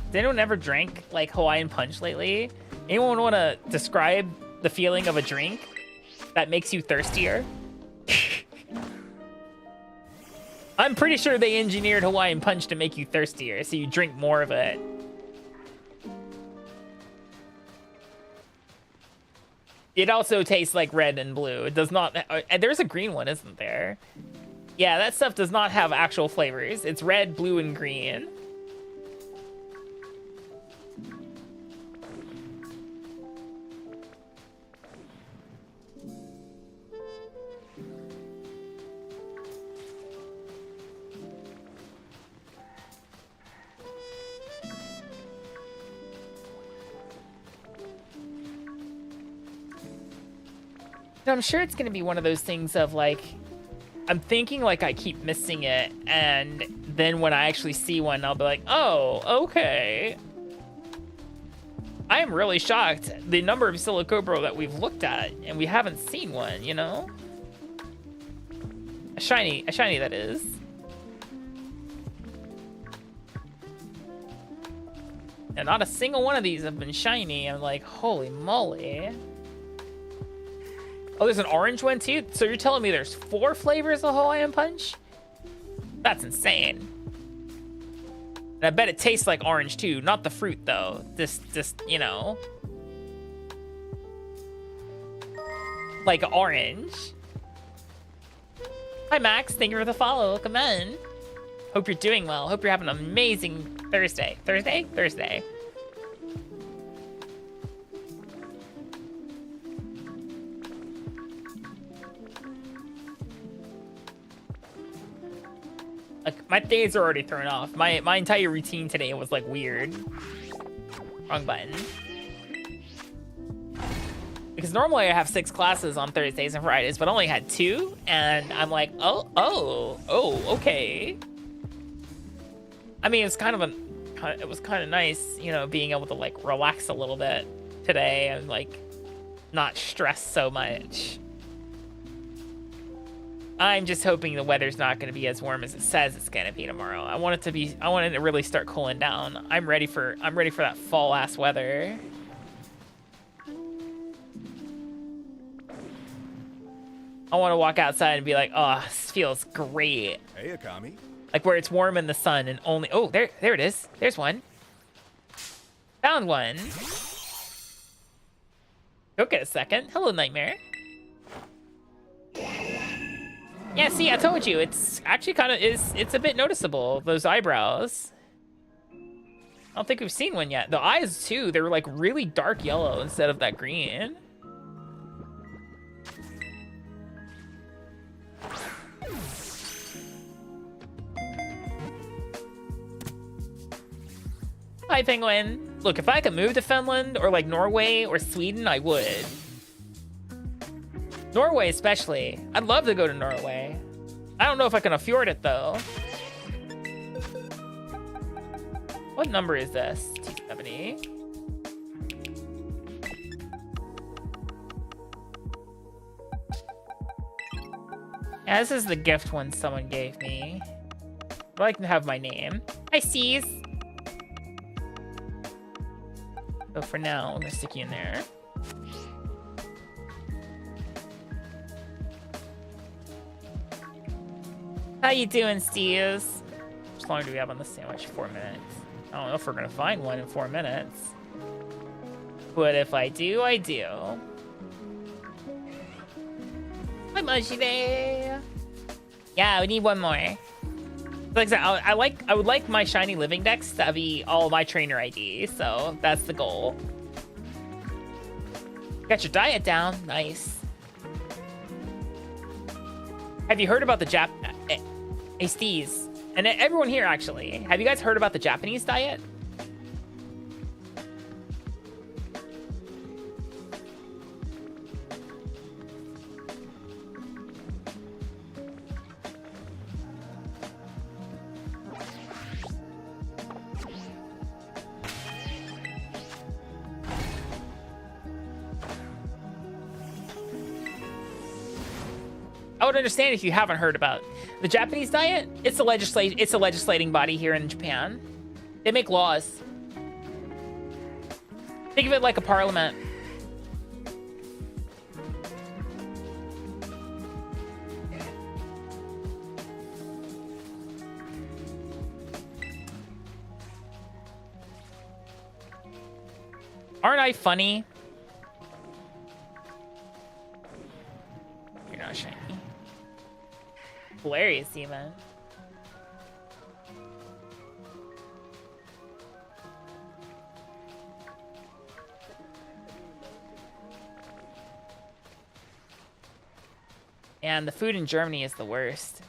Has anyone ever drank like Hawaiian Punch lately? Anyone want to describe the feeling of a drink that makes you thirstier? I'm pretty sure they engineered Hawaiian Punch to make you thirstier, so you drink more of it. It also tastes like red and blue. It does not. There's a green one, isn't there? Yeah, that stuff does not have actual flavors. It's red, blue, and green. And I'm sure it's gonna be one of those things of like, I'm thinking like I keep missing it, and then when I actually see one, I'll be like, oh, okay. I am really shocked the number of Silicobro that we've looked at, and we haven't seen one, you know? A shiny that is. And not a single one of these have been shiny. I'm like, holy moly. Oh, there's an orange one too? So you're telling me there's 4 flavors of Hawaiian Punch? That's insane. And I bet it tastes like orange too. Not the fruit though. Just, you know. Like orange. Hi Max, thank you for the follow. Come in. Hope you're doing well. Hope you're having an amazing Thursday. Thursday? Like, my days are already thrown off. My entire routine today was like weird. Wrong button. Because normally I have 6 classes on Thursdays and Fridays, but I only had 2, and I'm like, oh, okay. I mean, it was kind of nice, you know, being able to like relax a little bit today and like not stress so much. I'm just hoping the weather's not going to be as warm as it says it's going to be tomorrow. I want it to really start cooling down. I'm ready for that fall ass weather. I want to walk outside and be like, oh, this feels great. Hey, Akami. Like where it's warm in the sun and only, oh, there it is. There's one. Found one. Go get a second. Hello, Nightmare. Yeah, see, I told you, it's actually it's a bit noticeable, those eyebrows. I don't think we've seen one yet. The eyes too, they were like really dark yellow instead of that green. Hi, Penguin. Look, if I could move to Finland or like Norway or Sweden, I would. Norway especially. I'd love to go to Norway. I don't know if I can afford it though. What number is this? 270. Yeah, this is the gift one someone gave me. I'd like to have my name. Hi, C's. So for now, I'm gonna stick you in there. How you doing, Steve? How long do we have on the sandwich? 4 minutes. I don't know if we're gonna find one in 4 minutes. But if I do, I do. Hi, Majide. Yeah, we need one more. Like I said, I would like my shiny living dex to be all my trainer ID, so that's the goal. Got your diet down, nice. Have you heard about the Hey, Steez, and everyone here actually, have you guys heard about the Japanese diet? I would understand if you haven't heard about the Japanese diet. It's a legislating body here in Japan. They make laws. Think of it like a parliament. Aren't I funny? You're not shiny. Hilarious, even. And the food in Germany is the worst.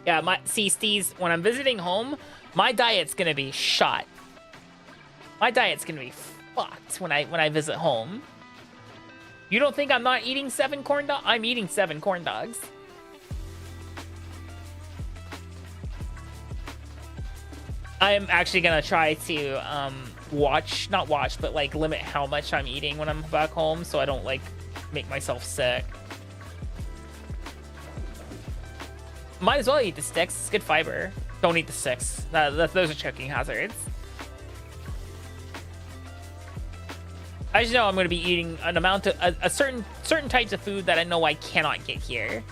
Yeah, Steez, when I'm visiting home, my diet's gonna be shot. My diet's gonna be fucked when I visit home. You don't think I'm not eating 7 corn dogs? I'm eating 7 corn dogs. I'm actually gonna try to not watch, but like limit how much I'm eating when I'm back home, so I don't like make myself sick. Might as well eat the sticks. It's good fiber. Don't eat the sticks. Those are choking hazards. I just know I'm going to be eating an amount of a certain types of food that I know I cannot get here.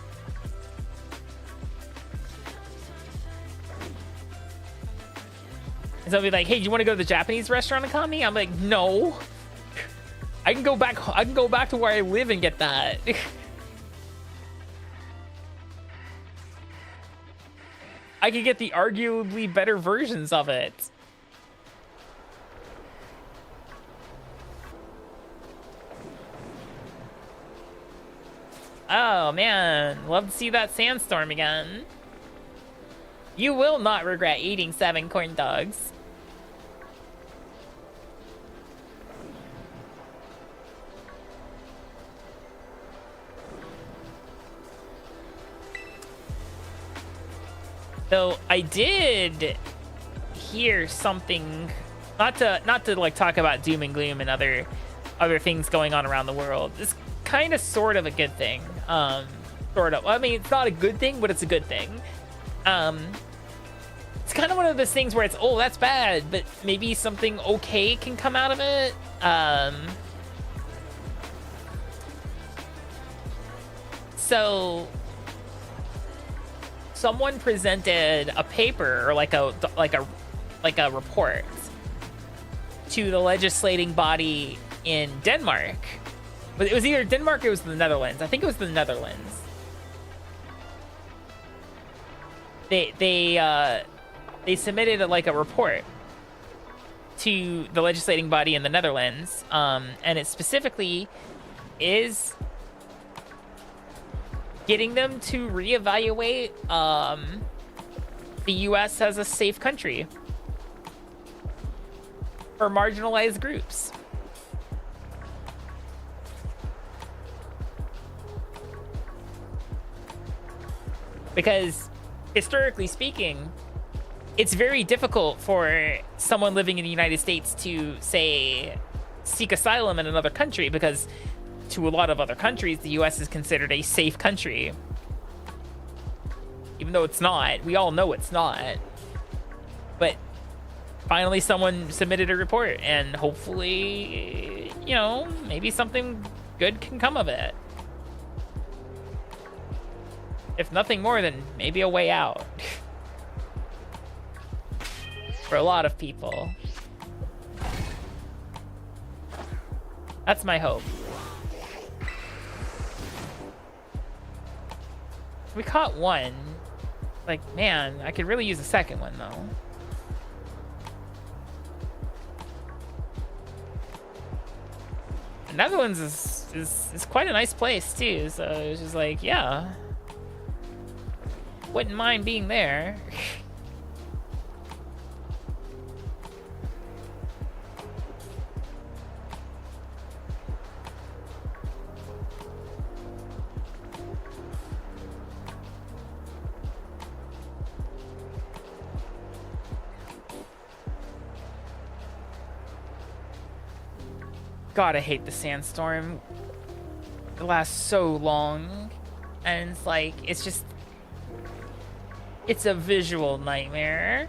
And so I'll be like, "Hey, do you want to go to the Japanese restaurant, Akami?" I'm like, "No. I can go back. I can go back to where I live and get that." I could get the arguably better versions of it. Oh man, love to see that sandstorm again. You will not regret eating 7 corn dogs. Though I did hear something, not to like talk about doom and gloom and other things going on around the world. It's kind of sort of a good thing. Sort of. I mean, it's not a good thing, but it's a good thing. It's kind of one of those things where it's, oh, that's bad, but maybe something okay can come out of it. So someone presented a paper or like a report to the legislating body in Denmark. But it was either Denmark or it was the Netherlands. I think it was the Netherlands. They submitted a report to the legislating body in the Netherlands, and it specifically is getting them to reevaluate the U.S. as a safe country for marginalized groups. Because historically speaking, it's very difficult for someone living in the United States to, say, seek asylum in another country, because to a lot of other countries, the U.S. is considered a safe country. Even though it's not. We all know it's not. But finally someone submitted a report, and hopefully, you know, maybe something good can come of it. If nothing more than maybe a way out. For a lot of people. That's my hope. We caught one. Like, man, I could really use a second one, though. The Netherlands is quite a nice place, too. So it's just like, yeah. Wouldn't mind being there. God, I hate the sandstorm. It lasts so long. And it's like, it's just... It's a visual nightmare.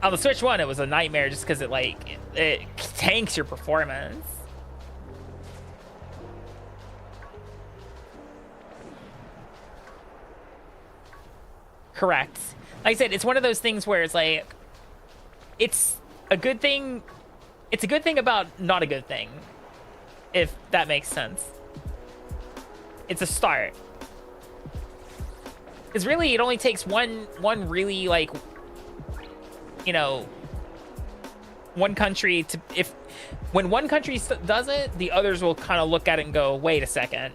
On the Switch 1, it was a nightmare just because it tanks your performance. Correct. Like I said, it's one of those things where it's like, it's a good thing. It's a good thing about not a good thing, if that makes sense. It's a start. Because really, it only takes one really, like, you know, one country to, when one country does it, the others will kind of look at it and go, wait a second.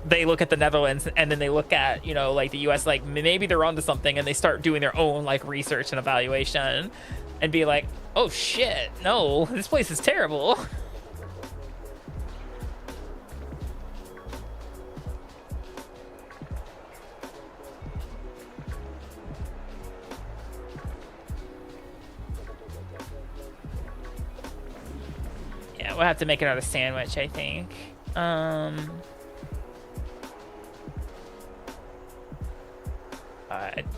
they look at the Netherlands, and then they look at, you know, like the US, like maybe they're onto something, and they start doing their own like research and evaluation and be like, oh shit, no, this place is terrible. Yeah, we'll have to make another sandwich, I think.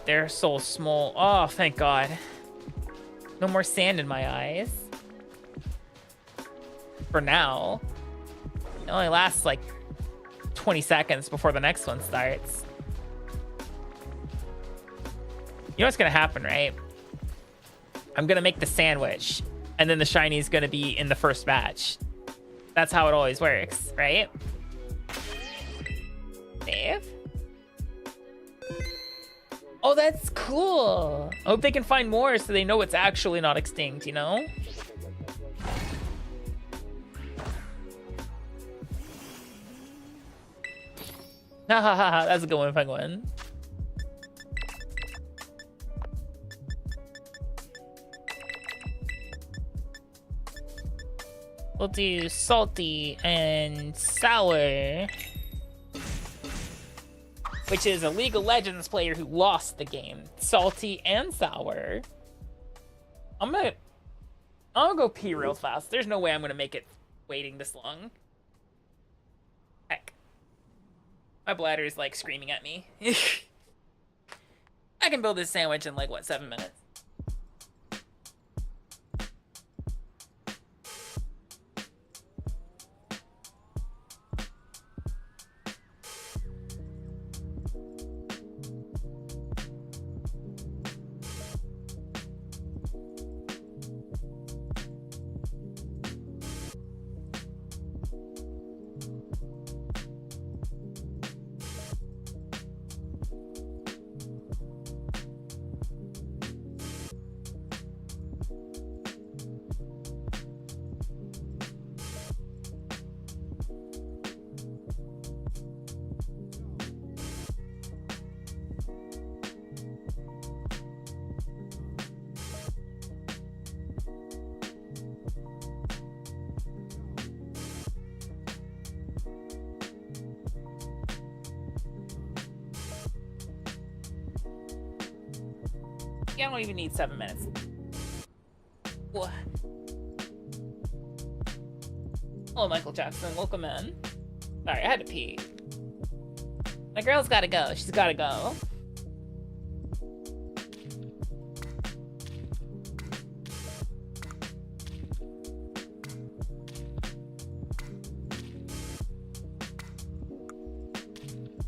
They're so small. Oh, thank God. No more sand in my eyes. For now. It only lasts like 20 seconds before the next one starts. You know what's gonna happen, right? I'm gonna make the sandwich, and then the shiny's gonna be in the first batch. That's how it always works, right? Save. Oh, that's cool. I hope they can find more so they know it's actually not extinct, you know? Ha ha ha, that's a good one, penguin. We'll do salty and sour, which is a League of Legends player who lost the game. Salty and sour. I'm gonna go pee real fast. There's no way I'm gonna make it waiting this long. Heck. My bladder is like screaming at me. I can build this sandwich in like, what, 7 minutes? I don't even need 7 minutes. What? Hello, Michael Jackson. Welcome in. Sorry, I had to pee. My girl's gotta go. She's gotta go.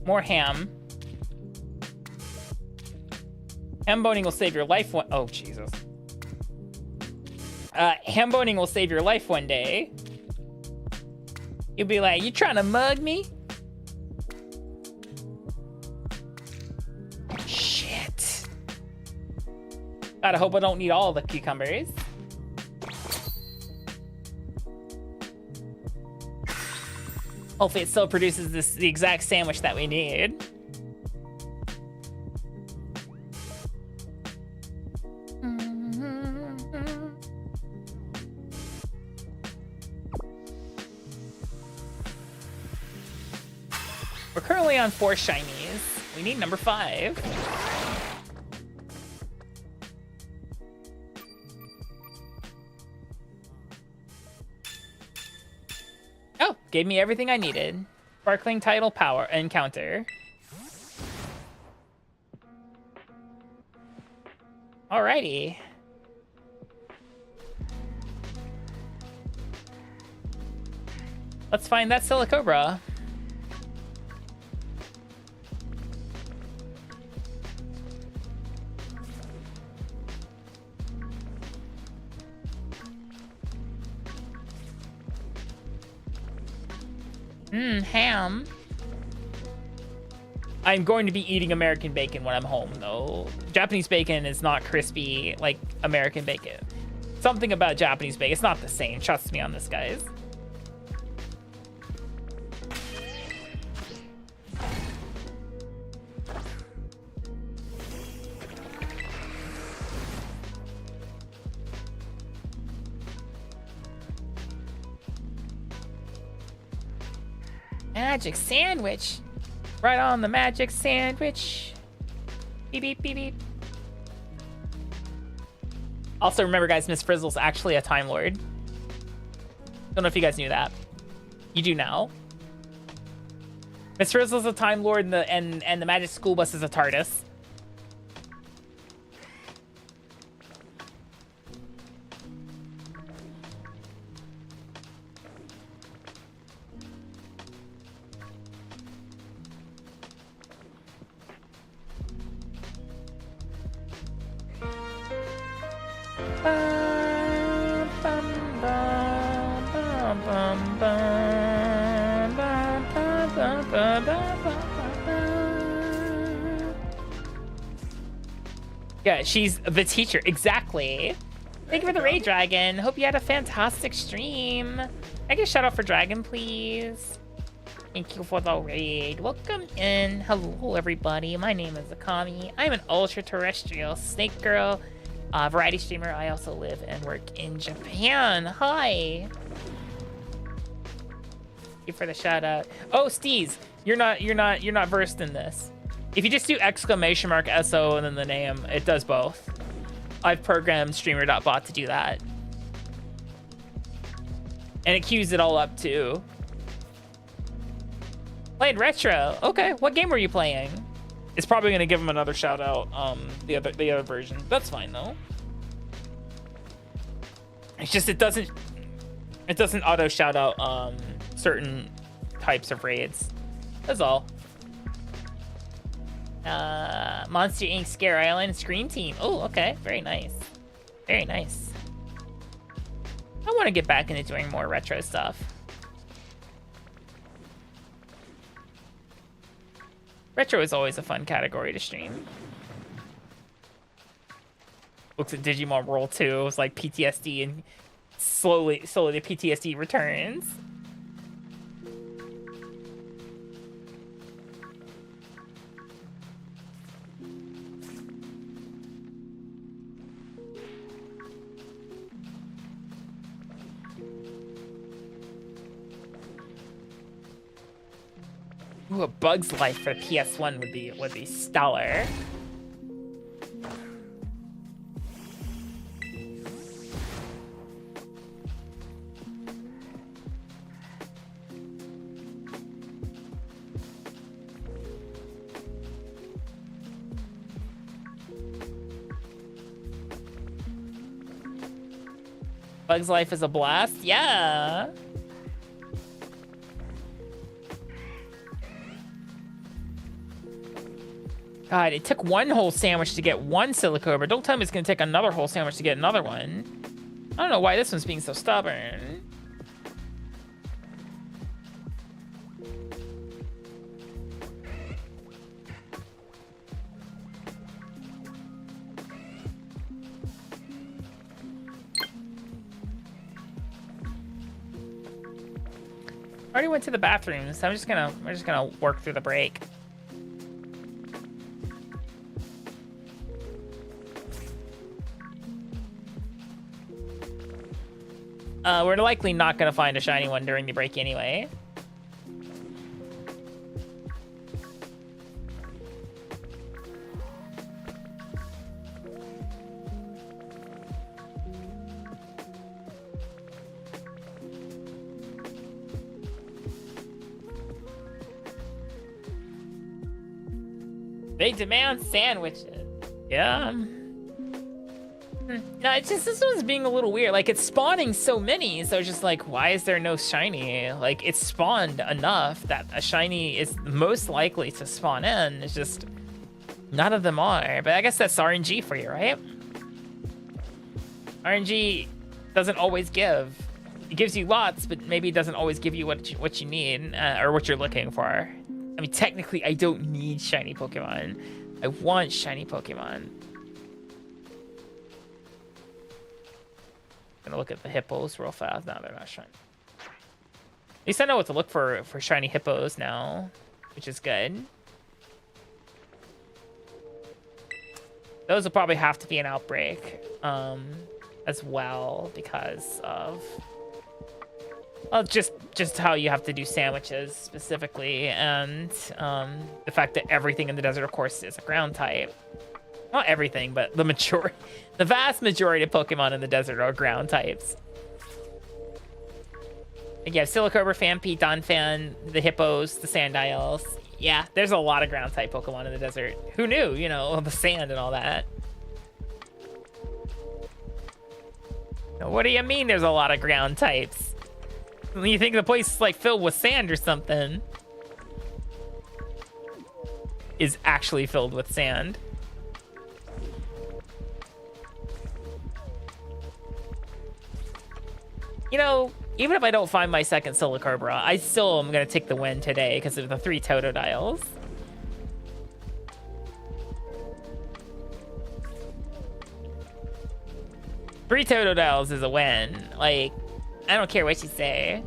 More ham. Ham boning will save your life one— oh, Jesus. Ham boning will save your life one day. You'll be like, you trying to mug me? Shit. Gotta hope I don't need all the cucumbers. Hopefully it still produces the exact sandwich that we need. We're currently on 4 shinies. We need number 5. Oh, gave me everything I needed. Sparkling title power encounter. Alrighty. Let's find that Silicobra. Ham. I'm going to be eating American bacon when I'm home, though. Japanese bacon is not crispy like American bacon. Something about Japanese bacon. It's not the same. Trust me on this, guys. Magic sandwich. Right on the magic sandwich. Beep, beep, beep, beep. Also, remember, guys, Miss Frizzle's actually a Time Lord. Don't know if you guys knew that. You do now. Miss Frizzle's a Time Lord, and the Magic School Bus is a TARDIS. Yeah, she's the teacher. Exactly. Thank you for the raid, Dragon. Hope you had a fantastic stream. I get a shout out for Dragon, please. Thank you for the raid. Welcome in. Hello, everybody. My name is Akami. I'm an ultra-terrestrial snake girl, variety streamer. I also live and work in Japan. Hi. Thank you for the shout out. Oh, Steez, you're not versed in this. If you just do !SO and then the name, it does both. I've programmed streamer.bot to do that. And it queues it all up too. Played retro. Okay, what game were you playing? It's probably gonna give him another shout out, the other version. That's fine though. It's just it doesn't auto shout out certain types of raids. That's all. Monster Inc. Scare Island Scream Team. Oh, okay. Very nice. Very nice. I want to get back into doing more retro stuff. Retro is always a fun category to stream. Looks at Digimon World 2. It was like PTSD, and slowly the PTSD returns. Ooh, a Bug's Life for PS1 would be stellar. Bug's Life is a blast? Yeah. God, it took one whole sandwich to get one Silicobra. Don't tell me it's gonna take another whole sandwich to get another one. I don't know why this one's being so stubborn. I already went to the bathroom, so we're just gonna work through the break. We're likely not gonna find a shiny one during the break anyway. They demand sandwiches. Yeah. No, it's just, this one's being a little weird. Like, it's spawning so many, so it's just like, why is there no shiny? Like, it's spawned enough that a shiny is most likely to spawn in. It's just, none of them are. But I guess that's RNG for you, right? RNG doesn't always give. It gives you lots, but maybe it doesn't always give you what you need, or what you're looking for. I mean, technically, I don't need shiny Pokemon. I want shiny Pokemon. Gonna look at the hippos real fast. No, they're not shiny. At least I know what to look for shiny hippos now, which is good. Those will probably have to be an outbreak as well because of Well, just how you have to do sandwiches specifically, and the fact that everything in the desert, of course, is a ground type. Not everything, but the vast majority of Pokemon in the desert are ground types. Like, you have Silicobra, Phanpy, Donphan, the Hippos, the Sandiles. Yeah, there's a lot of ground type Pokemon in the desert. Who knew, you know, the sand and all that. What do you mean there's a lot of ground types? You think the place is like filled with sand or something? Is actually filled with sand. You know, even if I don't find my second Silicobra, I still am going to take the win today because of the 3 Totodiles. Three Totodiles is a win. Like, I don't care what you say.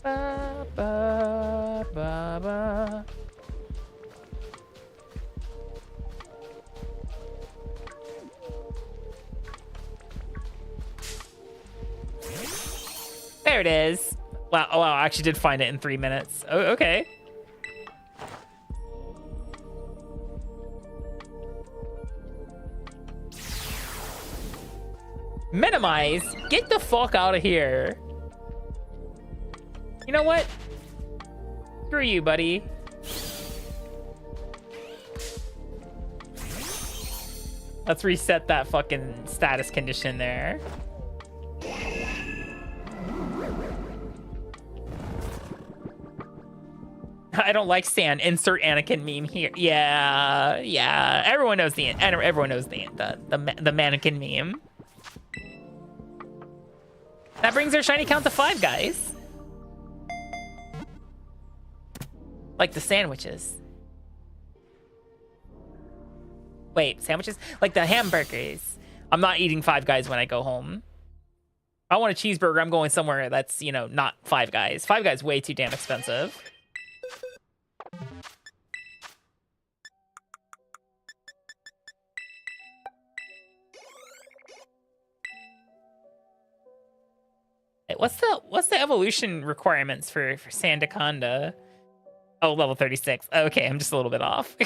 Ba, ba, ba, ba. There it is. Wow, oh, wow, I actually did find it in 3 minutes. Oh, okay. Minimize? Get the fuck out of here. You know what? Screw you, buddy. Let's reset that fucking status condition there. I don't like sand. Insert Anakin meme here. Yeah, yeah. Everyone knows the mannequin meme. That brings our shiny count to 5, guys. Like the sandwiches. Wait, sandwiches? Like the hamburgers. I'm not eating 5 Guys when I go home. If I want a cheeseburger, I'm going somewhere that's, you know, not 5 Guys. 5 Guys way too damn expensive. Hey, what's the evolution requirements for Sandaconda? Oh, level 36. Okay, I'm just a little bit off.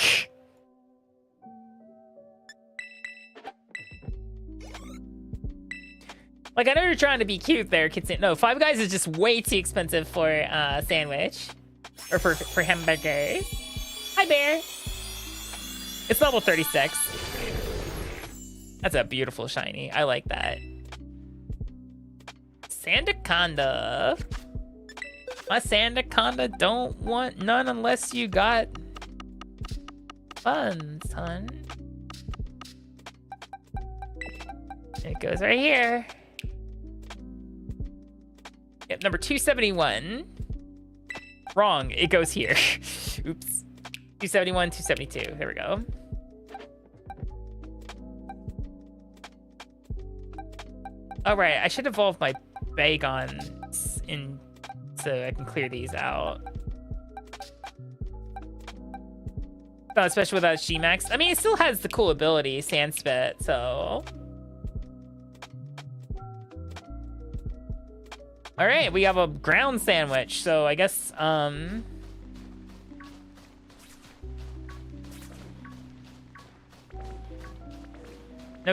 Like, I know you're trying to be cute there, Kitsune. No, 5 Guys is just way too expensive for sandwich. Or for hamburgers. Hi, Bear. It's level 36. That's a beautiful shiny. I like that. Sandaconda. My Sandaconda don't want none unless you got funds, hun. It goes right here. Yep, number 271. Wrong, it goes here. Oops. 271, 272. There we go. All right, I should evolve my Bagons in so I can clear these out. Especially without G-Max. I mean, it still has the cool ability, Sand Spit, so... All right, we have a ground sandwich, so I guess, no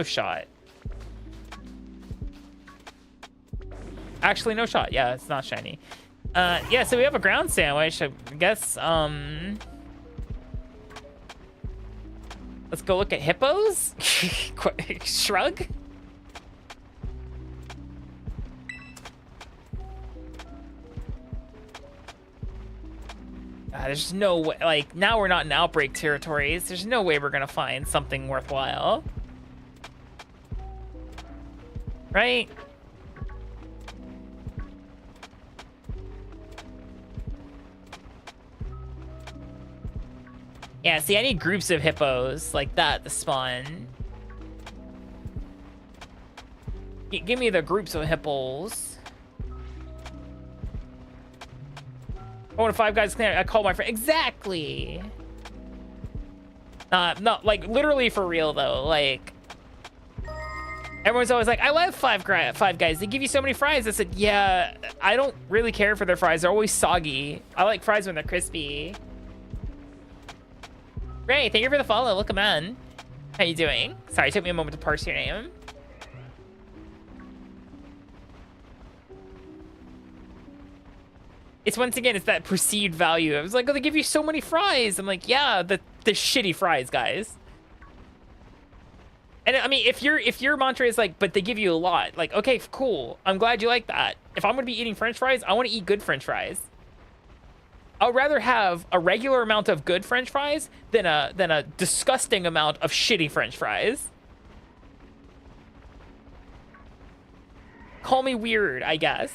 shot. Actually, no shot. Yeah, it's not shiny. Yeah, so we have a ground sandwich. I guess, let's go look at hippos. Shrug. There's no way, like, now we're not in outbreak territories. There's no way we're gonna find something worthwhile. Right? Yeah, see, I need groups of hippos like that to spawn. Give me the groups of hippos. I want 5 guys. I call my friend. Exactly. No, like literally for real though. Like everyone's always like, I love five guys. They give you so many fries. I said, yeah, I don't really care for their fries. They're always soggy. I like fries when they're crispy. Ray, thank you for the follow. Welcome on. How you doing? Sorry, it took me a moment to parse your name. It's once again, it's that perceived value. I was like, oh, they give you so many fries. I'm like, yeah, the shitty fries, guys. And I mean, if your mantra is like, but they give you a lot, like, okay, cool. I'm glad you like that. If I'm gonna be eating French fries, I want to eat good French fries. I'd rather have a regular amount of good French fries than a disgusting amount of shitty French fries. Call me weird, I guess.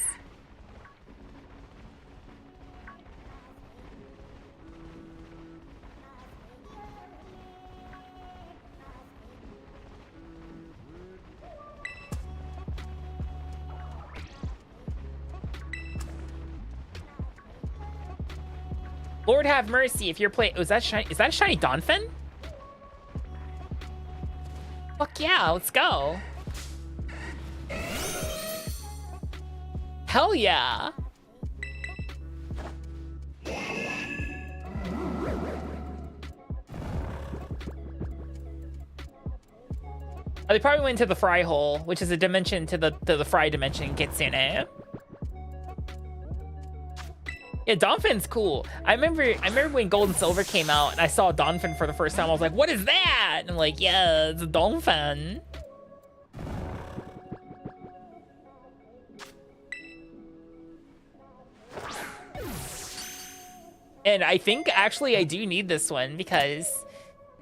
Lord have mercy if you're playing. Oh, is that shiny? Is that a shiny Donphin? Fuck yeah, let's go. Hell yeah. Oh, they probably went to the fry hole, which is a dimension to the fry dimension Kitsune. Yeah, Donphin's cool. I remember when Gold and Silver came out and I saw Donphin for the first time. I was like, what is that? And I'm like, yeah, it's a Donphin. And I think actually I do need this one because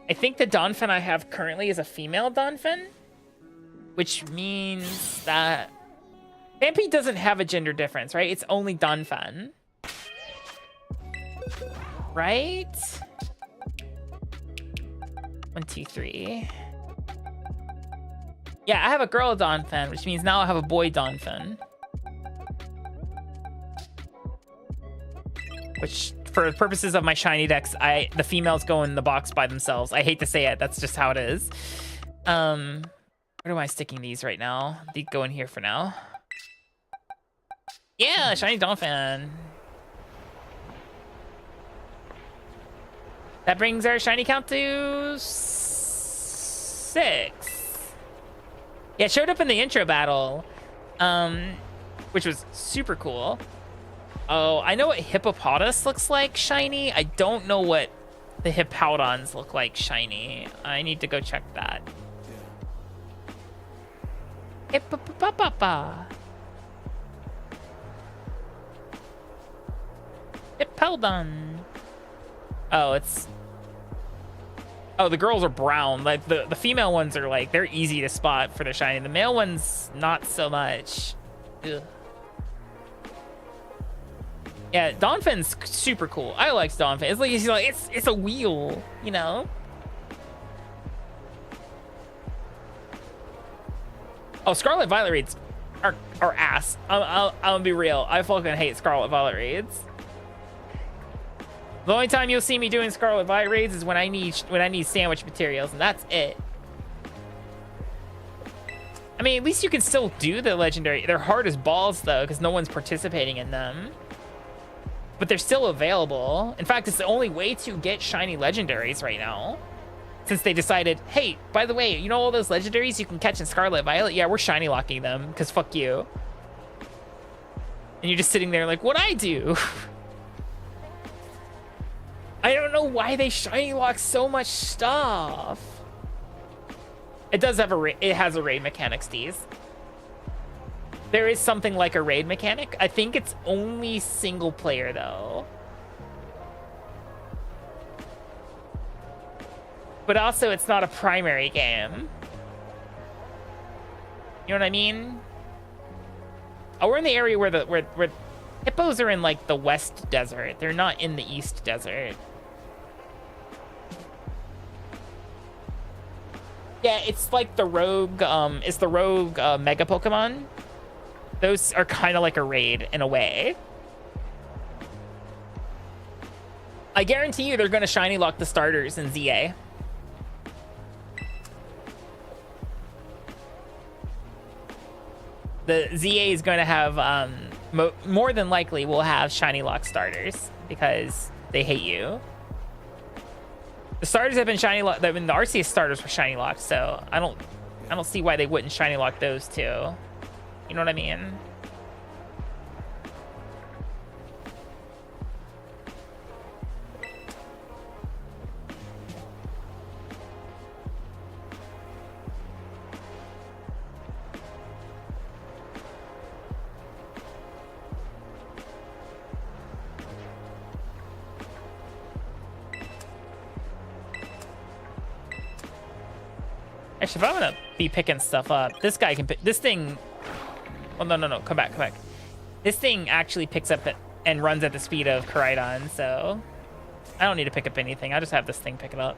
I think the Donphin I have currently is a female Donphin, which means that Vampy doesn't have a gender difference, right? It's only Donphin. Right? 1, 2, 3. Yeah, I have a girl Donphin, which means now I have a boy Donphin. Which, for the purposes of my shiny decks, the females go in the box by themselves. I hate to say it, that's just how it is. Where am I sticking these right now? They go in here for now. Yeah, shiny Donphin. That brings our shiny count to 6. Yeah, it showed up in the intro battle, which was super cool. Oh, I know what Hippopotas looks like shiny. I don't know what the Hippowdons look like shiny. I need to go check that. Hippowdon. Oh, it's... Oh, the girls are brown. Like the female ones are like, they're easy to spot for the shiny. The male ones, not so much. Ugh. Yeah, Donphin's super cool. I like Donphin. It's like it's a wheel, you know? Oh, Scarlet Violet raids are ass. I'm gonna be real. I fucking hate Scarlet Violet raids. The only time you'll see me doing Scarlet Violet raids is when I need sandwich materials, and that's it. I mean, at least you can still do the legendary. They're hard as balls though, because no one's participating in them. But they're still available. In fact, it's the only way to get shiny legendaries right now. Since they decided, hey, by the way, you know all those legendaries you can catch in Scarlet Violet? Yeah, we're shiny locking them, because fuck you. And you're just sitting there like, what'd I do? I don't know why they shiny lock so much stuff. It does have it has a raid mechanic, Steez. There is something like a raid mechanic. I think it's only single player though. But also it's not a primary game. You know what I mean? Oh, we're in the area where hippos are in like the West Desert. They're not in the East Desert. Yeah, it's like the rogue, mega Pokemon. Those are kind of like a raid in a way. I guarantee you they're going to shiny lock the starters in ZA. The ZA is going to have, more than likely will have shiny lock starters because they hate you. The starters have been shiny locked. The RCS starters were shiny locked, so I don't see why they wouldn't shiny lock those too. You know what I mean? Actually, if I'm gonna be picking stuff up, this guy can pick this thing. Oh no, come back. This thing actually picks up and runs at the speed of Koraidon, so I don't need to pick up anything. I'll just have this thing pick it up.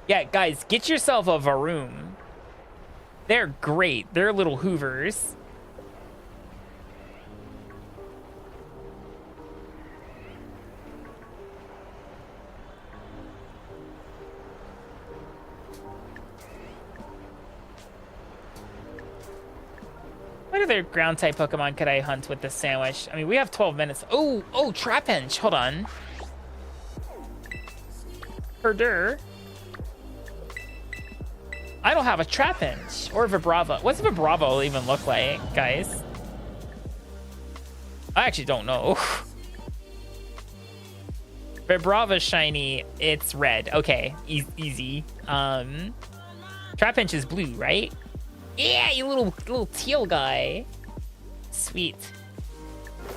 Yeah, guys, get yourself a Varoom. They're great. They're little hoovers. What other ground type Pokemon could I hunt with this sandwich? I mean, we have 12 minutes. Oh, Trapinch. Hold on. Herder. I don't have a Trapinch or Vibrava. What's Vibrava even look like, guys? I actually don't know. Vibrava's shiny. It's red. Okay, easy. Trapinch is blue, right? Yeah, you little teal guy. Sweet.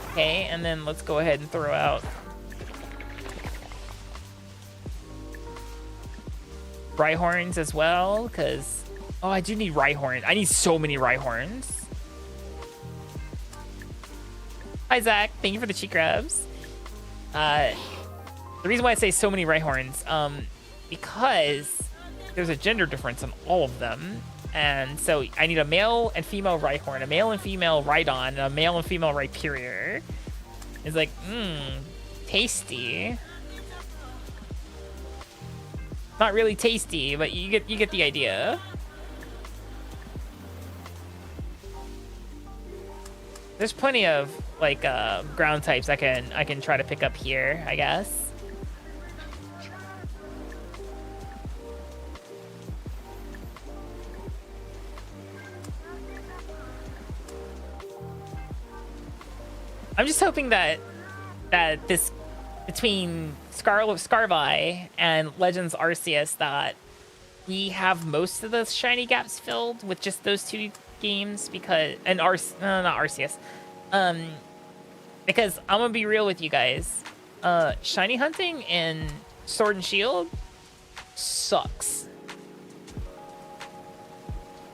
Okay, and then let's go ahead and throw out Rhyhorns as well, because I do need Rhyhorn. I need so many Rhyhorns. Hi Zach, thank you for the cheek grabs. The reason why I say so many Rhyhorns, because there's a gender difference on all of them. And so I need a male and female Rhyhorn, a male and female Rhydon, and a male and female Rhyperior. It's like, tasty. Not really tasty, but you get the idea. There's plenty of like ground types I can try to pick up here, I guess. I'm just hoping that this between Scarlet Scarvi and Legends Arceus that we have most of those shiny gaps filled with just those two games because not Arceus. Because I'm gonna be real with you guys. Shiny hunting in Sword and Shield sucks.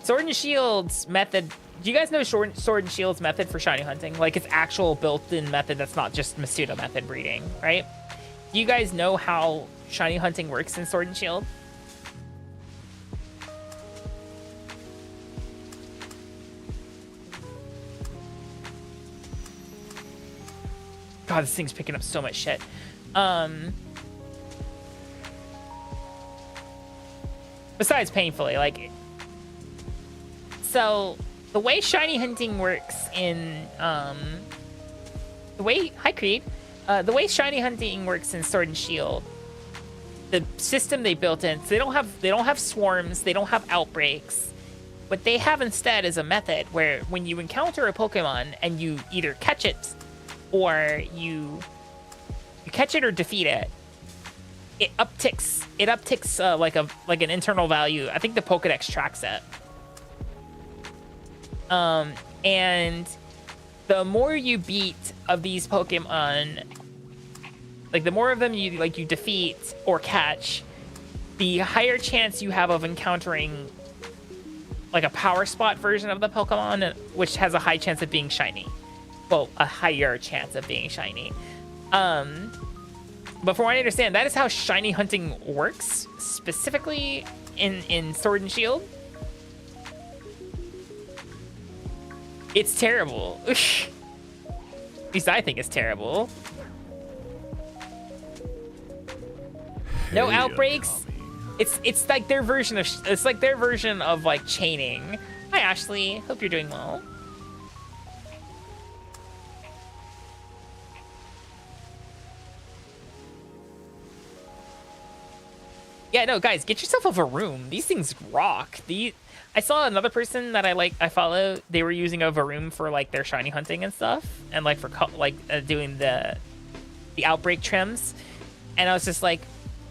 Sword and Shield's method. Do you guys know Sword and Shield's method for shiny hunting? Like its actual built-in method that's not just Masuda method breeding, right? Do you guys know how shiny hunting works in Sword and Shield? God, this thing's picking up so much shit. Besides painfully, like... So... The way shiny hunting works in the way shiny hunting works in Sword and Shield, the system they built in, so they don't have swarms, they don't have outbreaks. What they have instead is a method where when you encounter a Pokemon and you either catch it or you catch it or defeat it, it upticks like an internal value. I think the Pokedex tracks it. And the more you beat of these Pokemon, like the more of them you defeat or catch, the higher chance you have of encountering like a power spot version of the Pokemon, which has a high chance of being shiny. Well, a higher chance of being shiny. But from what I understand, that is how shiny hunting works, specifically in Sword and Shield. It's terrible. At least I think it's terrible. No Hey, outbreaks. Akami. It's like their version of like chaining. Hi Ashley, hope you're doing well. Yeah, no, guys, get yourself a Varoom. These things rock. I saw another person that I follow. They were using a Varoom for like their shiny hunting and stuff, and like for doing the outbreak trims. And I was just like,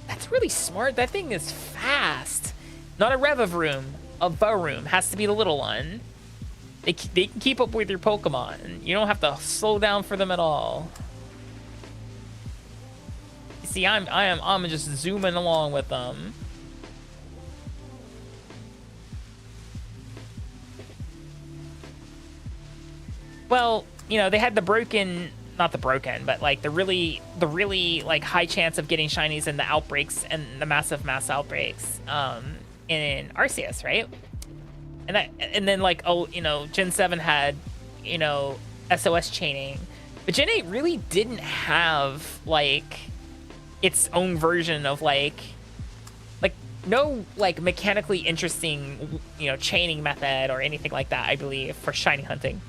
that's really smart. That thing is fast. Not a Revavroom, a Varoom. Has to be the little one. They can keep up with your Pokemon. You don't have to slow down for them at all. See, I'm just zooming along with them. Well, you know, they had not the broken, but like the really like high chance of getting shinies in the outbreaks and the mass outbreaks in Arceus, right? And then like, oh, you know, Gen 7 had, you know, SOS chaining, but Gen 8 really didn't have like its own version of like no like mechanically interesting, you know, chaining method or anything like that, I believe, for shiny hunting.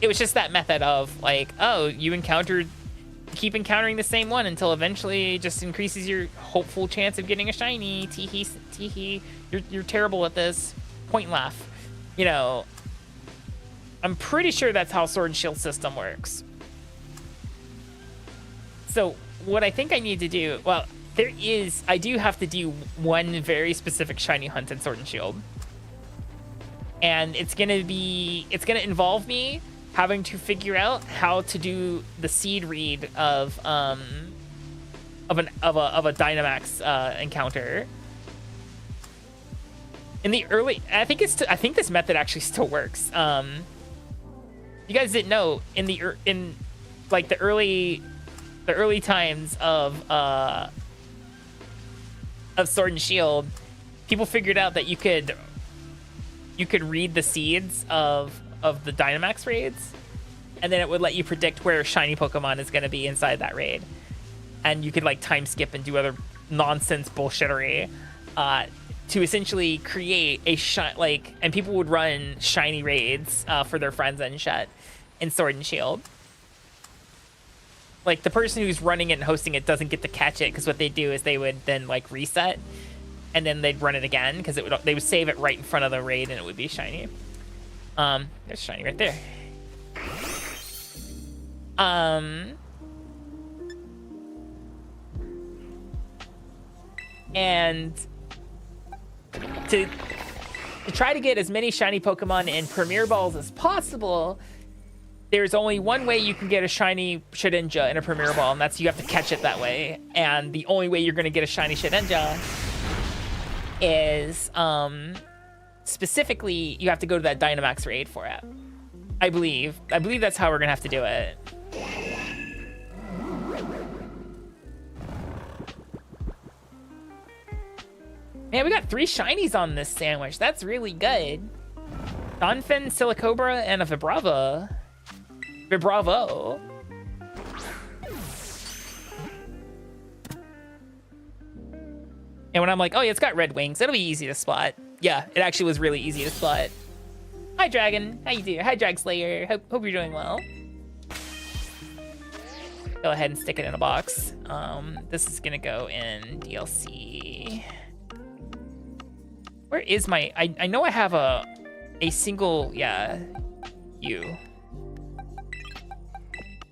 It was just that method of like, oh, you keep encountering the same one until eventually it just increases your hopeful chance of getting a shiny. Teehee, teehee. You're terrible at this. Point and laugh. You know, I'm pretty sure that's how Sword and Shield system works. So what I think I need to do, well, I do have to do one very specific shiny hunt in Sword and Shield. And it's gonna involve me having to figure out how to do the seed read of a Dynamax encounter. In the early, I think this method actually still works. You guys didn't know, in like the early times of Sword and Shield, people figured out that you could read the seeds of the Dynamax raids, and then it would let you predict where a shiny Pokemon is going to be inside that raid, and you could like time skip and do other nonsense bullshittery to essentially create and people would run shiny raids for their friends and shit in Sword and Shield. Like, the person who's running it and hosting it doesn't get to catch it, because what they do is they would then like reset, and then they'd run it again, because they would save it right in front of the raid, and it would be shiny. There's shiny right there. And to try to get as many shiny Pokemon in Premier Balls as possible, there's only one way you can get a shiny Shedinja in a Premier Ball, and that's you have to catch it that way. And the only way you're going to get a shiny Shedinja is, specifically, you have to go to that Dynamax raid for it. I believe that's how we're going to have to do it. Man, we got 3 shinies on this sandwich. That's really good. Donphin, Silicobra, and a Vibrava. Vibravo. And when I'm like, oh yeah, it's got red wings, it'll be easy to spot. Yeah, it actually was really easy to spot. Hi, Dragon. How you doing? Hi, Drag Slayer. Hope you're doing well. Go ahead and stick it in a box. This is gonna go in DLC. Where is my? I know I have a single. Yeah, you.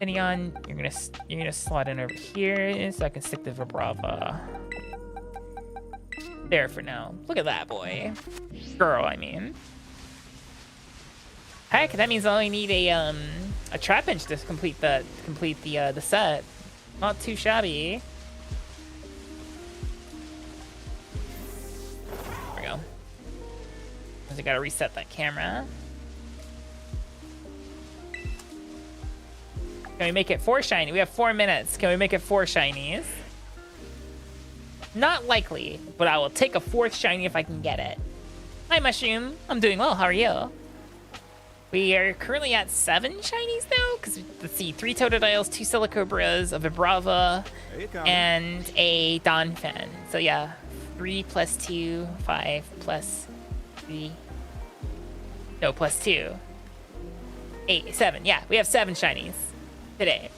Neon, you're gonna slot in over here so I can stick the Vibrava there for now. Look at that boy, girl. I mean, heck, that means I only need a Trapinch to complete the set. Not too shabby. There we go. I gotta reset that camera. Can we make it 4 shiny? We have 4 minutes. Can we make it 4 shinies? Not likely, but I will take a 4th shiny if I can get it. Hi, Mushroom. I'm doing well. How are you? We are currently at 7 shinies now, because let's see, 3 Totodiles, 2 Silicobras, a Vibrava, and a Donphan. So yeah, 3 plus 2, 5 plus 3. No, plus 2. 8, 7. Yeah, we have 7 shinies today.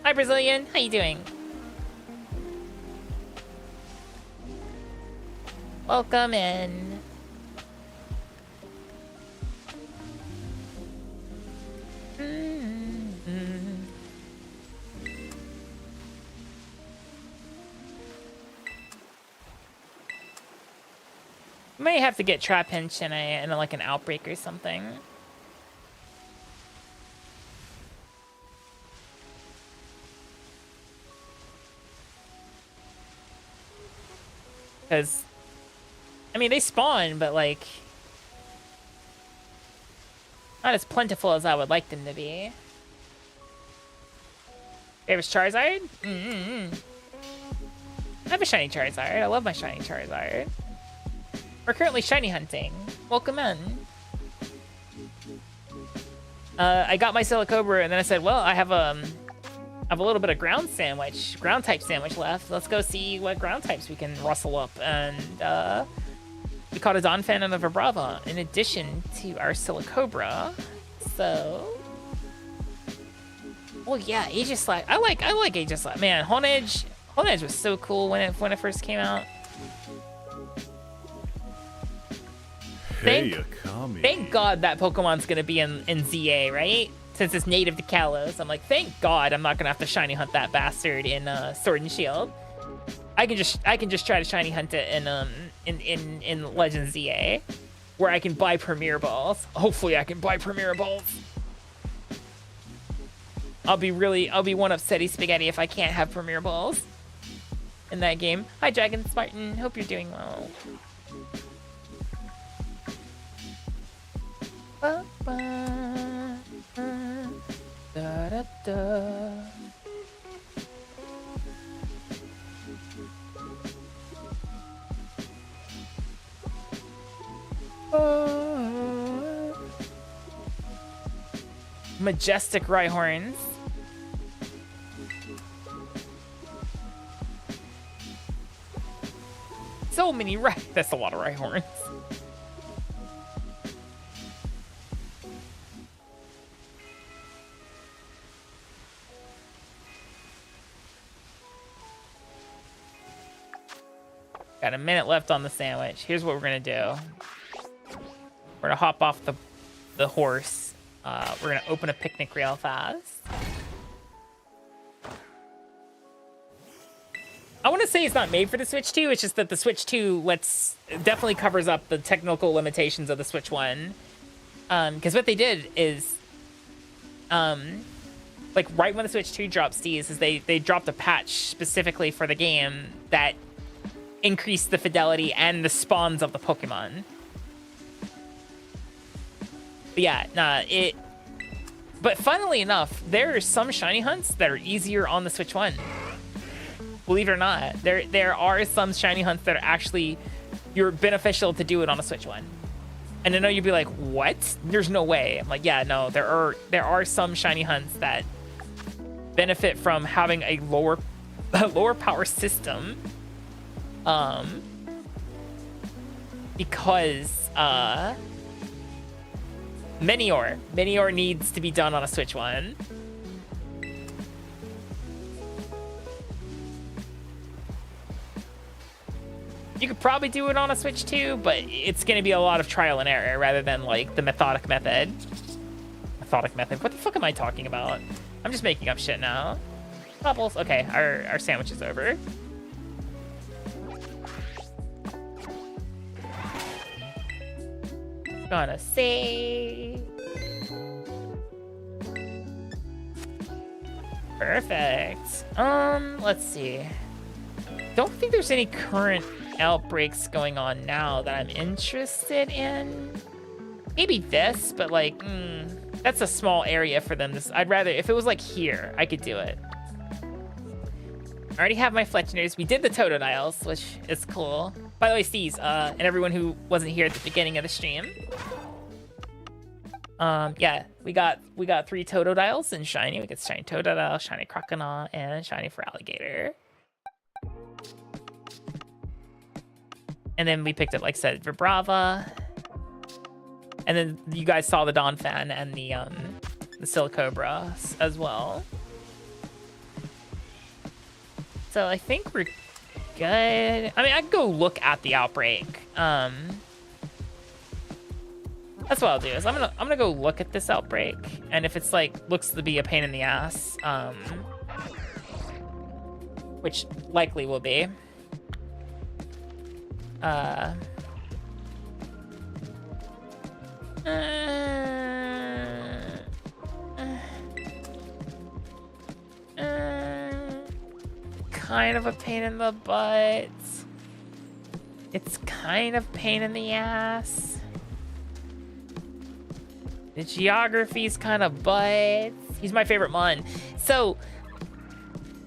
Hi, Brazilian. How you doing? Welcome in. May have to get Trap Pinch in like an outbreak or something. Because, I mean, they spawn, but like, not as plentiful as I would like them to be. Favorite Charizard? I have a shiny Charizard. I love my shiny Charizard. We're currently shiny hunting. Welcome in. I got my Silicobra, and then I said, well, I have a little bit of ground type sandwich left. Let's go see what ground types we can rustle up. And we caught a Donphan and a Vibrava in addition to our Silicobra. So, well, yeah, Aegislash. I like Aegislash. Man, Honedge was so cool when it first came out. Hey, Akami. Thank God that Pokemon's gonna be in ZA, right? Since it's native to Kalos, I'm like, thank God I'm not gonna have to shiny hunt that bastard in Sword and Shield. I can just try to shiny hunt it in Legends ZA, where I can buy Premier Balls. Hopefully, I can buy Premier Balls. I'll be one upsetty spaghetti if I can't have Premier Balls in that game. Hi, Dragon Spartan. Hope you're doing well. Ba, ba, da, da, da. Majestic Rhyhorns. So many that's a lot of Rhyhorns. Got a minute left on the sandwich. Here's what we're gonna do. We're gonna hop off the horse. We're gonna open a picnic real fast. I want to say it's not made for the Switch 2. It's just that the Switch 2 definitely covers up the technical limitations of the Switch 1. Because what they did is, like right when the Switch 2 dropped, Steez, is they dropped a patch specifically for the game that increase the fidelity and the spawns of the Pokemon. But yeah, but funnily enough, there are some shiny hunts that are easier on the Switch 1. Believe it or not, there are some shiny hunts that are actually beneficial to do it on a Switch 1. And I know you'd be like, what? There's no way. I'm like, yeah, no, there are some shiny hunts that benefit from having a lower power system. Because Minior needs to be done on a Switch 1. You could probably do it on a Switch 2, but it's going to be a lot of trial and error rather than like the methodic method. Methodic method. What the fuck am I talking about? I'm just making up shit now. Bubbles. Okay, our sandwich is over. Gonna say perfect. Let's see. Don't think there's any current outbreaks going on now that I'm interested in. maybe this, but like, that's a small area for them. I'd rather, if it was like here, I could do it. I already have my Fletchners. We did the Totodiles, which is cool. By the way, Steez, and everyone who wasn't here at the beginning of the stream. Yeah, we got 3 Totodiles in Shiny. We got Shiny Totodile, Shiny Croconaw, and Shiny for Alligator. And then we picked up, like I said, Vibrava. And then you guys saw the Donphan and the Silicobra as well. So I think we're good. I mean, I can go look at the outbreak. That's what I'll do. Is I'm gonna go look at this outbreak, and if it's like looks to be a pain in the ass, which likely will be. Kind of a pain in the butt. It's kind of pain in the ass. The geography's kind of butt. He's my favorite mon. So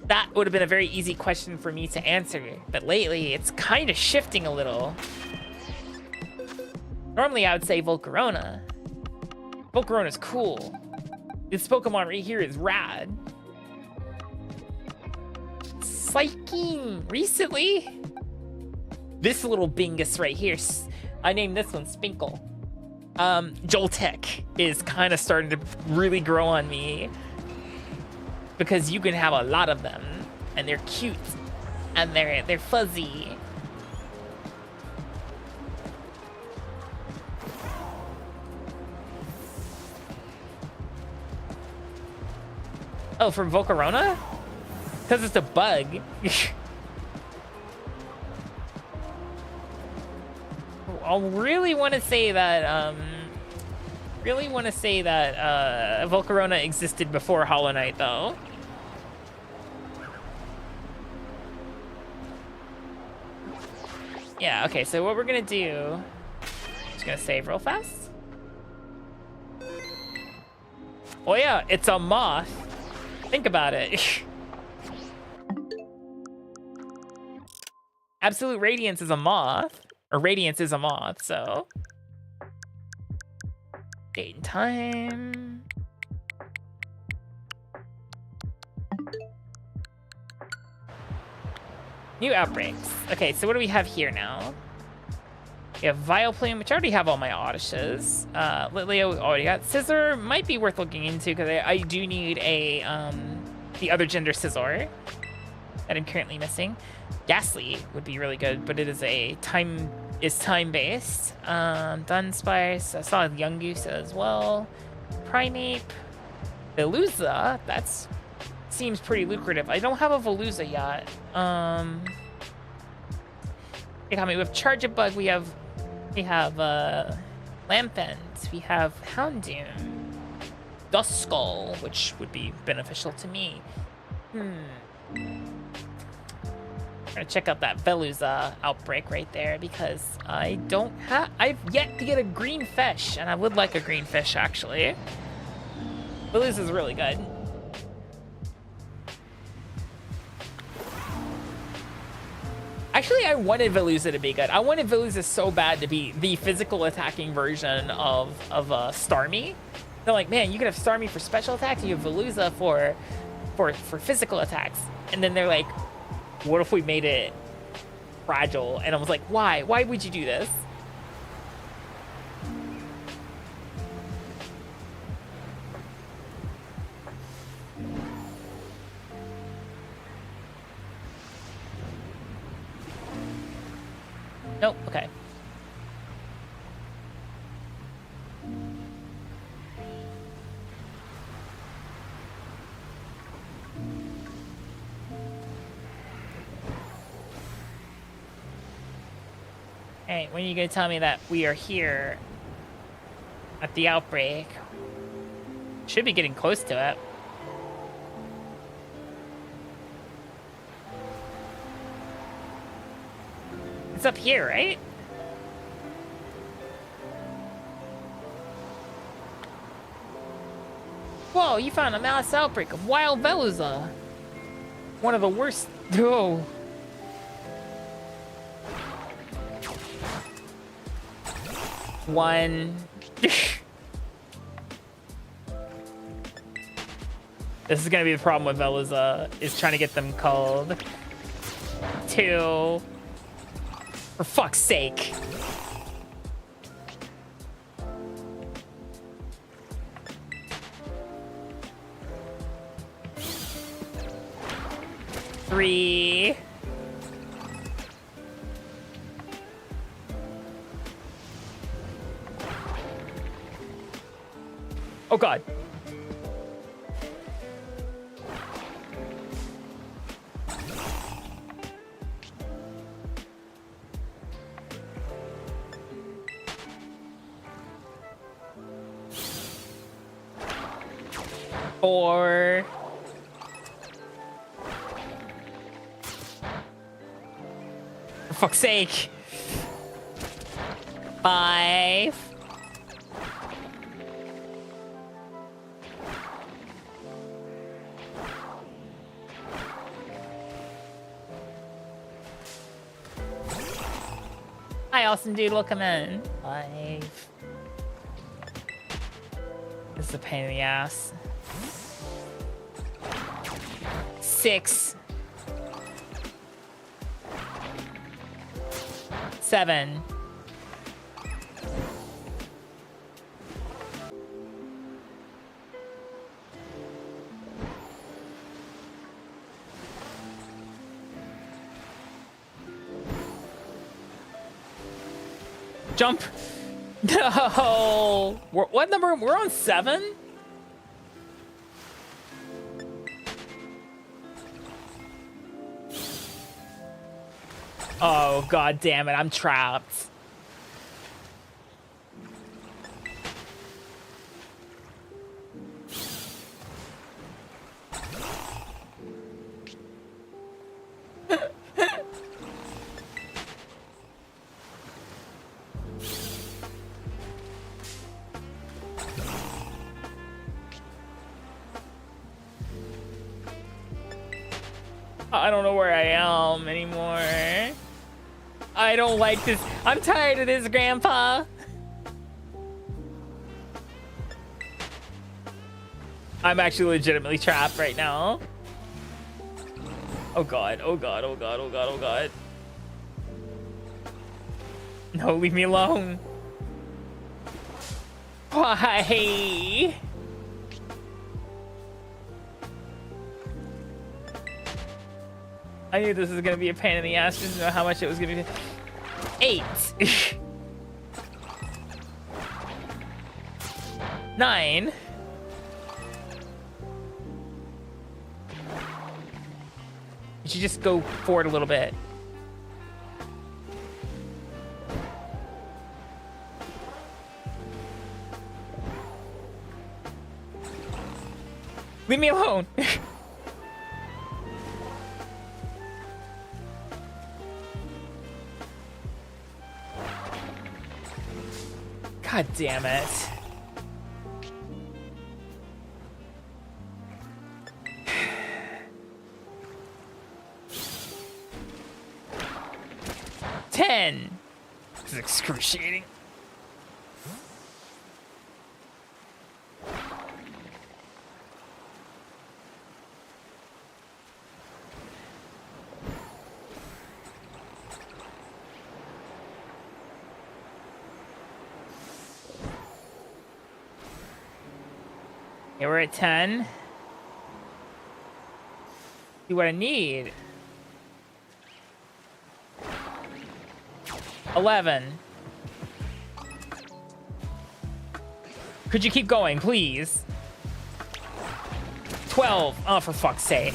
that would have been a very easy question for me to answer, but lately it's kind of shifting a little. Normally I would say Volcarona. Volcarona's cool. This Pokemon right here is rad. Psyking! Recently? This little bingus right here, I named this one Spinkle. Joltek is kind of starting to really grow on me because you can have a lot of them and they're cute and they're fuzzy. Oh, from Volcarona? Because it's a bug. I really want to say that, Volcarona existed before Hollow Knight, though. Yeah, okay, so what we're gonna do... Just gonna save real fast. Oh yeah, it's a moth. Think about it. Absolute Radiance is a moth. Or Radiance is a moth, so... Date and time... New outbreaks. Okay, so what do we have here now? We have Vileplume, which I already have all my Odysses. Litleo already got. Scizor might be worth looking into because I do need a the other gender Scizor that I'm currently missing. Ghastly would be really good, but it is time-based. Dunsparce, I saw Yungoos as well. Primeape, Veluza, that's seems pretty lucrative. I don't have a Veluza yet. Akami, we have Charjabug, we have Lampent, we have Houndoom, Duskull, which would be beneficial to me. I'm gonna check out that Veluza outbreak right there because I've yet to get a green fish, and I would like a green fish actually. Veluza's really good. Actually, I wanted Veluza to be good. I wanted Veluza so bad to be the physical attacking version of Starmie. They're like, man, you could have Starmie for special attacks, you have Veluza for physical attacks. And then they're like, what if we made it fragile? And I was like, why? Why would you do this? Nope, okay. Hey, when are you gonna tell me that we are here at the outbreak? Should be getting close to it. It's up here, right? Oh, you found a mass outbreak of wild Veluza. One of the worst. Oh. One. This is gonna be the problem with Veluza, is trying to get them called. 2. For fuck's sake. Three. Oh god. Four. For fuck's sake. 5. Hi, Austin dude, welcome in. 5. This is a pain in the ass. 6. 7. Jump. No. What number? We're on 7? Oh, god damn it. I'm trapped. I don't know where I am anymore. I don't like this. I'm tired of this, Grandpa. I'm actually legitimately trapped right now. Oh god, oh god, oh god, oh god, oh god. No, leave me alone. Why? I knew this was gonna be a pain in the ass, just to know how much it was gonna be. 8. 9. You should just go forward a little bit. Leave me alone. God damn it. Ten. This is excruciating. Okay, we're at 10. See what I need. 11. Could you keep going, please? 12. Oh, for fuck's sake.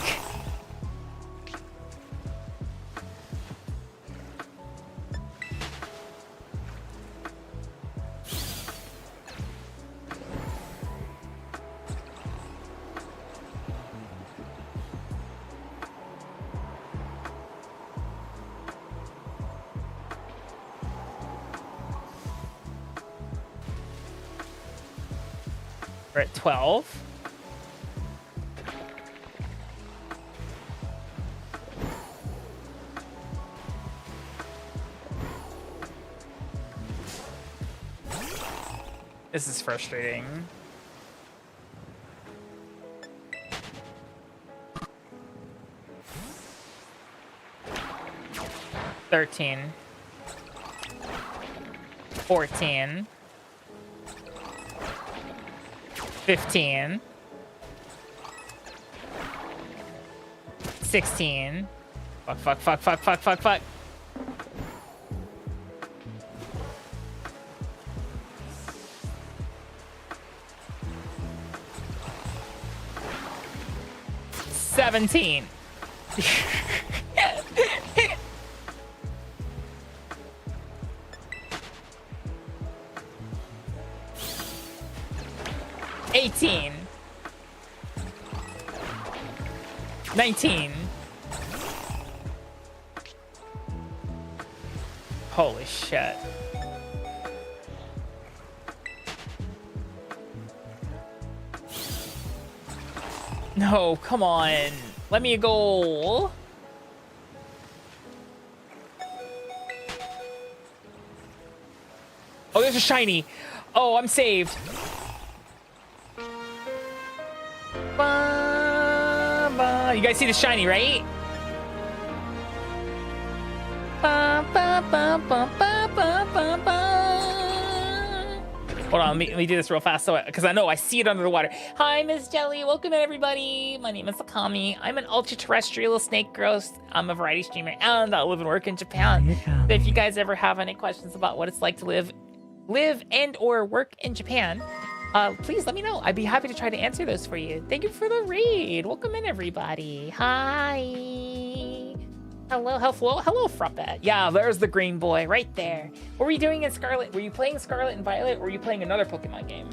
We're at 12. This is frustrating. $13. $14. $15. $16. Fuck. 17. $18. 19. Holy shit. No, come on. Let me go. Oh, there's a shiny. Oh, I'm saved. You guys see the shiny, right? Hold on, let me do this real fast, so because I know I see it under the water. Hi, Miss Jelly. Welcome, everybody. My name is Akami. I'm an ultra-terrestrial snake girl. I'm a variety streamer, and I live and work in Japan. So if you guys ever have any questions about what it's like to live and or work in Japan, please let me know. I'd be happy to try to answer those for you. Thank you for the raid. Welcome in, everybody. Hi. Hello, Fruppet. Yeah, there's the green boy right there. What were you doing in Scarlet? Were you playing Scarlet and Violet, or were you playing another Pokemon game?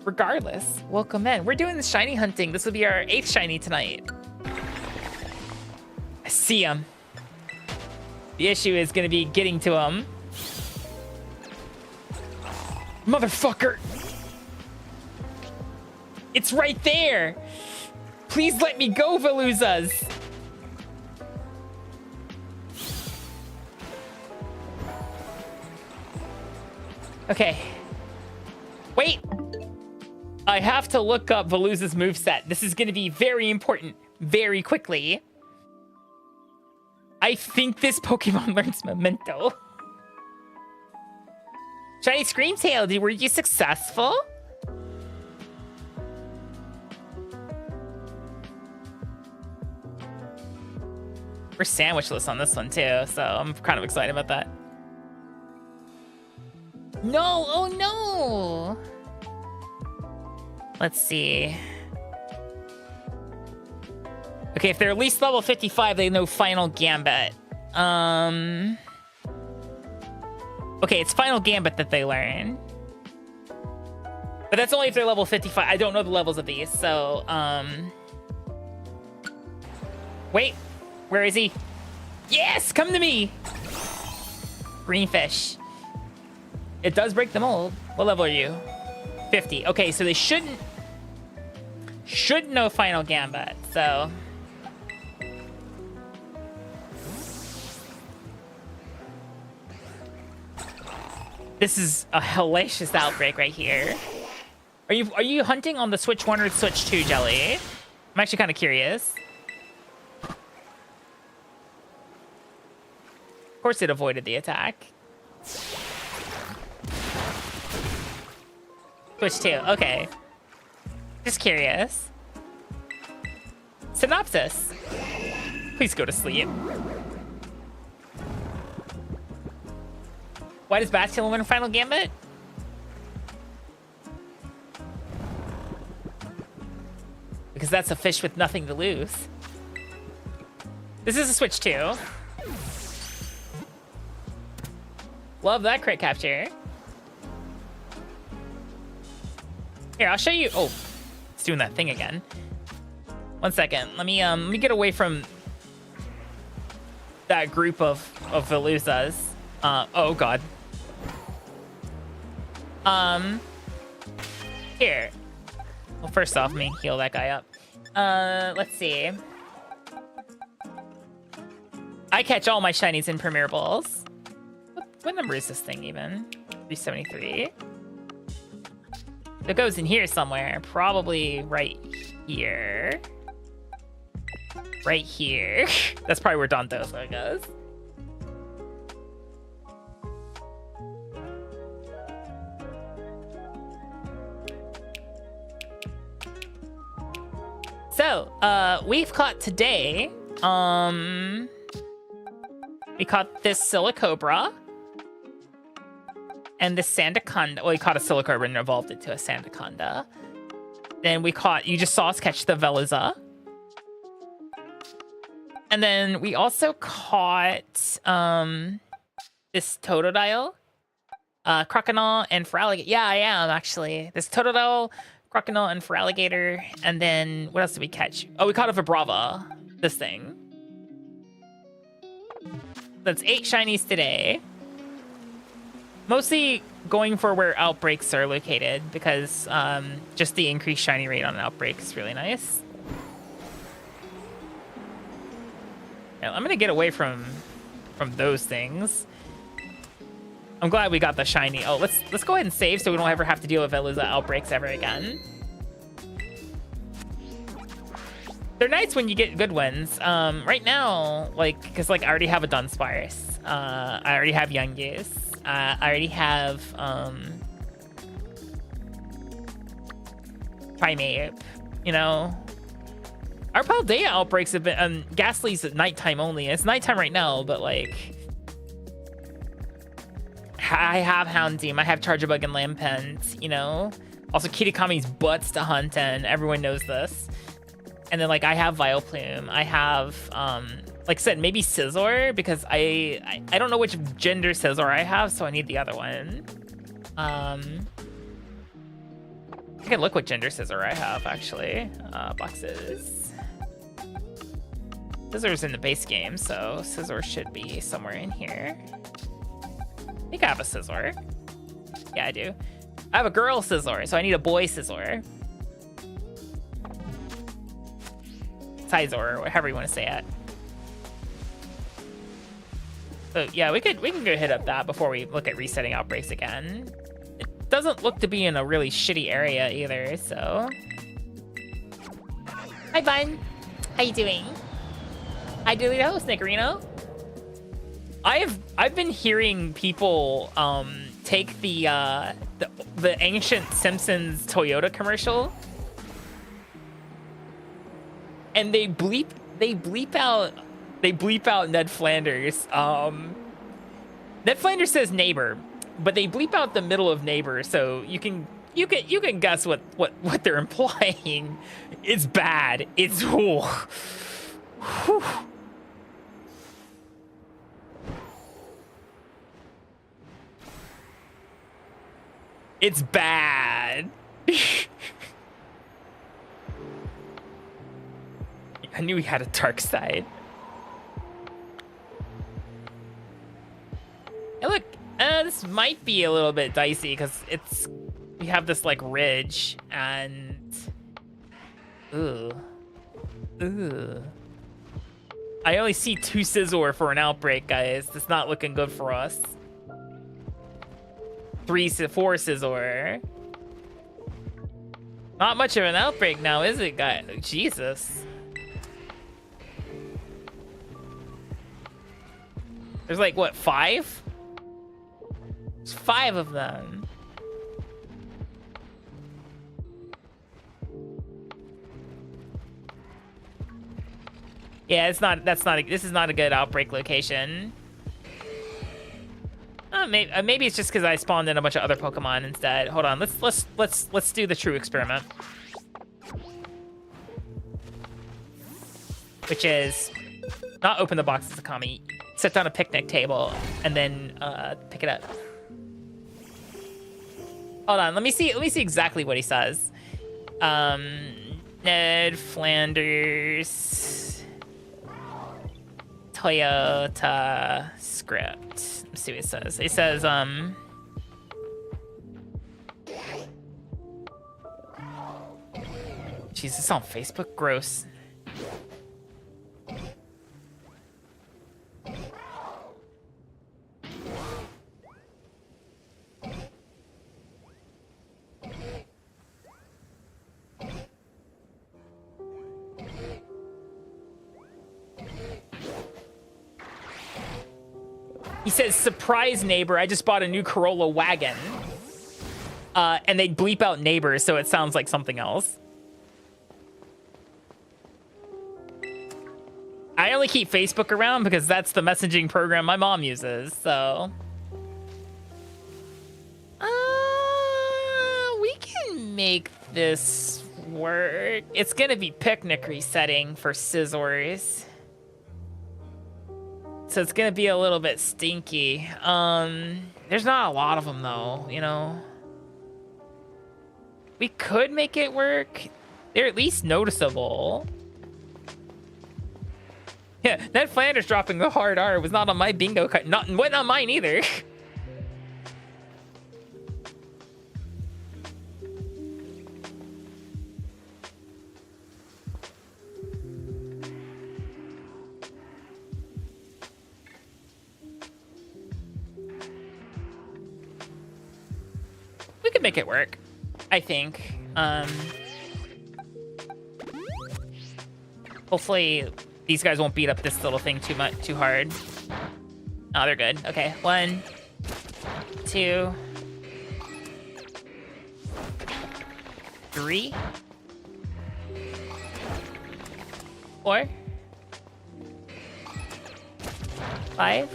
Regardless, welcome in. We're doing the shiny hunting. This will be our 8th shiny tonight. I see him. The issue is going to be getting to him. Motherfucker. It's right there. Please let me go, Veluzas. Okay. Wait. I have to look up Veluza's moveset. This is going to be very important very quickly. I think this Pokemon learns Memento. Shiny Screamtail, were you successful? We're sandwichless on this one too, so I'm kind of excited about that. No, oh no. Let's see. Okay, if they're at least level 55, they know Final Gambit. Okay, it's Final Gambit that they learn. But that's only if they're level 55. I don't know the levels of these, so, Wait, where is he? Yes, come to me! Greenfish. It does break the mold. What level are you? 50. Okay, so they should know Final Gambit, so... This is a hellacious outbreak right here. Are you hunting on the Switch 1 or Switch 2, Jelly? I'm actually kind of curious. Of course it avoided the attack. Switch 2, okay. Just curious. Synopsis. Please go to sleep. Why does Bastion win Final Gambit? Because that's a fish with nothing to lose. This is a Switch 2. Love that crit capture. Here, I'll show you. Oh, it's doing that thing again. 1 second. Let me get away from that group of Veluzas. Oh god. Here. Well, first off, let me heal that guy up. Let's see. I catch all my shinies in Premier Balls. What number is this thing even? 373. It goes in here somewhere. Probably right here. Right here. That's probably where Dontoso goes. So, we've caught today, we caught this Silicobra and this Sandaconda. Well, we caught a Silicobra and evolved it to a Sandaconda. Then we caught, you just saw us catch the Veluza. And then we also caught, this Totodile, Crocodile, and Feraligatr. Yeah, I am, actually. This Totodile, Crocodile, and Feraligatr. And then, what else did we catch? Oh, we caught a Vibrava, this thing. That's 8 shinies today. Mostly going for where outbreaks are located because just the increased shiny rate on an outbreak is really nice. Yeah, I'm gonna get away from those things. I'm glad we got the shiny. Oh, let's go ahead and save so we don't ever have to deal with Veluza outbreaks ever again. They're nice when you get good ones. Right now, like, because like I already have a Dunsparce. I already have Yungoos. I already have Primeape. You know, our Paldea outbreaks have been Ghastly's at nighttime only. It's nighttime right now, but like I have Houndoom, I have Charjabug and Lampent. You know, also Kitakami's butts to hunt, and everyone knows this. And then like I have Vileplume, I have like I said, maybe Scizor, because I don't know which gender Scizor I have, so I need the other one. I can look what gender Scizor I have actually. Boxes. Scizor's in the base game, so Scizor should be somewhere in here. I think I have a Scizor. Yeah, I do. I have a girl Scizor, so I need a boy Scizor. Sizor, or however you want to say it. So yeah, we can go hit up that before we look at resetting outbreaks again. It doesn't look to be in a really shitty area either, so. Hi Bun, how you doing? Hi Dooley the host, Nicorino. I've been hearing people take the ancient Simpsons Toyota commercial and they bleep out Ned Flanders. Ned Flanders says neighbor, but they bleep out the middle of neighbor, so you can guess what they're implying. It's bad. It's whew. It's bad. I knew he had a dark side. Hey, look, this might be a little bit dicey because we have this like ridge and ooh. I only see 2 Scizor for an outbreak, guys. That's not looking good for us. 4 Scizor. Not much of an outbreak now, is it, guys? Jesus. There's like, what, 5? There's 5 of them. Yeah, this is not a good outbreak location. Maybe it's just because I spawned in a bunch of other Pokemon instead. Hold on, let's do the true experiment. Which is not open the box as Akami, set down a picnic table, and then pick it up. Hold on, let me see exactly what he says. Ned Flanders Toyota script. Let's see what it says. It says, jeez, this on Facebook? Gross. He says, surprise neighbor, I just bought a new Corolla wagon. And they bleep out neighbor, so it sounds like something else. I only keep Facebook around because that's the messaging program my mom uses, so. We can make this work. It's gonna be picnic resetting for scissors. So it's gonna be a little bit stinky. There's not a lot of them though, you know. We could make it work. They're at least noticeable. Yeah, Ned Flanders dropping the hard R was not on my bingo card. Not on mine either. We could make it work, I think. Hopefully these guys won't beat up this little thing too hard. Oh, they're good. Okay, 1, 2, 3, 4, 5,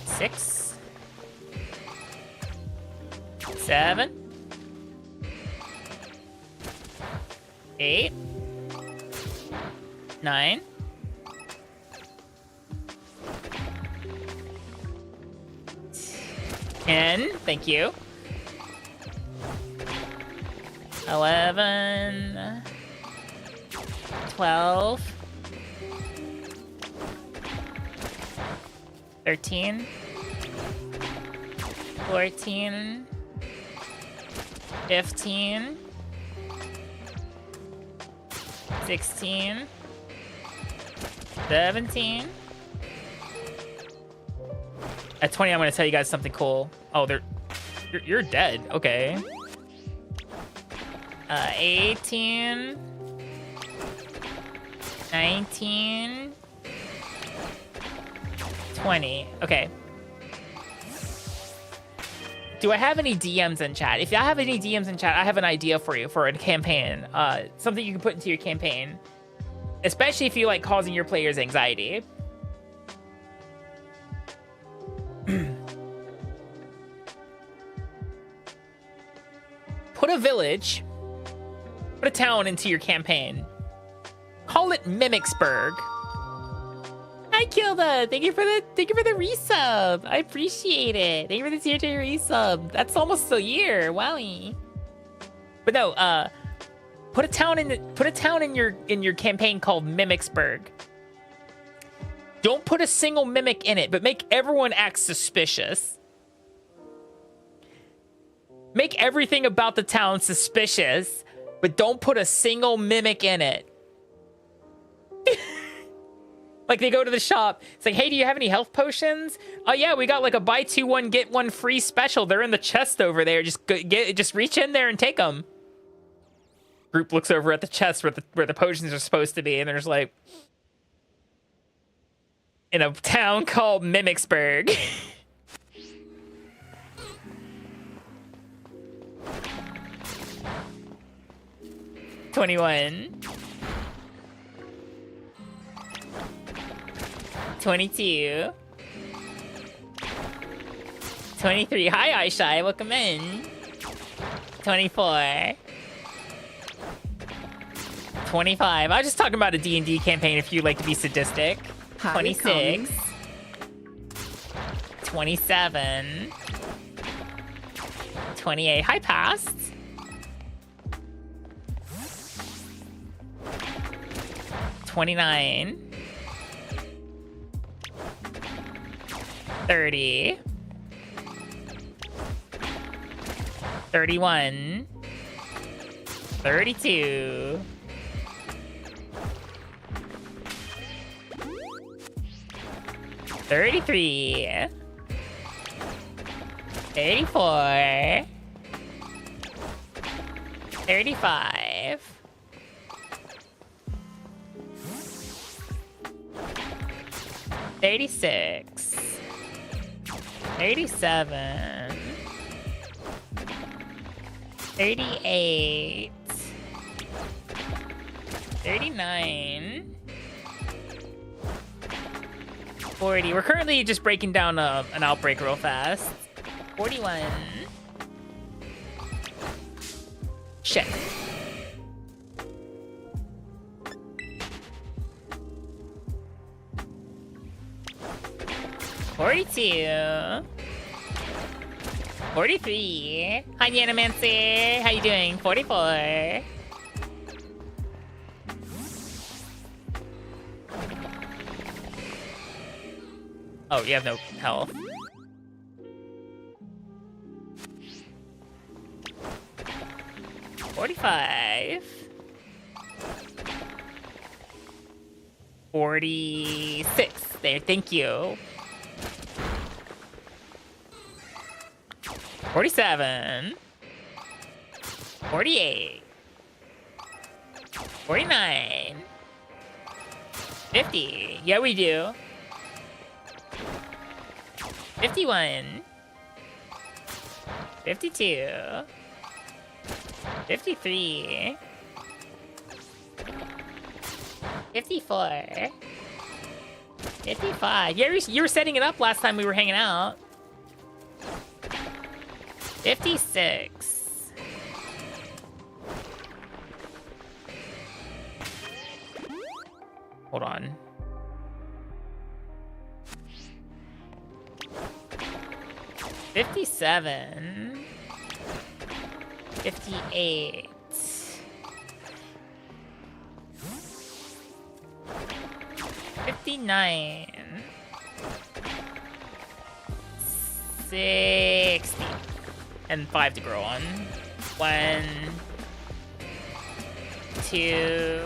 6, 7, 8, 9, 10, thank you. 11, 12, 13, 14, 15, 16, 17. At 20, I'm gonna tell you guys something cool. Oh, you're dead. Okay. 18, 19, 20. Okay. Do I have any DMs in chat? If I have any DMs in chat, I have an idea for you for a campaign. Something you can put into your campaign. Especially if you like causing your players anxiety. Put a village, put a town into your campaign. Call it Mimicsburg. Hi, Kilda. Thank you for the resub. I appreciate it. Thank you for the tier 2 resub. That's almost a year. Wowie. But no, put a town in your campaign called Mimicsburg. Don't put a single mimic in it, but make everyone act suspicious. Make everything about the town suspicious, but don't put a single mimic in it. Like they go to the shop, it's like, hey, do you have any health potions? Oh yeah, we got like a buy 2 1 get 1 free special. They're in the chest over there. Just reach in there and take them. Group looks over at the chest where the potions are supposed to be, and there's like, in a town called Mimicsburg. $21, 22, 23. Hi, Aishai. Welcome in. 24, 25. I was just talking about a D&D campaign if you like to be sadistic. 26, 27, 28. Hi, past. 29, 30, 31, 32, 33, 34, 35, 36, 86. 87. 38. 39. 40. We're currently just breaking down an outbreak real fast. 41. Shit. 42. 43. Hi, Yanamancy. How you doing? 44. Oh, you have no health. 45. 46. There, thank you. 47. 48. 49. 50. Yeah, we do. 51. 52. 53. 54. 55. Yeah, you were setting it up last time we were hanging out. 56. Hold on. 57. 58. 59. 60. And 5 to grow on. 1, 2.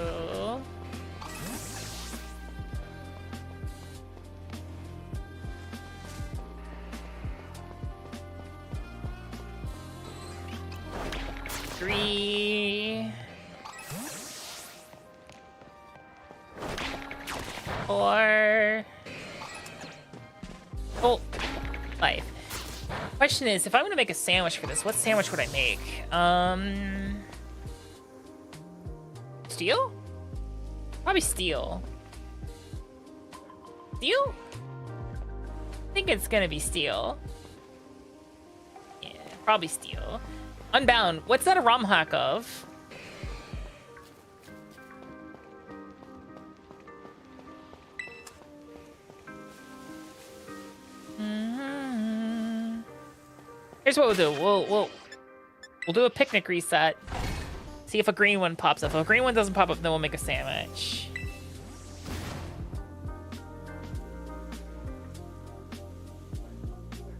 3. 4. Oh, 5. Question is, if I'm gonna make a sandwich for this, what sandwich would I make? Steel? Probably steel. Steel? I think it's gonna be steel. Yeah, probably steel. Unbound, what's that a ROM hack of? Here's what we'll do. We'll do a picnic reset. See if a green one pops up. If a green one doesn't pop up, then we'll make a sandwich.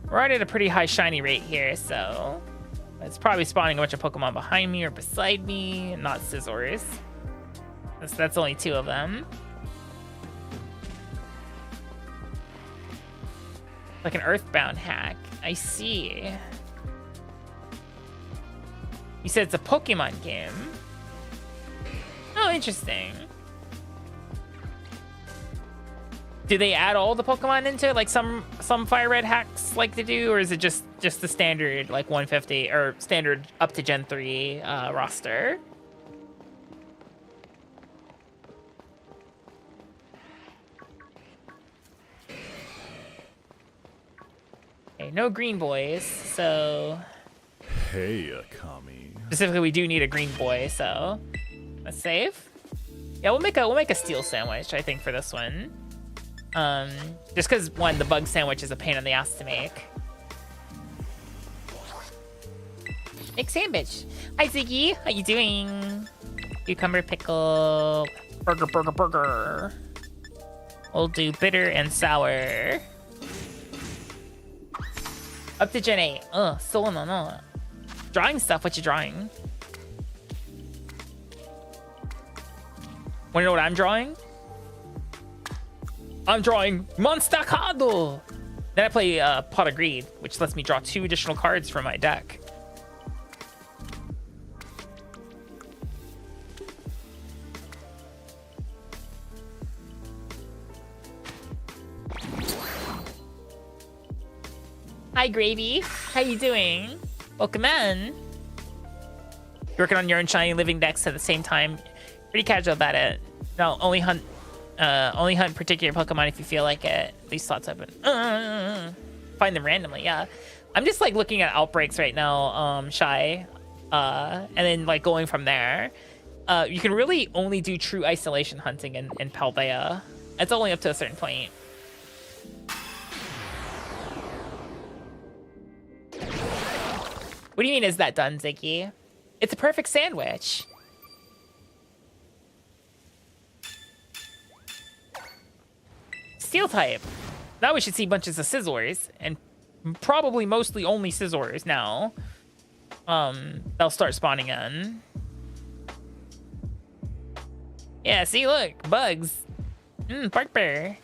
We're already at a pretty high shiny rate here, so it's probably spawning a bunch of Pokemon behind me or beside me, not Scizors. That's only 2 of them. Like an Earthbound hack. I see. You said it's a Pokemon game. Oh, interesting. Do they add all the Pokemon into it, like some Fire Red hacks like to do, or is it just the standard like 150 or standard up to Gen 3 roster? Okay, no green boys, so Hey, Akami. specifically we do need a green boy, so let's save. Yeah, we'll make a steel sandwich, I think, for this one. Just because one, the bug sandwich is a pain in the ass to make. Make sandwich. Hi Ziggy, how you doing? Cucumber, pickle, burger. We'll do bitter and sour. Up to Gen 8. So no. Drawing stuff, what you drawing? Wanna know what I'm drawing? I'm drawing Monstacado! Then I play Pot of Greed, which lets me draw 2 additional cards from my deck. Hi, Gravy. How you doing? Welcome in. Working on your own shiny living decks at the same time. Pretty casual about it. No, only hunt particular Pokemon if you feel like it. At least slots open. Find them randomly, yeah. I'm just like looking at outbreaks right now, Shy, and then like going from there. You can really only do true isolation hunting in Paldea. It's only up to a certain point. What do you mean, is that done, Ziggy? It's a perfect sandwich. Steel type. Now we should see bunches of Scizors, and probably mostly only Scizors now. They'll start spawning in. Yeah, see, look, bugs. Bark bear.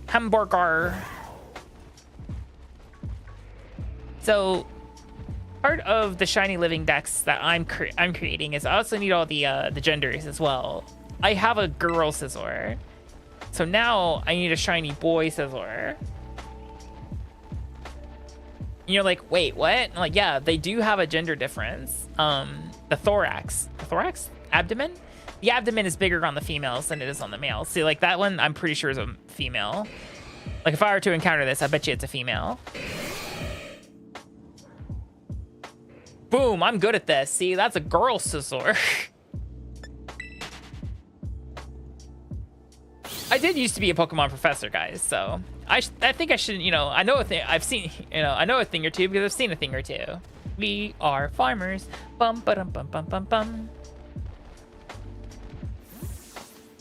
Hamburger. So, part of the shiny living decks that I'm creating is I also need all the genders as well. I have a girl Scizor, so now I need a shiny boy Scizor. And you're like, wait, what? I'm like, yeah, they do have a gender difference. The thorax, abdomen. The abdomen is bigger on the females than it is on the males. See, like that one, I'm pretty sure is a female. Like if I were to encounter this, I bet you it's a female. Boom, I'm good at this. See, that's a girl Scizor. I did used to be a Pokemon professor, guys, so I think I should, you know, I know a thing, I know a thing or two because I've seen a thing or two. We are farmers. Bum ba dum bum bum bum bum.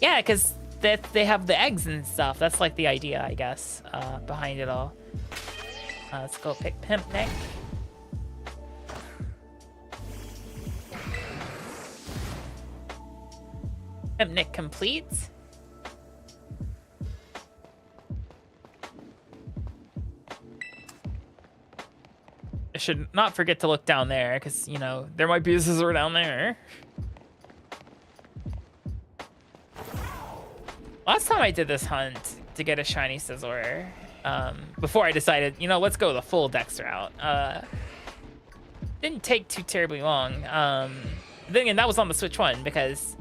Yeah, because they have the eggs and stuff. That's like the idea, I guess, behind it all. Let's go pick Pimp Nick. Pimp Nick complete. I should not forget to look down there because, you know, there might be a Scizor down there. Last time I did this hunt to get a shiny Scizor, before I decided, you know, let's go the full Dex route. Didn't take too terribly long. Then again, that was on the Switch 1 because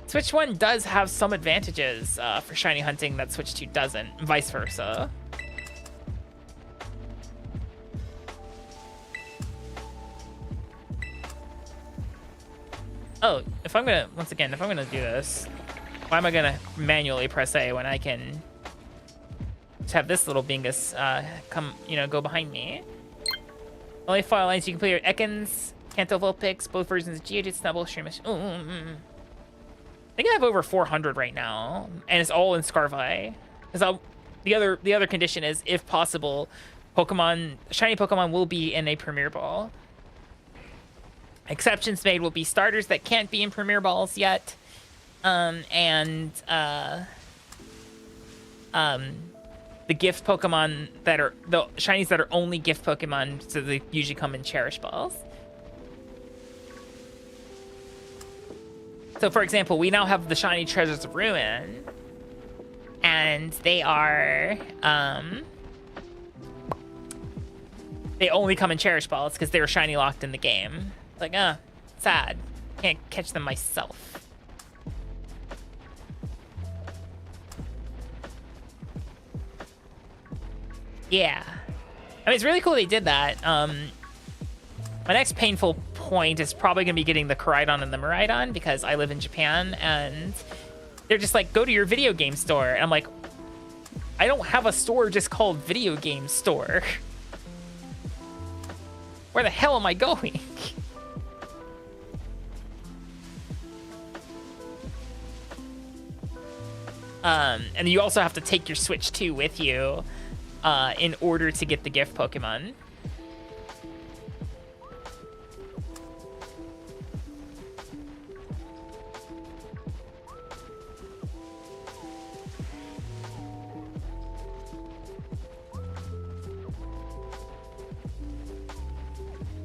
Switch 1 does have some advantages for shiny hunting that Switch 2 doesn't, and vice versa. Oh, if I'm gonna do this, why am I gonna manually press A when I can just have this little bingus come, you know, go behind me? Only file lines you can play your Ekans, Kanto Vulpix, both versions of Geodude, Snubble, Shroomish. I think I have over 400 right now, and it's all in Scarvi. Because the other condition is, if possible, shiny Pokemon will be in a Premier Ball. Exceptions made will be starters that can't be in Premier Balls yet, and the gift Pokemon that are the shinies that are only gift Pokemon, so they usually come in Cherish Balls. So, for example, we now have the shiny Treasures of Ruin, and they are they only come in Cherish Balls because they were shiny locked in the game. It's like, sad. Can't catch them myself. Yeah. I mean, it's really cool they did that. My next painful point is probably going to be getting the Koraidon and the Miraidon because I live in Japan, and they're just like, go to your video game store. And I'm like, I don't have a store just called Video Game Store. Where the hell am I going? And you also have to take your Switch 2 with you in order to get the gift Pokemon.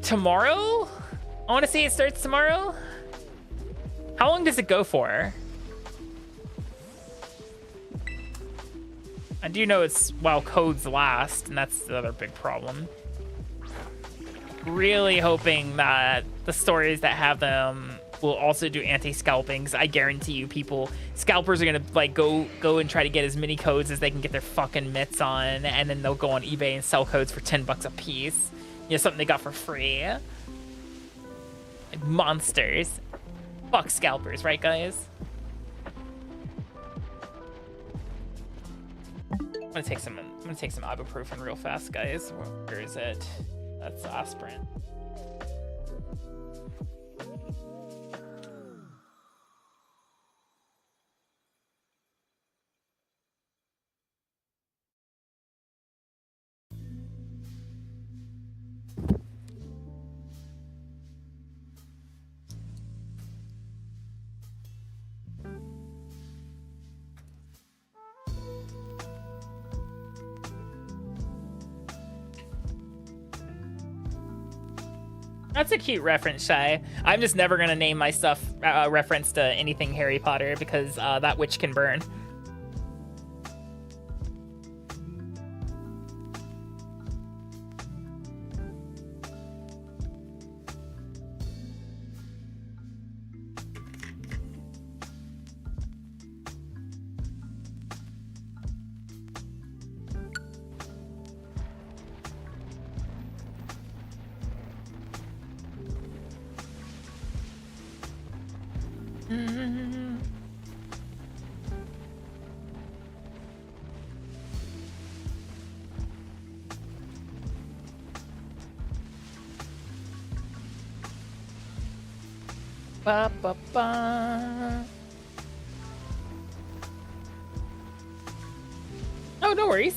Tomorrow? I want to say it starts tomorrow. How long does it go for? I do know it's while codes last, and that's the other big problem. Really hoping that the stories that have them will also do anti-scalpings. I guarantee you scalpers are gonna like go and try to get as many codes as they can get their fucking mitts on, and then they'll go on eBay and sell codes for $10 a piece. You know, something they got for free. Like monsters. Fuck scalpers, right guys? I'm gonna take some ibuprofen real fast, guys. Where is it? That's aspirin. That's a cute reference, Shy. I'm just never gonna name my stuff reference to anything Harry Potter because that witch can burn. Ba, ba, ba. Oh, no worries.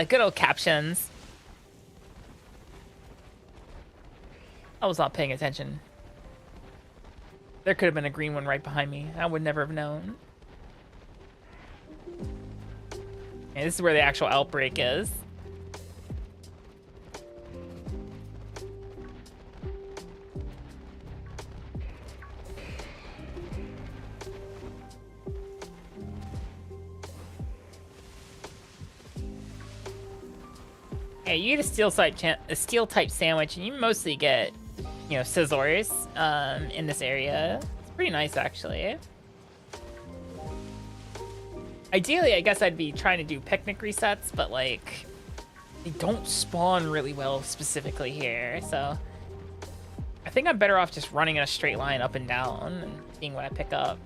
Good old captions. I was not paying attention. There could have been a green one right behind me. I would never have known. Okay, this is where the actual outbreak is. Yeah, you get a steel type sandwich, and you mostly get, you know, scissors in this area. It's pretty nice, actually. Ideally, I guess I'd be trying to do picnic resets, but like, they don't spawn really well specifically here, so I think I'm better off just running in a straight line up and down and seeing what I pick up.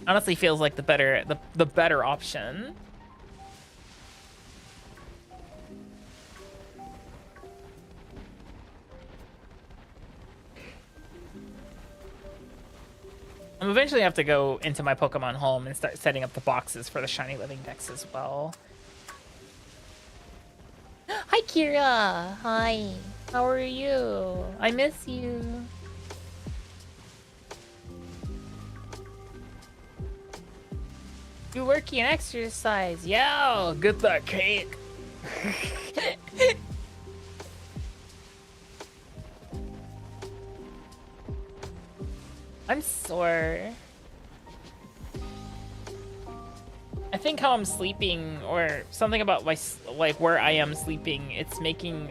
Honestly, feels like the better option. I'm eventually have to go into my Pokemon home and start setting up the boxes for the Shiny Living Dex as well. Hi, Kira. Hi. How are you? I miss you. You working and exercise. Yeah, get that cake. I'm sore. I think how I'm sleeping, or something about my where I am sleeping, it's making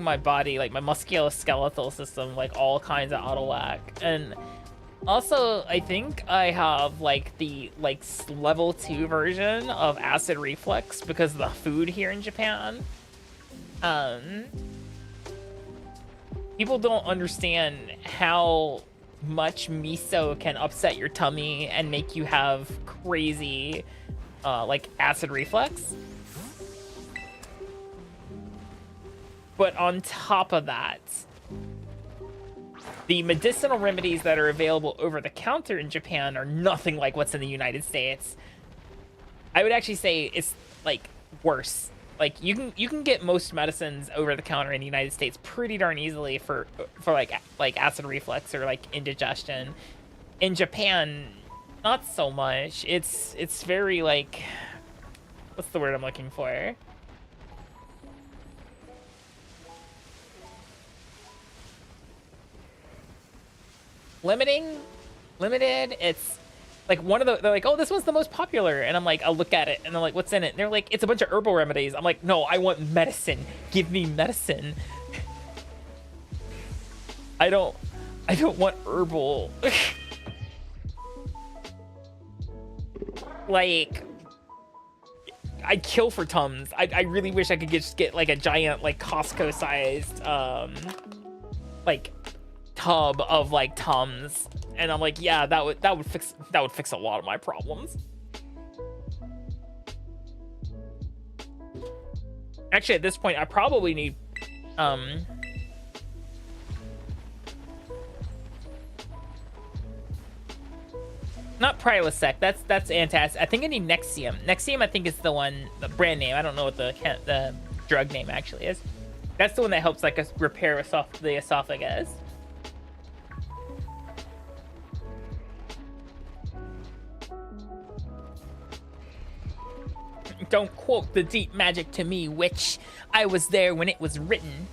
my body, like my musculoskeletal system, like all kinds of out of whack. And also, I think I have like the level 2 version of acid reflux because of the food here in Japan. People don't understand how much miso can upset your tummy and make you have crazy like acid reflux. But on top of that, the medicinal remedies that are available over the counter in Japan are nothing like what's in the United States. I would actually say it's like worse. Like you can get most medicines over the counter in the United States pretty darn easily for like acid reflux or like indigestion. In Japan, not so much. It's very like, what's the word I'm looking for? limited. It's like one of the, they're like, oh, this one's the most popular, and I'm like, I'll look at it, and I'm like, what's in it? And they're like, it's a bunch of herbal remedies. I'm like, no, I want medicine. Give me medicine. I don't want herbal. Like, I'd kill for Tums. I really wish I could just get like a giant, like Costco-sized, like tub of like Tums, and I'm like, yeah, that would fix a lot of my problems. Actually, at this point, I probably need, not Prilosec. That's Antacid. I think I need Nexium. Nexium, I think, is the one, the brand name. I don't know what the drug name actually is. That's the one that helps like repair the esophagus. Don't quote the deep magic to me, witch. I was there when it was written.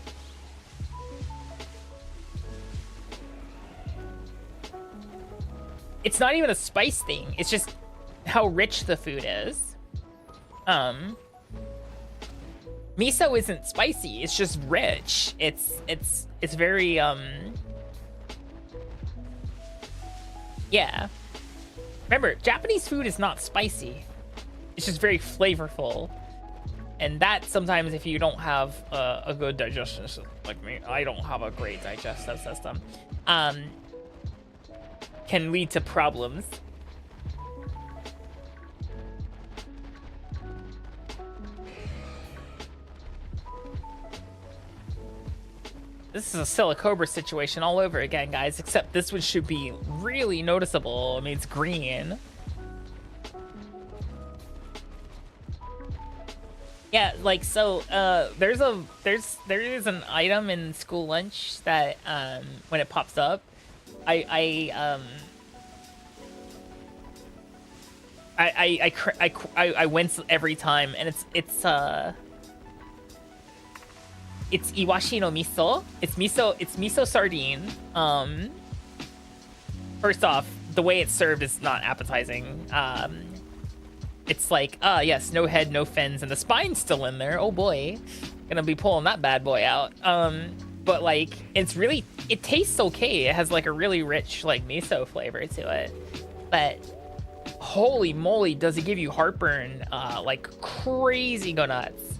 It's not even a spice thing. It's just how rich the food is. Miso isn't spicy. It's just rich. It's very yeah. Remember, Japanese food is not spicy. It's just very flavorful. And that sometimes, if you don't have a good digestion system like me, I don't have a great digestive system, can lead to problems. This is a Silicobra situation all over again, guys, except this one should be really noticeable. I mean, it's green. Yeah, like, so, there is an item in school lunch that, when it pops up, I wince every time, and it's iwashi no miso. It's miso sardine. First off, the way it's served is not appetizing. It's like, yes, no head, no fins, and the spine's still in there. Oh boy, gonna be pulling that bad boy out. But like, it tastes okay. It has like a really rich like miso flavor to it. But holy moly, does it give you heartburn like crazy go nuts.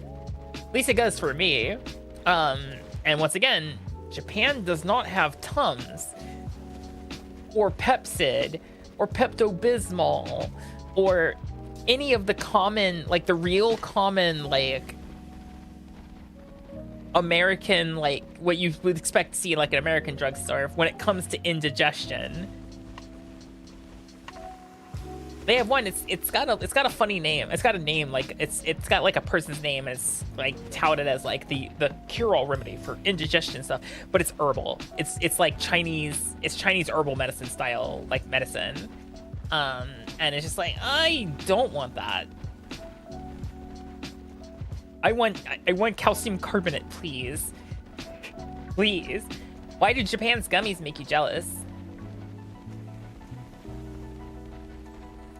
At least it does for me. And once again, Japan does not have Tums or Pepsid or Pepto-Bismol or any of the common, like the real common, like American, like what you would expect to see in like an American drugstore when it comes to indigestion. They have one. It's got a funny name. It's got a name like it's got like a person's name. And it's like touted as like the cure-all remedy for indigestion stuff, but it's herbal. It's like Chinese. It's Chinese herbal medicine style like medicine. And it's just like, I don't want that. I want calcium carbonate, please. Please. Why do Japan's gummies make you jealous?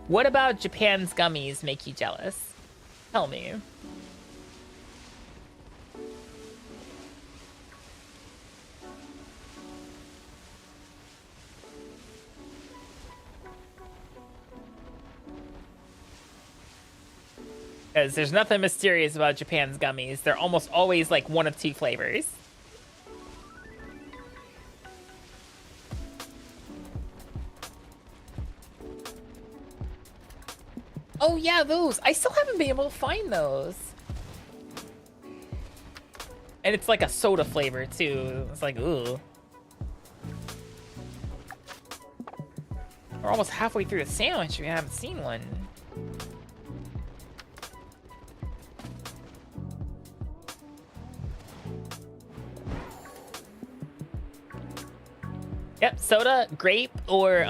What about Japan's gummies make you jealous? Tell me. Because there's nothing mysterious about Japan's gummies. They're almost always like one of two flavors. Oh yeah, those. I still haven't been able to find those. And it's like a soda flavor too. It's like, ooh. We're almost halfway through the sandwich. We haven't seen one. Yep, soda, grape, or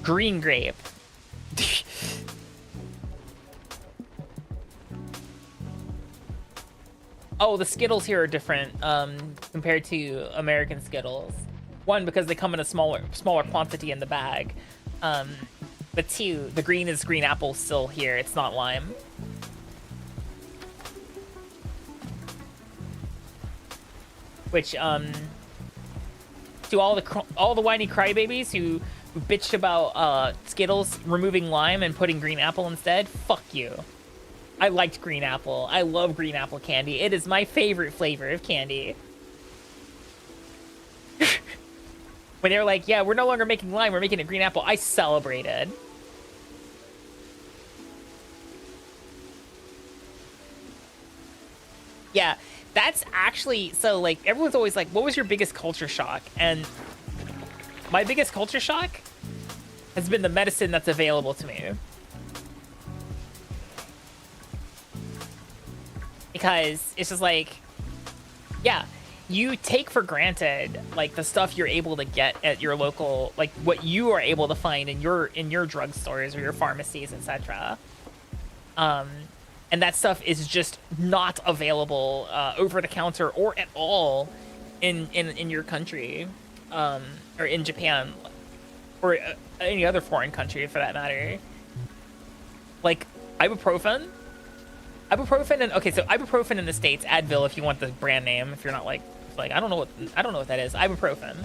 green grape. Oh, the Skittles here are different compared to American Skittles. One, because they come in a smaller quantity in the bag. But two, the green is green apple still here. It's not lime. Which to all the whiny crybabies who bitched about Skittles removing lime and putting green apple instead, fuck you. I liked green apple. I love green apple candy. It is my favorite flavor of candy. When they were like, yeah, we're no longer making lime, we're making it green apple, I celebrated. Yeah, that's actually, so like, everyone's always like, what was your biggest culture shock? And my biggest culture shock has been the medicine that's available to me. Because it's just like, yeah, you take for granted like the stuff you're able to get at your local, like what you are able to find in your drugstores or your pharmacies, etc. And that stuff is just not available over the counter or at all in your country, or in Japan, or any other foreign country for that matter. Like ibuprofen. Ibuprofen and okay, so ibuprofen in the States, Advil if you want the brand name, if you're not like I don't know what that is. Ibuprofen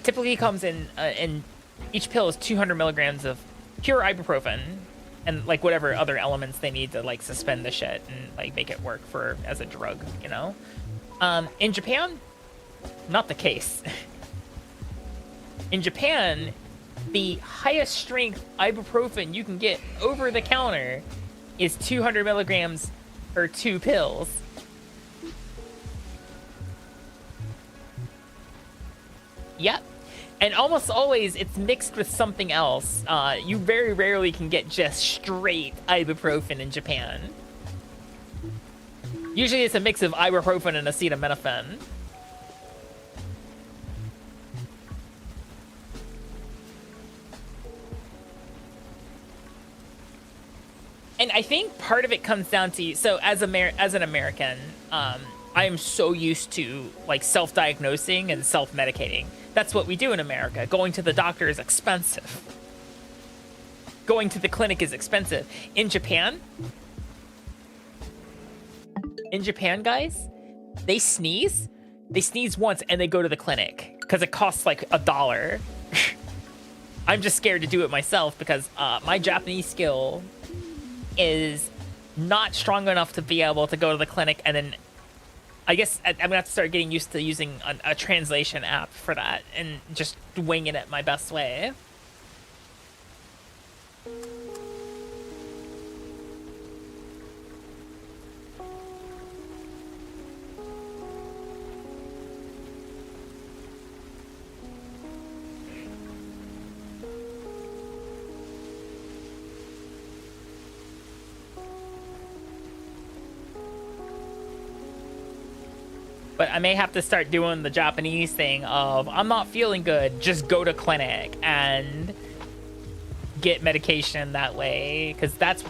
typically comes in each pill is 200 milligrams of pure ibuprofen and like whatever other elements they need to like suspend the shit and like make it work for as a drug, you know. In Japan, not the case. In Japan, the highest strength ibuprofen you can get over the counter is 200 milligrams or 2 pills. Yep. And almost always it's mixed with something else. You very rarely can get just straight ibuprofen in Japan. Usually it's a mix of ibuprofen and acetaminophen. And I think part of it comes down to, so as an American, I am so used to like self-diagnosing and self-medicating. That's what we do in America. Going to the doctor is expensive. Going to the clinic is expensive. In Japan, guys, they sneeze once and they go to the clinic because it costs like $1. I'm just scared to do it myself because my Japanese skill is not strong enough to be able to go to the clinic, and then I guess I'm gonna have to start getting used to using a translation app for that and just winging it my best way. But I may have to start doing the Japanese thing of, I'm not feeling good, just go to clinic and get medication that way. Because that's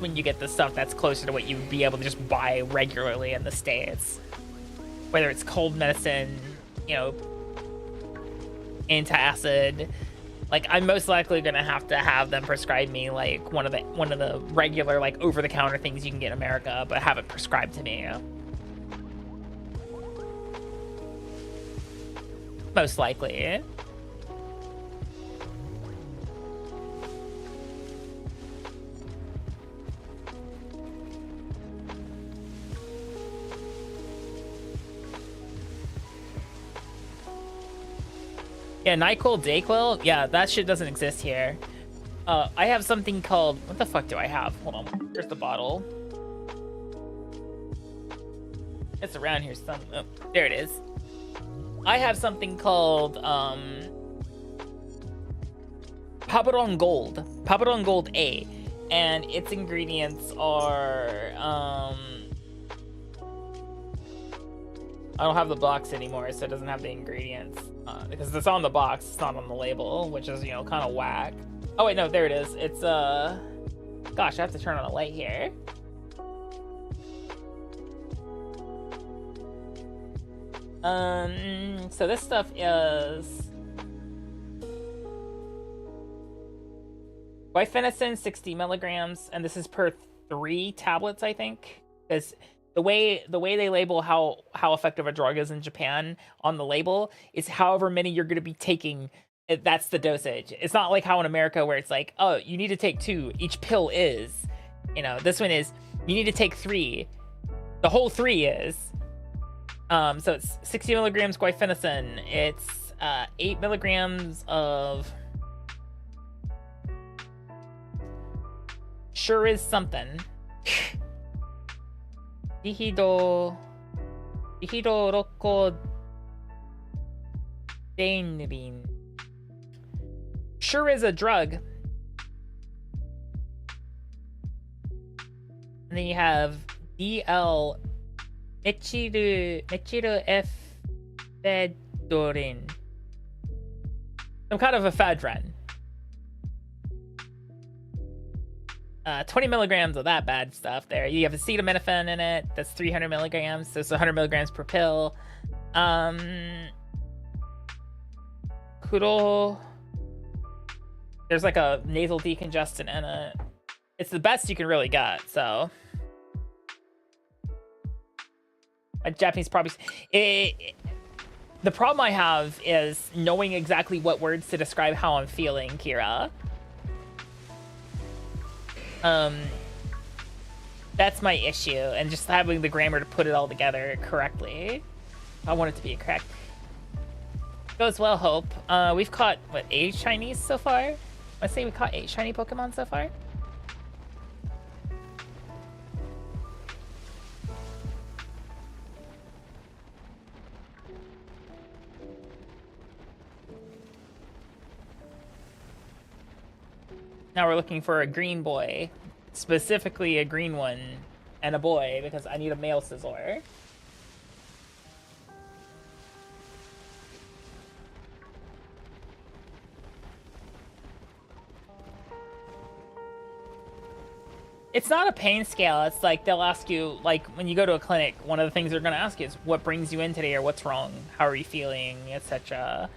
when you get the stuff that's closer to what you would be able to just buy regularly in the States. Whether it's cold medicine, you know, antacid. Like, I'm most likely gonna have to have them prescribe me like one of the regular like over-the-counter things you can get in America, but have it prescribed to me. Most likely. Yeah, NyQuil, DayQuil. Yeah, that shit doesn't exist here. I have something called... What the fuck do I have? Hold on. Where's the bottle? It's around here some... Oh, there it is. I have something called Papadon Gold A, and its ingredients are I don't have the box anymore, so it doesn't have the ingredients because it's on the box, it's not on the label, which is, you know, kind of whack. Oh wait, no, there it is. It's gosh, I have to turn on a light here. So this stuff is guaifenesin, 60 milligrams, and this is per 3 tablets, I think. Because the way they label how effective a drug is in Japan on the label is however many you're going to be taking. That's the dosage. It's not like how in America where it's like, oh, you need to take 2. Each pill is, you know, this one is you need to take 3. The whole 3 is. So it's 60 milligrams guaifenesin. It's 8 milligrams of sure is something. Dihido rocodinabine. Sure is a drug. And then you have DL metyl-ephedrine. Some kind of ephedrine. 20 milligrams of that bad stuff there. You have acetaminophen in it. That's 300 milligrams. So it's 100 milligrams per pill. Kuro. There's like a nasal decongestant in it. It's the best you can really get, so. A Japanese probably. The problem I have is knowing exactly what words to describe how I'm feeling, Kira. That's my issue, and just having the grammar to put it all together correctly. I want it to be correct. Goes well, Hope. We've caught, what, 8 Chinese so far? Let's say we caught 8 shiny Pokemon so far. Now we're looking for a green boy, specifically a green one, and a boy, because I need a male Scizor. It's not a pain scale. It's like they'll ask you, like when you go to a clinic, one of the things they're going to ask you is what brings you in today, or what's wrong, how are you feeling, etc.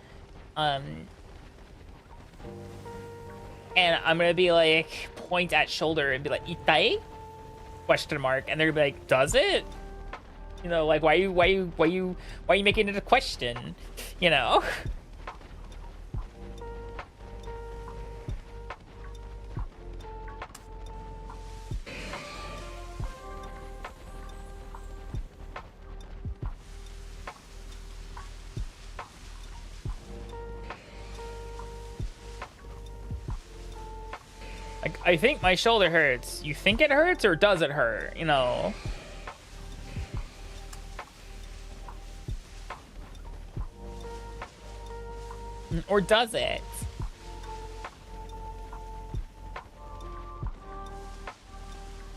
And I'm gonna be like, point at shoulder and be like, "Itai?" Question mark, and they're gonna be like, "Does it?" You know, like, why you making it a question? You know. Like, I think my shoulder hurts. You think it hurts, or does it hurt? You know? Or does it?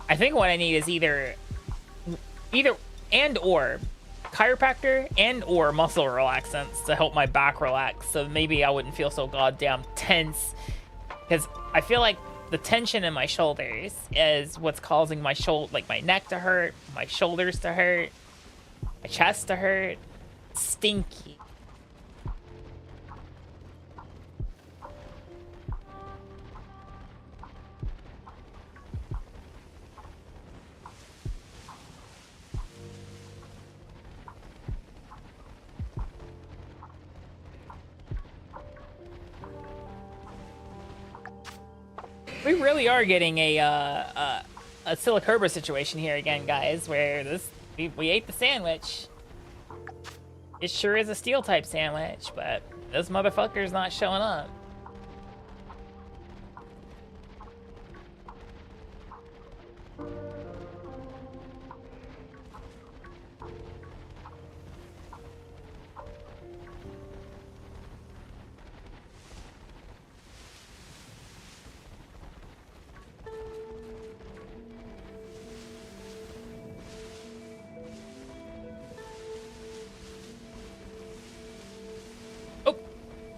I think what I need is either and or chiropractor and or muscle relaxants to help my back relax, so maybe I wouldn't feel so goddamn tense, because I feel like the tension in my shoulders is what's causing my my neck to hurt, my shoulders to hurt, my chest to hurt. Stinky. We really are getting a Silicobra situation here again, guys, where we ate the sandwich. It sure is a steel type sandwich, but this motherfucker's not showing up.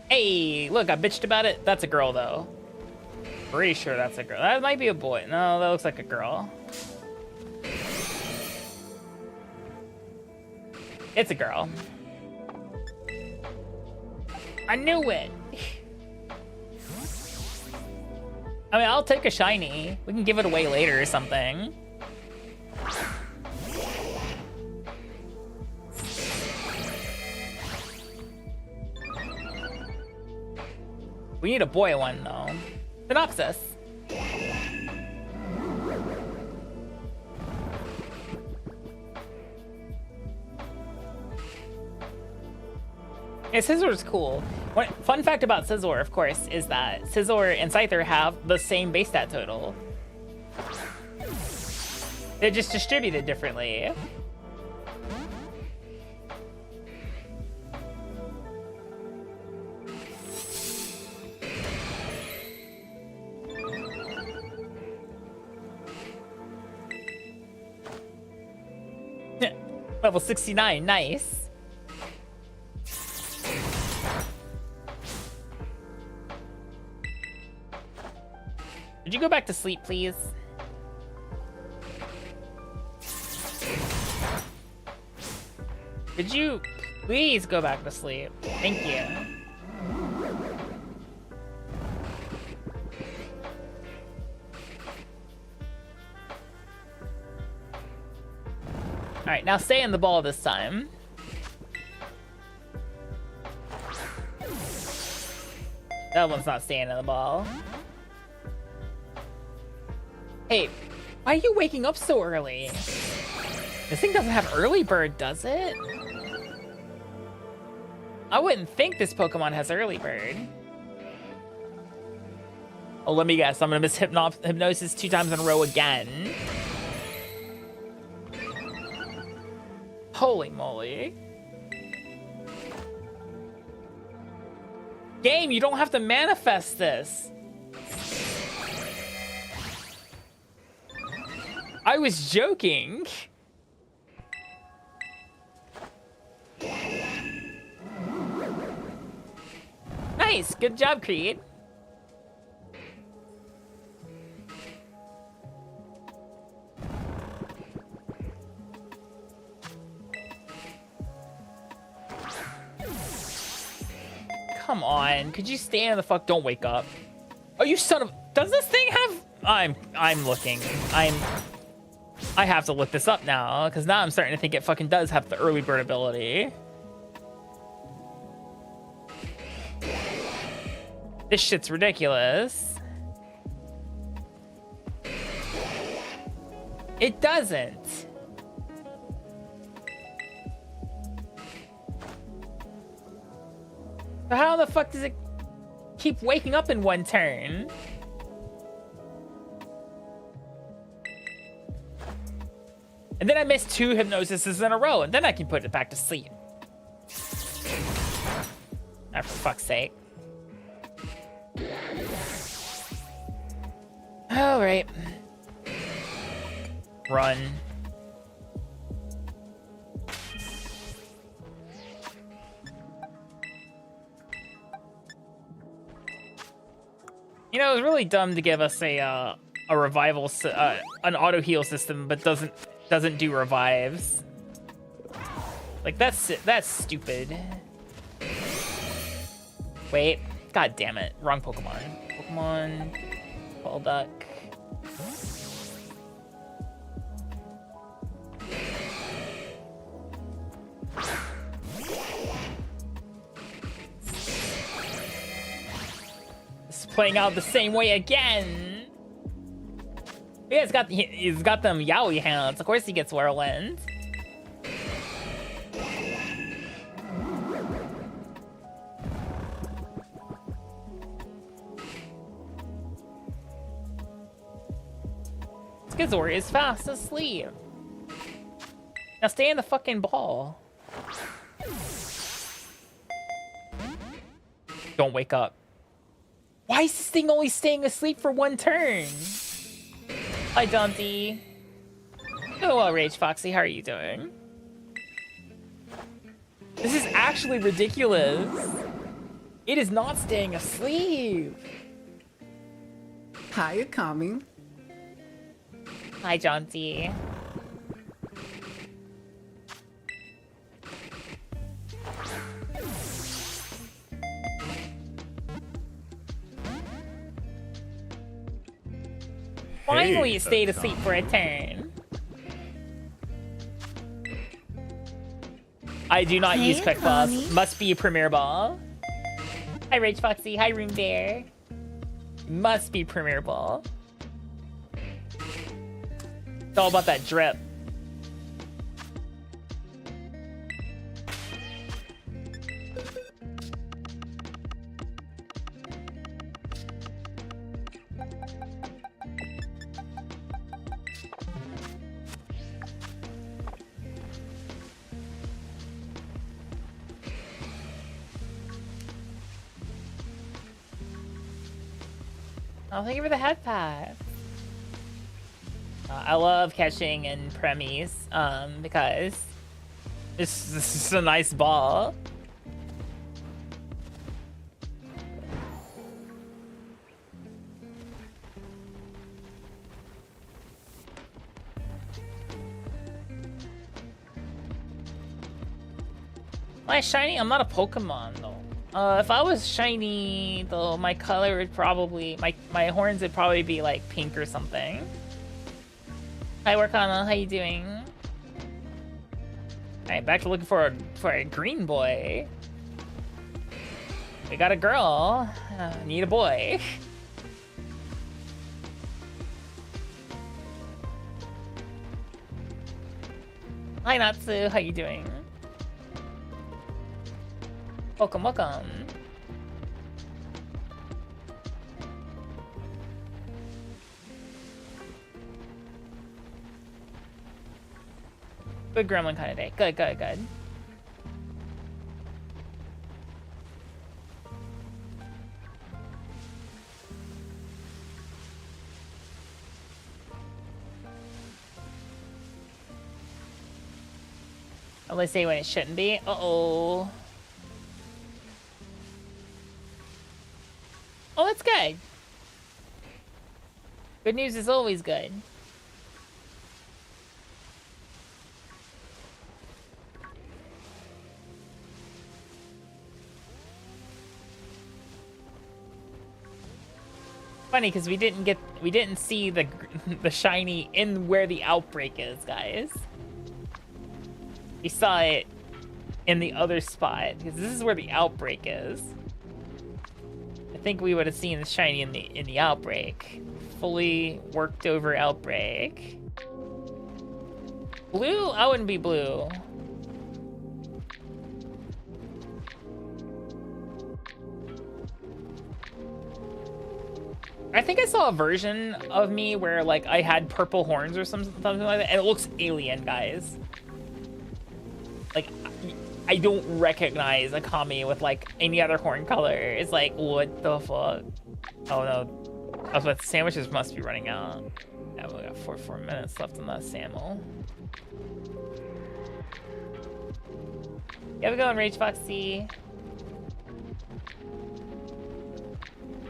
Hey, look, I bitched about it. That's a girl, though. Pretty sure that's a girl. That might be a boy. No, that looks like a girl. It's a girl. I knew it. I mean, I'll take a shiny. We can give it away later or something. We need a boy one, though. Synopsis. Yeah, Scissor's cool. Fun fact about Scizor, of course, is that Scizor and Scyther have the same base stat total. They're just distributed differently. Level 69, nice. Could you go back to sleep, please? Could you please go back to sleep? Thank you. All right, now stay in the ball this time. That one's not staying in the ball. Hey, why are you waking up so early? This thing doesn't have early bird, does it? I wouldn't think this Pokemon has early bird. Oh, let me guess. I'm gonna miss Hypnosis 2 times in a row again. Holy moly. Game, you don't have to manifest this. I was joking. Nice, good job, Creed. Come on, could you stand the fuck? Don't wake up. Oh, you son of... Does this thing have... I'm looking. I have to look this up now, because now I'm starting to think it fucking does have the early bird ability. This shit's ridiculous. It doesn't. So how the fuck does it keep waking up in one turn? And then I missed 2 hypnosises in a row, and then I can put it back to sleep. Ah, for fuck's sake. All right. Run. You know, it was really dumb to give us a revival, an auto heal system, but doesn't do revives. Like that's stupid. Wait, god damn it, wrong Pokemon. Pokemon, Balduck. It's playing out the same way again. Yeah, he's got them Yowie hands. Of course he gets Whirlwind. Scizor is fast asleep. Now stay in the fucking ball. Don't wake up. Why is this thing only staying asleep for 1 turn? Hi, Dante. Oh, well, Rage Foxy, how are you doing? This is actually ridiculous. It is not staying asleep. Hi, Akami. Hi, Jaunty. Finally, you Hey, stayed asleep Akami. for a turn. I do not use Quick Boss. Akami. Must be a Premier Ball. Hi, Rage Foxy. Hi, Room Bear. Must be Premier Ball. It's all about that drip. Oh, thank you for the head pass. I love catching in premies, because this is a nice ball. My shiny, I'm not a Pokemon though. If I was shiny though, my color would probably, my horns would probably be like pink or something. Hi Warkana, how you doing? Alright, back to looking for a green boy. We got a girl. Need a boy. Hi Natsu, how you doing? Welcome, welcome. Good gremlin kind of day. Good, good, good. Let's say when it shouldn't be. Uh-oh. Oh, that's good. Good news is always good. Funny because we didn't see the shiny in where the outbreak is, guys. We saw it in the other spot because this is where the outbreak is. I think we would have seen the shiny in the outbreak. Fully worked over outbreak. Blue? I wouldn't be blue. I think I saw a version of me where like I had purple horns or something like that, and it looks alien, guys. Like I don't recognize Akami with like any other horn color. It's like, what the fuck? Oh no. I was about to, sandwiches must be running out. Yeah, we got 4 minutes left on that Samuel. Yeah, we going, Rage Foxy.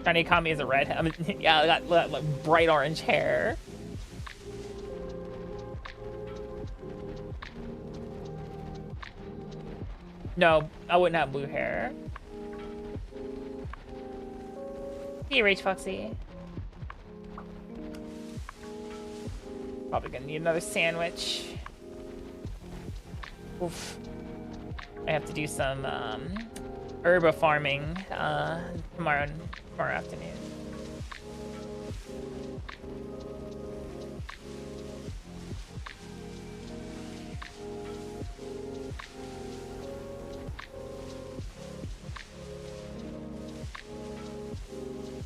Shiny Akami is a red. I mean, yeah, I got like, bright orange hair. No, I wouldn't have blue hair. Hey, Rage Foxy. Probably gonna need another sandwich. Oof. I have to do some herba farming tomorrow afternoon.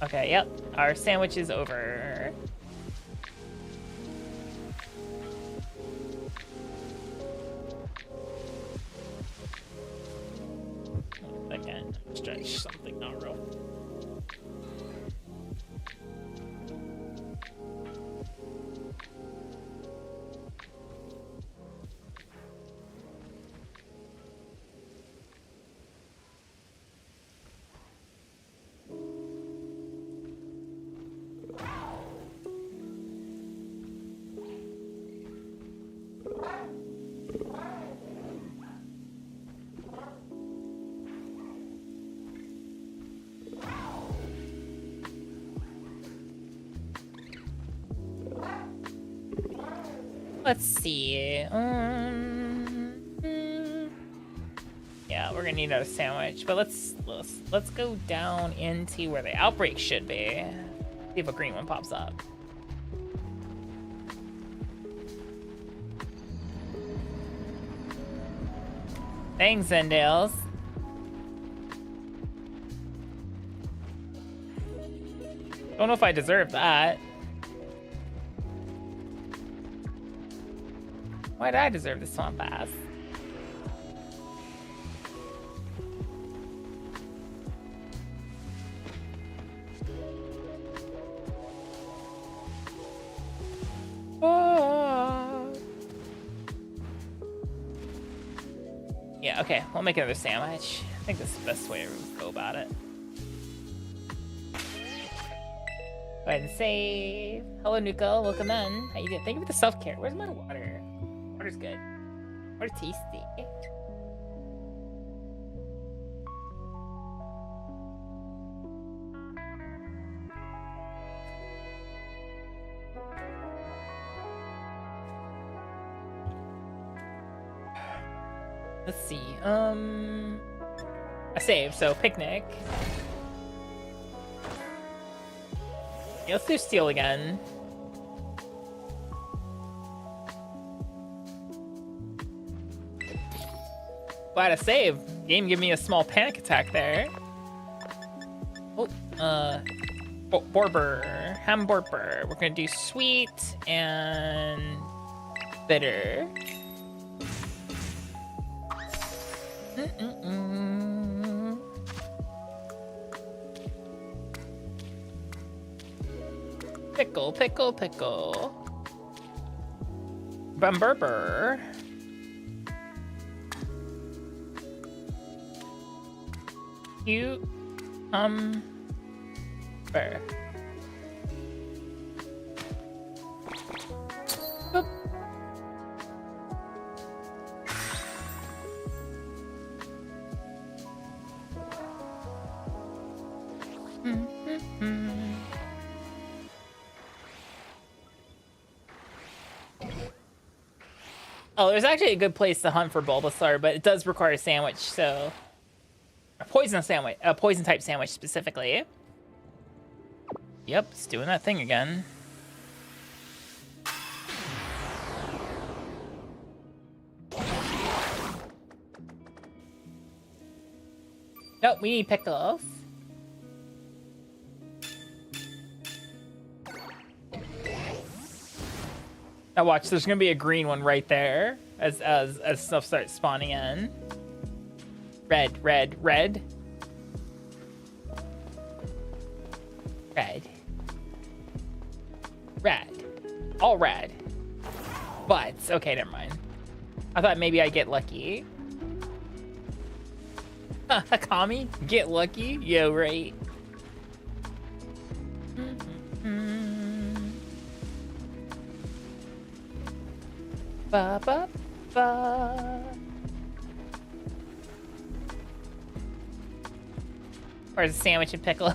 Okay, yep. Our sandwich is over. Again, stretch something not real. Let's see. Yeah, we're gonna need another sandwich, but let's go down into where the outbreak should be. See if a green one pops up. Thanks, Zendales. Don't know if I deserve that. Why did I deserve this swamp pass? Oh. Yeah, okay, we'll make another sandwich. I think that's the best way to go about it. Go ahead and save. Hello, Nuka. Welcome in. How you doing? Thank you for the self-care. Where's my water? Water's good. Water's tasty. Let's see. I saved, so picnic. Yeah, let's do steal again. Glad I saved. Game gave me a small panic attack there. Oh, Borber. Hamburger. We're gonna do sweet and bitter. Pickle, pickle, pickle. Bumburber. You, bear. Boop. Oh, there's actually a good place to hunt for Bulbasaur, but it does require a sandwich, so... A poison sandwich, a poison type sandwich specifically. Yep, it's doing that thing again. Nope, we need pickles. Now watch, there's gonna be a green one right there as stuff starts spawning in. Red, red, red. Red. Red. All red. But, okay, never mind. I thought maybe I'd get lucky. Akami? Get lucky? Yeah, right. Ba ba ba. Or a sandwich and pickles.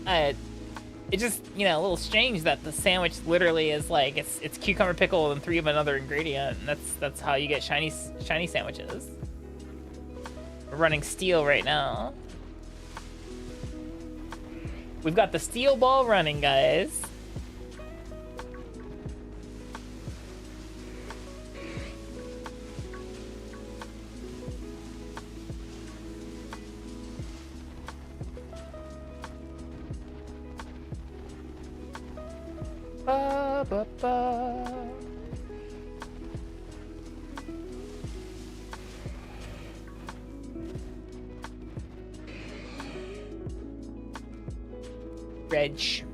It's just, you know, a little strange that the sandwich literally is like it's cucumber pickle and 3 of another ingredient, and that's how you get shiny sandwiches. We're running steel right now. We've got the steel ball running, guys. Ba, ba, ba. Reds.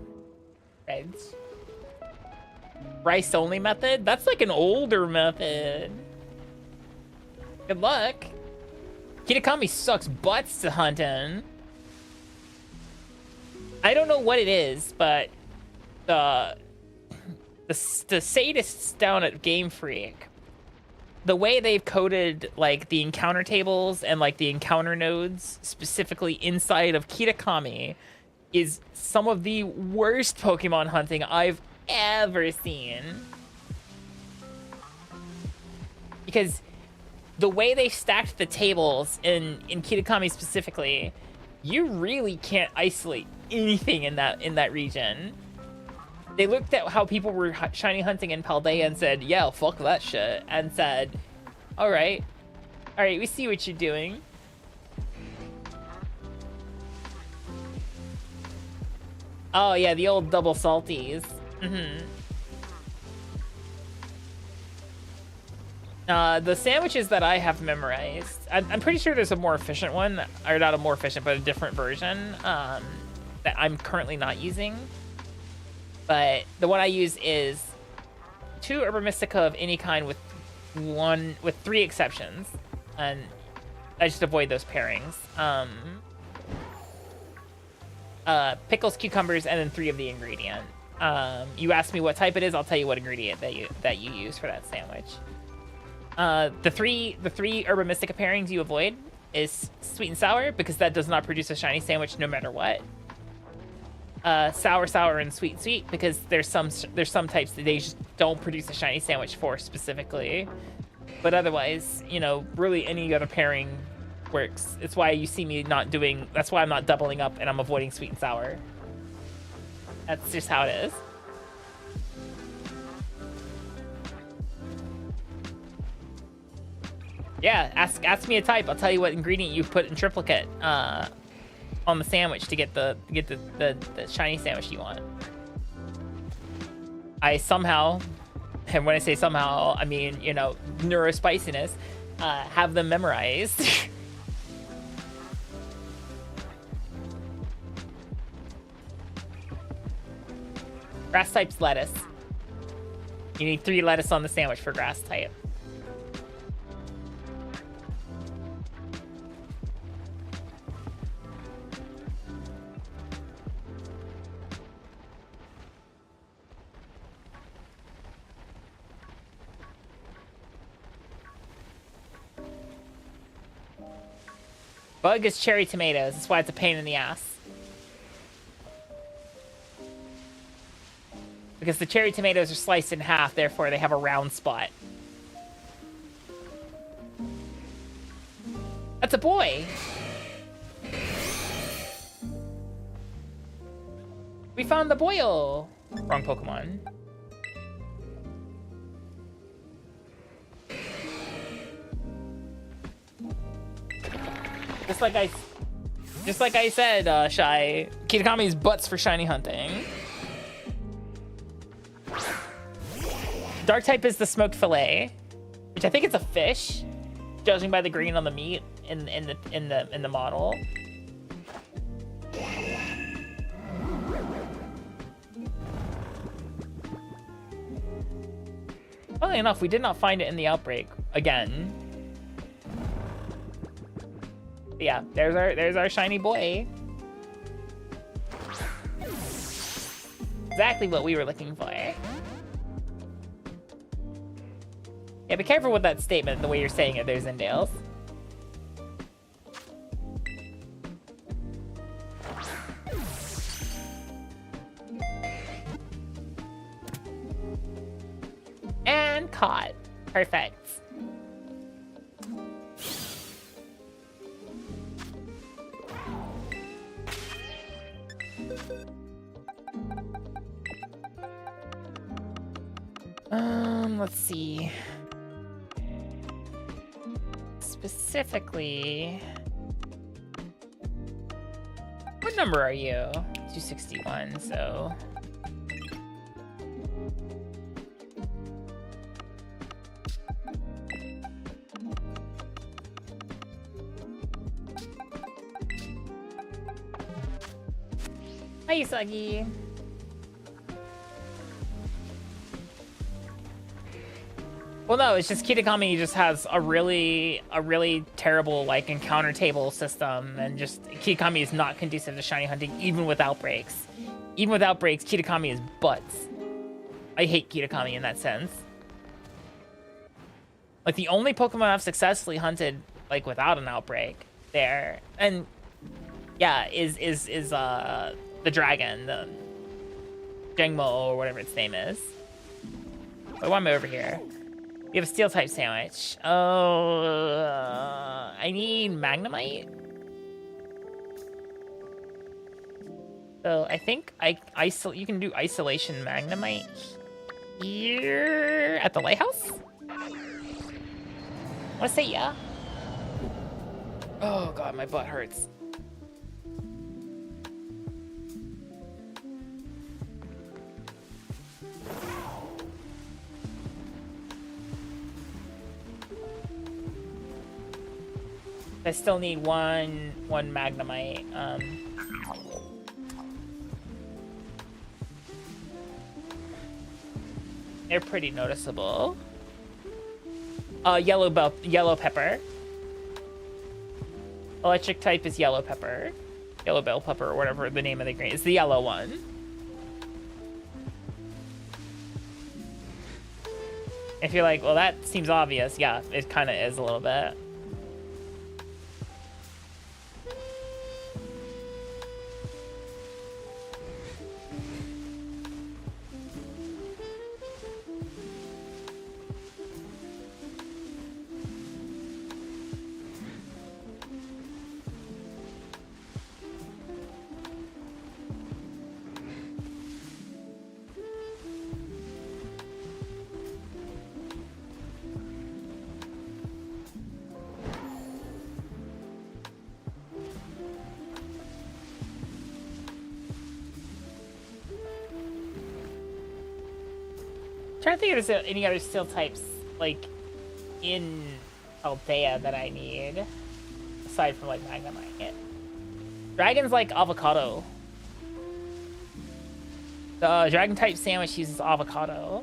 Rice only method? That's like an older method. Good luck. Kitakami sucks butts to hunt in. I don't know what it is, but the sadists down at Game Freak, the way they've coded like the encounter tables and like the encounter nodes specifically inside of Kitakami is some of the worst Pokemon hunting I've ever seen. Because the way they stacked the tables in Kitakami specifically, you really can't isolate anything in that region. They looked at how people were shiny hunting in Paldea and said, yeah, fuck that shit, and said, all right, we see what you're doing. Oh yeah, the old double salties. The sandwiches that I have memorized, I'm pretty sure there's a more efficient one, or not a more efficient, but a different version that I'm currently not using. But the one I use is 2 Herba Mystica of any kind with 3 exceptions, and I just avoid those pairings. Pickles, cucumbers, and then 3 of the ingredient. You asked me what type it is, I'll tell you what ingredient that you use for that sandwich. The three Herba Mystica pairings you avoid is sweet and sour, because that does not produce a shiny sandwich no matter what. Sour, and sweet, because there's some types that they just don't produce a shiny sandwich for specifically. But otherwise, you know, really any other pairing works. It's why you see me not doing, that's why I'm not doubling up and I'm avoiding sweet and sour. That's just how it is. Yeah, ask me a type. I'll tell you what ingredient you put in triplicate on the sandwich to get the shiny sandwich you want. I somehow, and when I say somehow, I mean, you know, neurospiciness, have them memorized. Grass type's lettuce. You need 3 lettuce on the sandwich for grass type. Bug is cherry tomatoes. That's why it's a pain in the ass. Because the cherry tomatoes are sliced in half, therefore they have a round spot. That's a boy. We found the boil. Wrong Pokemon. Just like I said, Shy, Kitakami's butts for shiny hunting. Dark type is the smoked fillet, which I think it's a fish, judging by the green on the meat in the model. Funnily enough, we did not find it in the outbreak again. But yeah, there's our shiny boy. Exactly what we were looking for. Yeah, be careful with that statement, the way you're saying it there, Zindales. And caught. Perfect. Let's see. Specifically, what number are you? 261, so. Hi, Usagi. Well, no, it's just Kitakami just has a really terrible like encounter table system, and just Kitakami is not conducive to shiny hunting even with outbreaks. Even with outbreaks, Kitakami is butts. I hate Kitakami in that sense. Like the only Pokemon I've successfully hunted like without an outbreak there, and yeah, is the dragon. Jengmo or whatever its name is. But why am I over here? We have a steel type sandwich. Oh, I need Magnemite. So I think you can do isolation Magnemite here at the lighthouse. I want to say yeah. Oh god, my butt hurts. I still need one Magnemite. They're pretty noticeable. Yellow pepper. Electric type is yellow pepper. Yellow bell pepper, or whatever the name of the green. It's the yellow one. If you're like, well, that seems obvious. Yeah, it kind of is a little bit. Trying to think if there's any other steel types like in Althea that I need aside from like Magnemite. Dragon's like avocado. The dragon type sandwich uses avocado.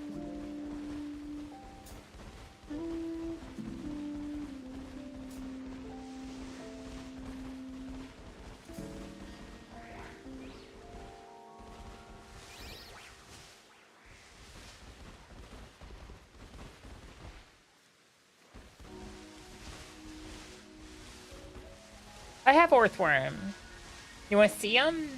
I have Earthworm. You want to see him?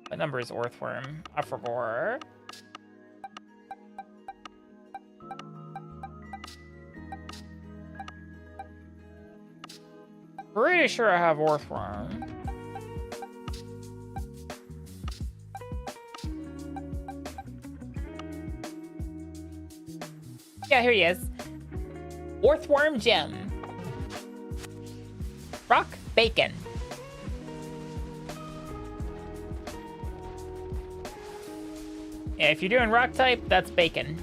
What number is Earthworm? I forgot. Pretty sure I have Earthworm. Yeah, here he is. Earthworm gem. Rock bacon. Yeah, if you're doing rock type, that's bacon.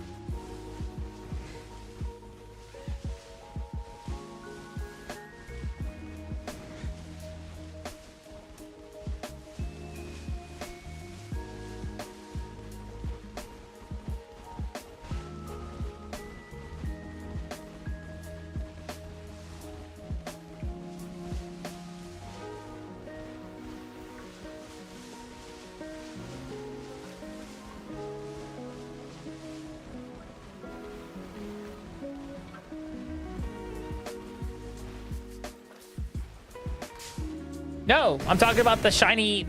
No, I'm talking about the shiny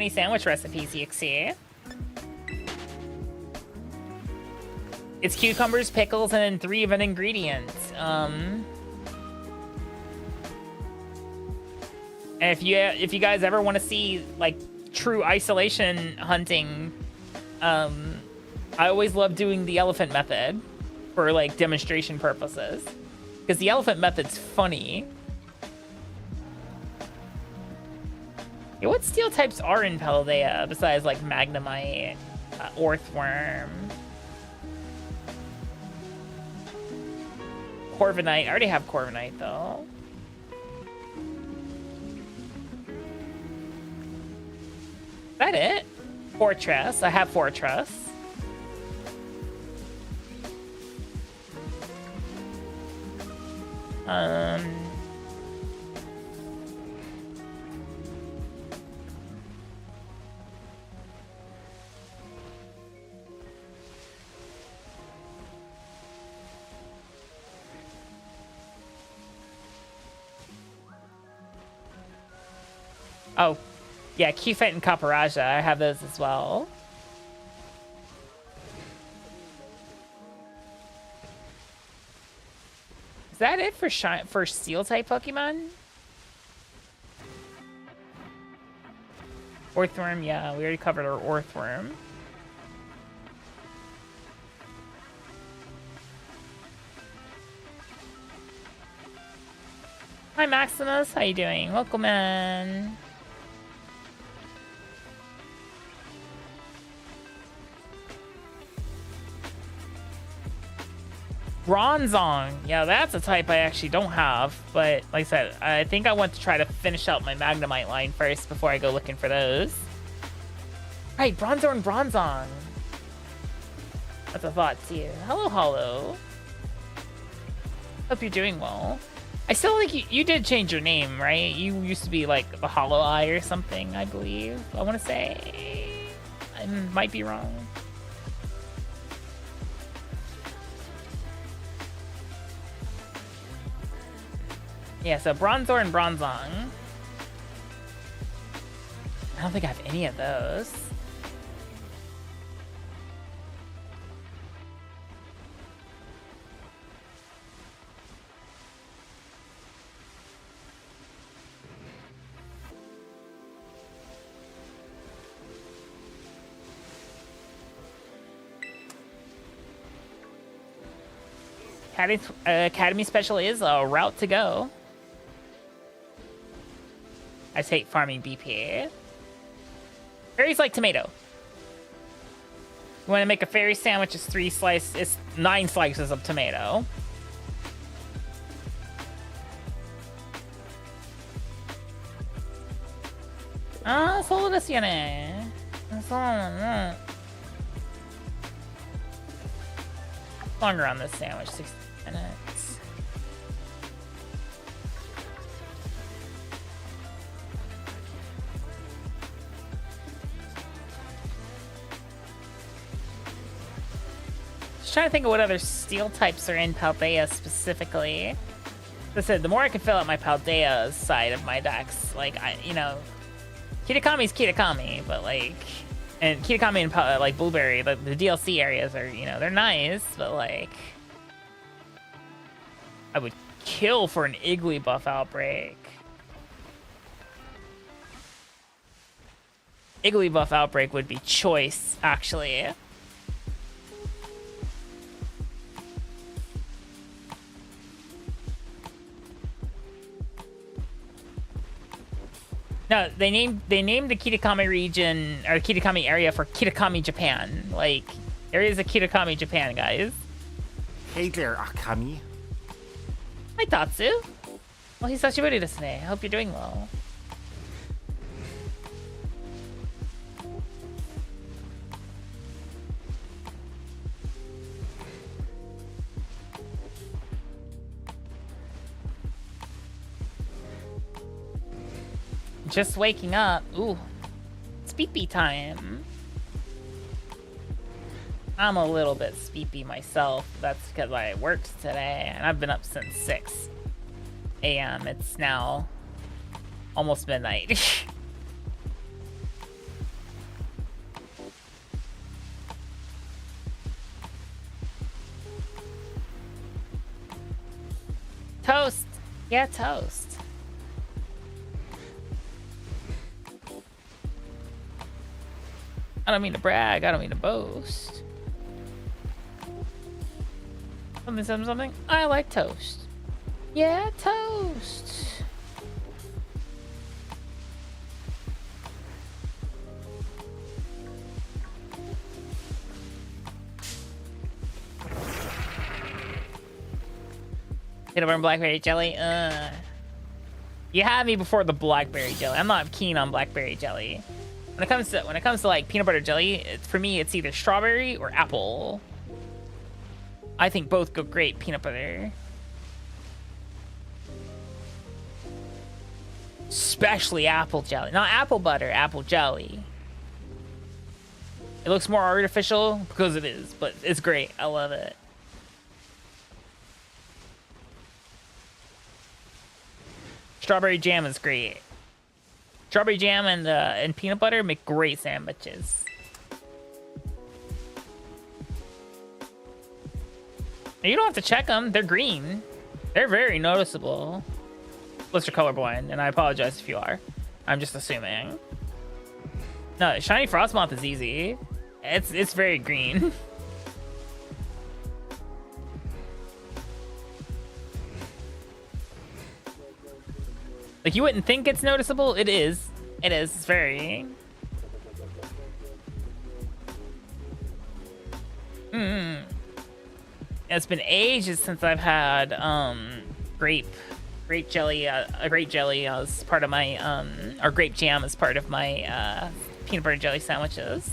sandwich recipes, EXE. It's cucumbers, pickles, and then 3 of an ingredient. And if you guys ever want to see like true isolation hunting, I always love doing the elephant method for like demonstration purposes, because the elephant method's funny. Yeah, what steel types are in Paldea besides like Magnemite, Earthworm, Corviknight? I already have Corviknight though. Is that it? Fortress. I have Fortress. Oh, Yeah, Keyfight and Caparaja. I have those as well. Is that it for Steel type Pokemon? Orthworm, yeah, we already covered our Orthworm. Hi Maximus, how you doing? Welcome in. Bronzong. Yeah, that's a type I actually don't have. But like I said, I think I want to try to finish out my Magnemite line first before I go looking for those. Right, Bronzor and Bronzong. That's a thought too. Hello, Hollow. Hope you're doing well. I still think you did change your name, right? You used to be like the Hollow Eye or something, I believe. I want to say. I might be wrong. Yeah, so Bronzor and Bronzong. I don't think I have any of those. Academy Special is a route to go. I just hate farming BP. Fairies like tomato. You want to make a fairy sandwich? It's 9 slices of tomato. Ah, soloですよね。そうなの。Longer on this sandwich, 60 minutes. Just trying to think of what other steel types are in Paldea specifically. As I said, the more I can fill out my Paldea side of my decks, like, Kitakami's Kitakami, but like, and Kitakami and like Blueberry, the DLC areas are, they're nice, but like, I would kill for an Igglybuff outbreak. Igglybuff outbreak would be choice, actually. No, they named the Kitakami region or Kitakami area for Kitakami Japan. Like, areas of Kitakami Japan, guys. Hey there, Akami. Hi, Tatsu. Well, hisashiburi desu ne. I hope you're doing well. Just waking up. Ooh, it's pee-pee time. I'm a little bit sleepy myself. That's because I worked today, and I've been up since 6 a.m. It's now almost midnight. Toast. Yeah, toast. I don't mean to brag. I don't mean to boast. Something. I like toast. Yeah, toast. Peanut butter and blackberry jelly. You had me before the blackberry jelly. I'm not keen on blackberry jelly. When it comes to like peanut butter jelly, for me it's either strawberry or apple. I think both go great peanut butter. Especially apple jelly. Not apple butter, apple jelly. It looks more artificial because it is, but it's great. I love it. Strawberry jam is great. Strawberry jam and peanut butter make great sandwiches. And you don't have to check them. They're green. They're very noticeable. Unless you're colorblind, and I apologize if you are. I'm just assuming. No, shiny frostmoth is easy. It's very green. Like, you wouldn't think it's noticeable. It is. It is. It's very. It's been ages since I've had grape jelly as part of my or grape jam as part of my peanut butter jelly sandwiches.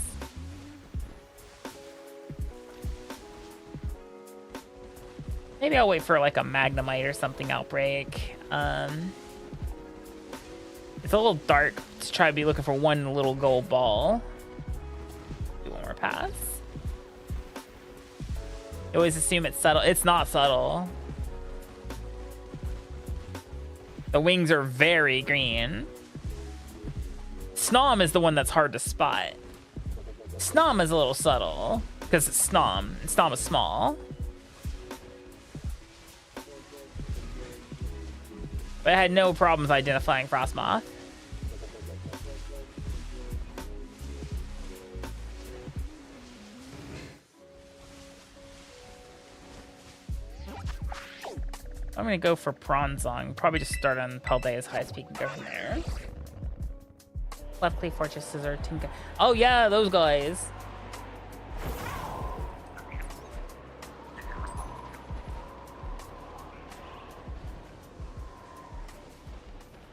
Maybe I'll wait for like a Magnemite or something outbreak. It's a little dark to try to be looking for one little gold ball. Do one more pass. You always assume it's subtle. It's not subtle. The wings are very green. Snom is the one that's hard to spot. Snom is a little subtle because it's Snom. Snom is small. But I had no problems identifying Frostmoth. I'm gonna go for Bronzong. Probably just start on Paldea's highest peak and go from there. Left click, Fortress, Scissor, Tinka. Oh yeah, those guys.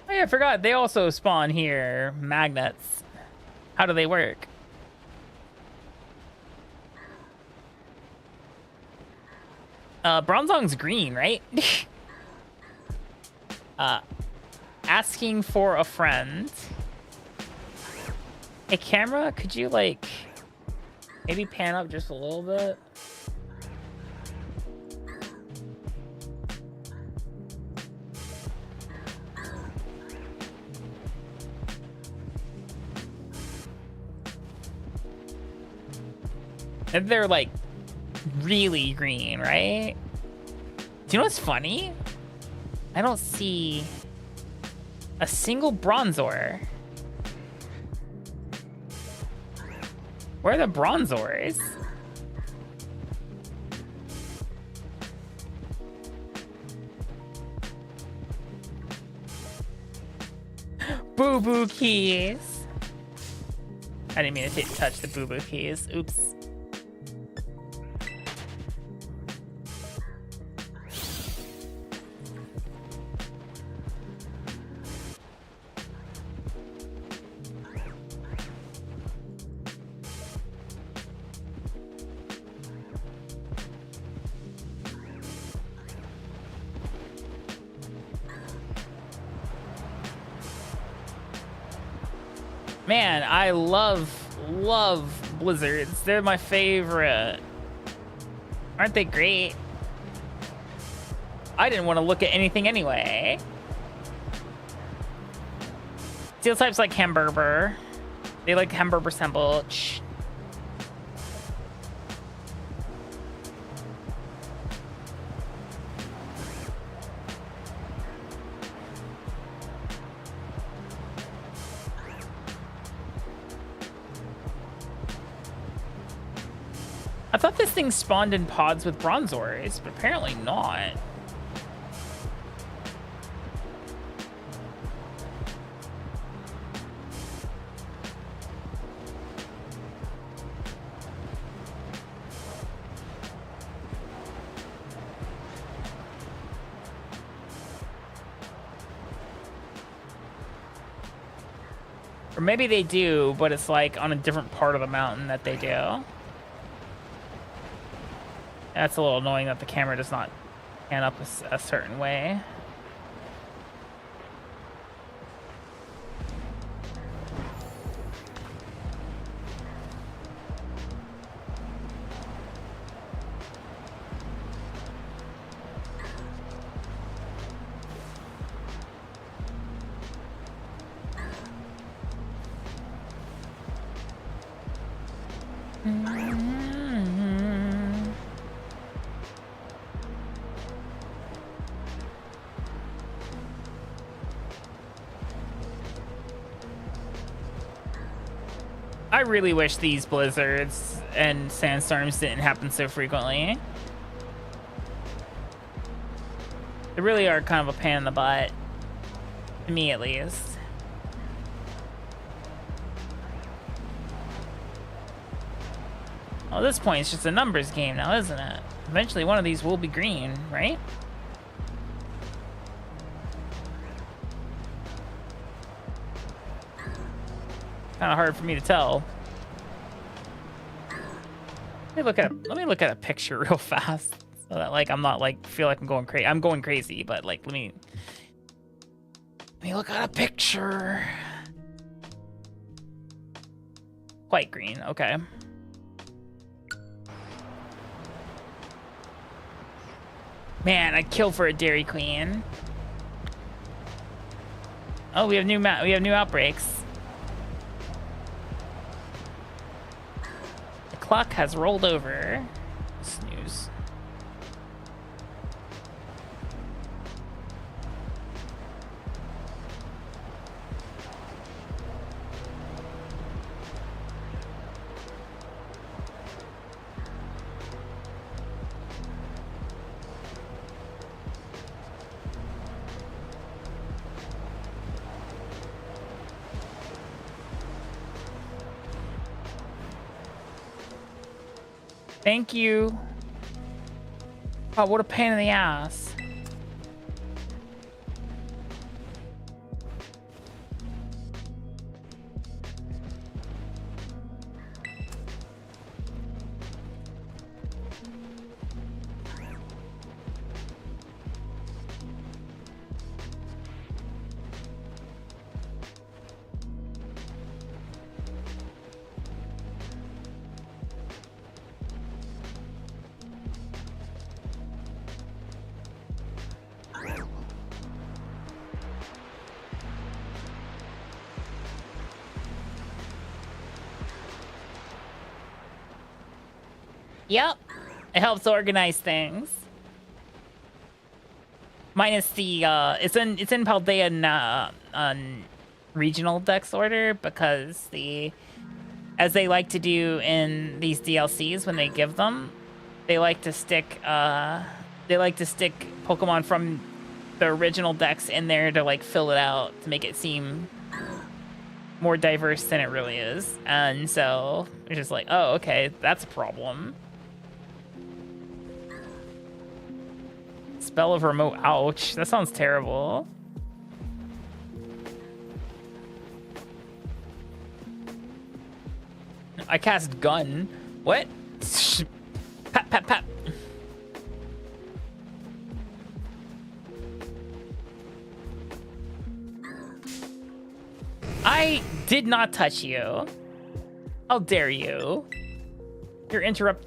Oh yeah, I forgot. They also spawn here. Magnets. How do they work? Bronzong's green, right? Asking for a friend. Hey, camera, could you, like, maybe pan up just a little bit? And they're, like, really green, right? Do you know what's funny? I don't see a single Bronzor. Where are the Bronzors? Boo Boo keys. I didn't mean to touch the Boo Boo keys. Oops. Man, I love blizzards. They're my favorite. Aren't they great? I didn't want to look at anything anyway. Steel types like Hamburger. They like Hamburger sandwich. I thought this thing spawned in pods with Bronzors, but apparently not. Or maybe they do, but it's like on a different part of the mountain that they do. That's a little annoying that the camera does not pan up a certain way. I really wish these blizzards and sandstorms didn't happen so frequently. They really are kind of a pain in the butt. To me, at least. Well, at this point, it's just a numbers game now, isn't it? Eventually, one of these will be green, right? Kind of hard for me to tell. Let me look at a picture real fast, so that like I'm not like feel like I'm going crazy. I'm going crazy, but like let me look at a picture. Quite green, okay. Man, I'd kill for a Dairy Queen. Oh, we have new outbreaks. The clock has rolled over. Snooze. Thank you. Oh, what a pain in the ass. Yep. It helps organize things. Minus the it's in Paldea regional dex order, because as they like to do in these DLCs when they give them, they like to stick Pokemon from the original dex in there to like fill it out to make it seem more diverse than it really is. And so it's just like, oh, okay, that's a problem. Spell of remote. Ouch. That sounds terrible. I cast gun. What? Pat, pat, pat. I did not touch you. How dare you? You're interrupt.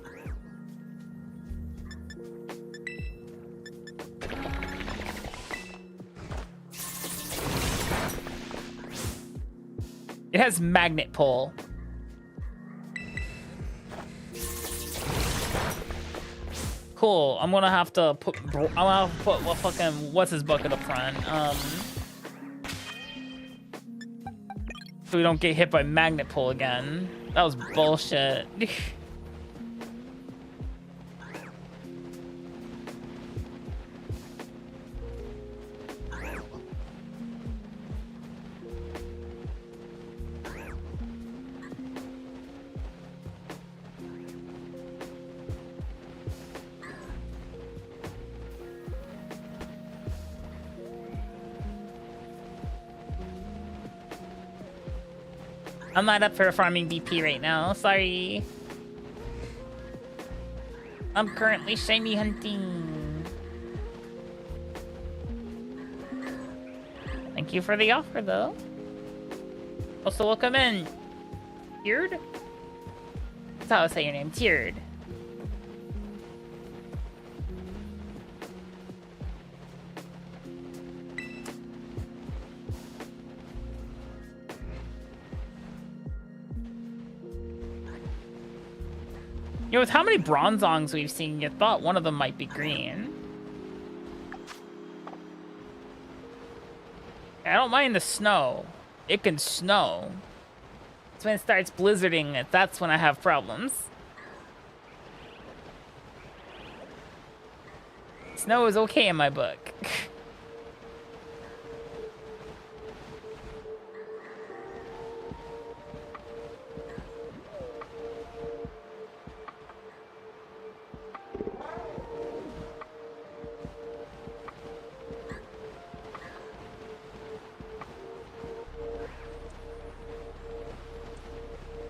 It has magnet pull. Cool. I'm gonna have to put what fucking what's his bucket up front. So we don't get hit by magnet pull again. That was bullshit. I'm not up for farming BP right now. Sorry. I'm currently shiny hunting. Thank you for the offer, though. Also, welcome in. Tiered? That's how I say your name. Tiered. You know, with how many bronzongs we've seen, you thought one of them might be green. I don't mind the snow. It can snow. It's when it starts blizzarding, that's when I have problems. Snow is okay in my book.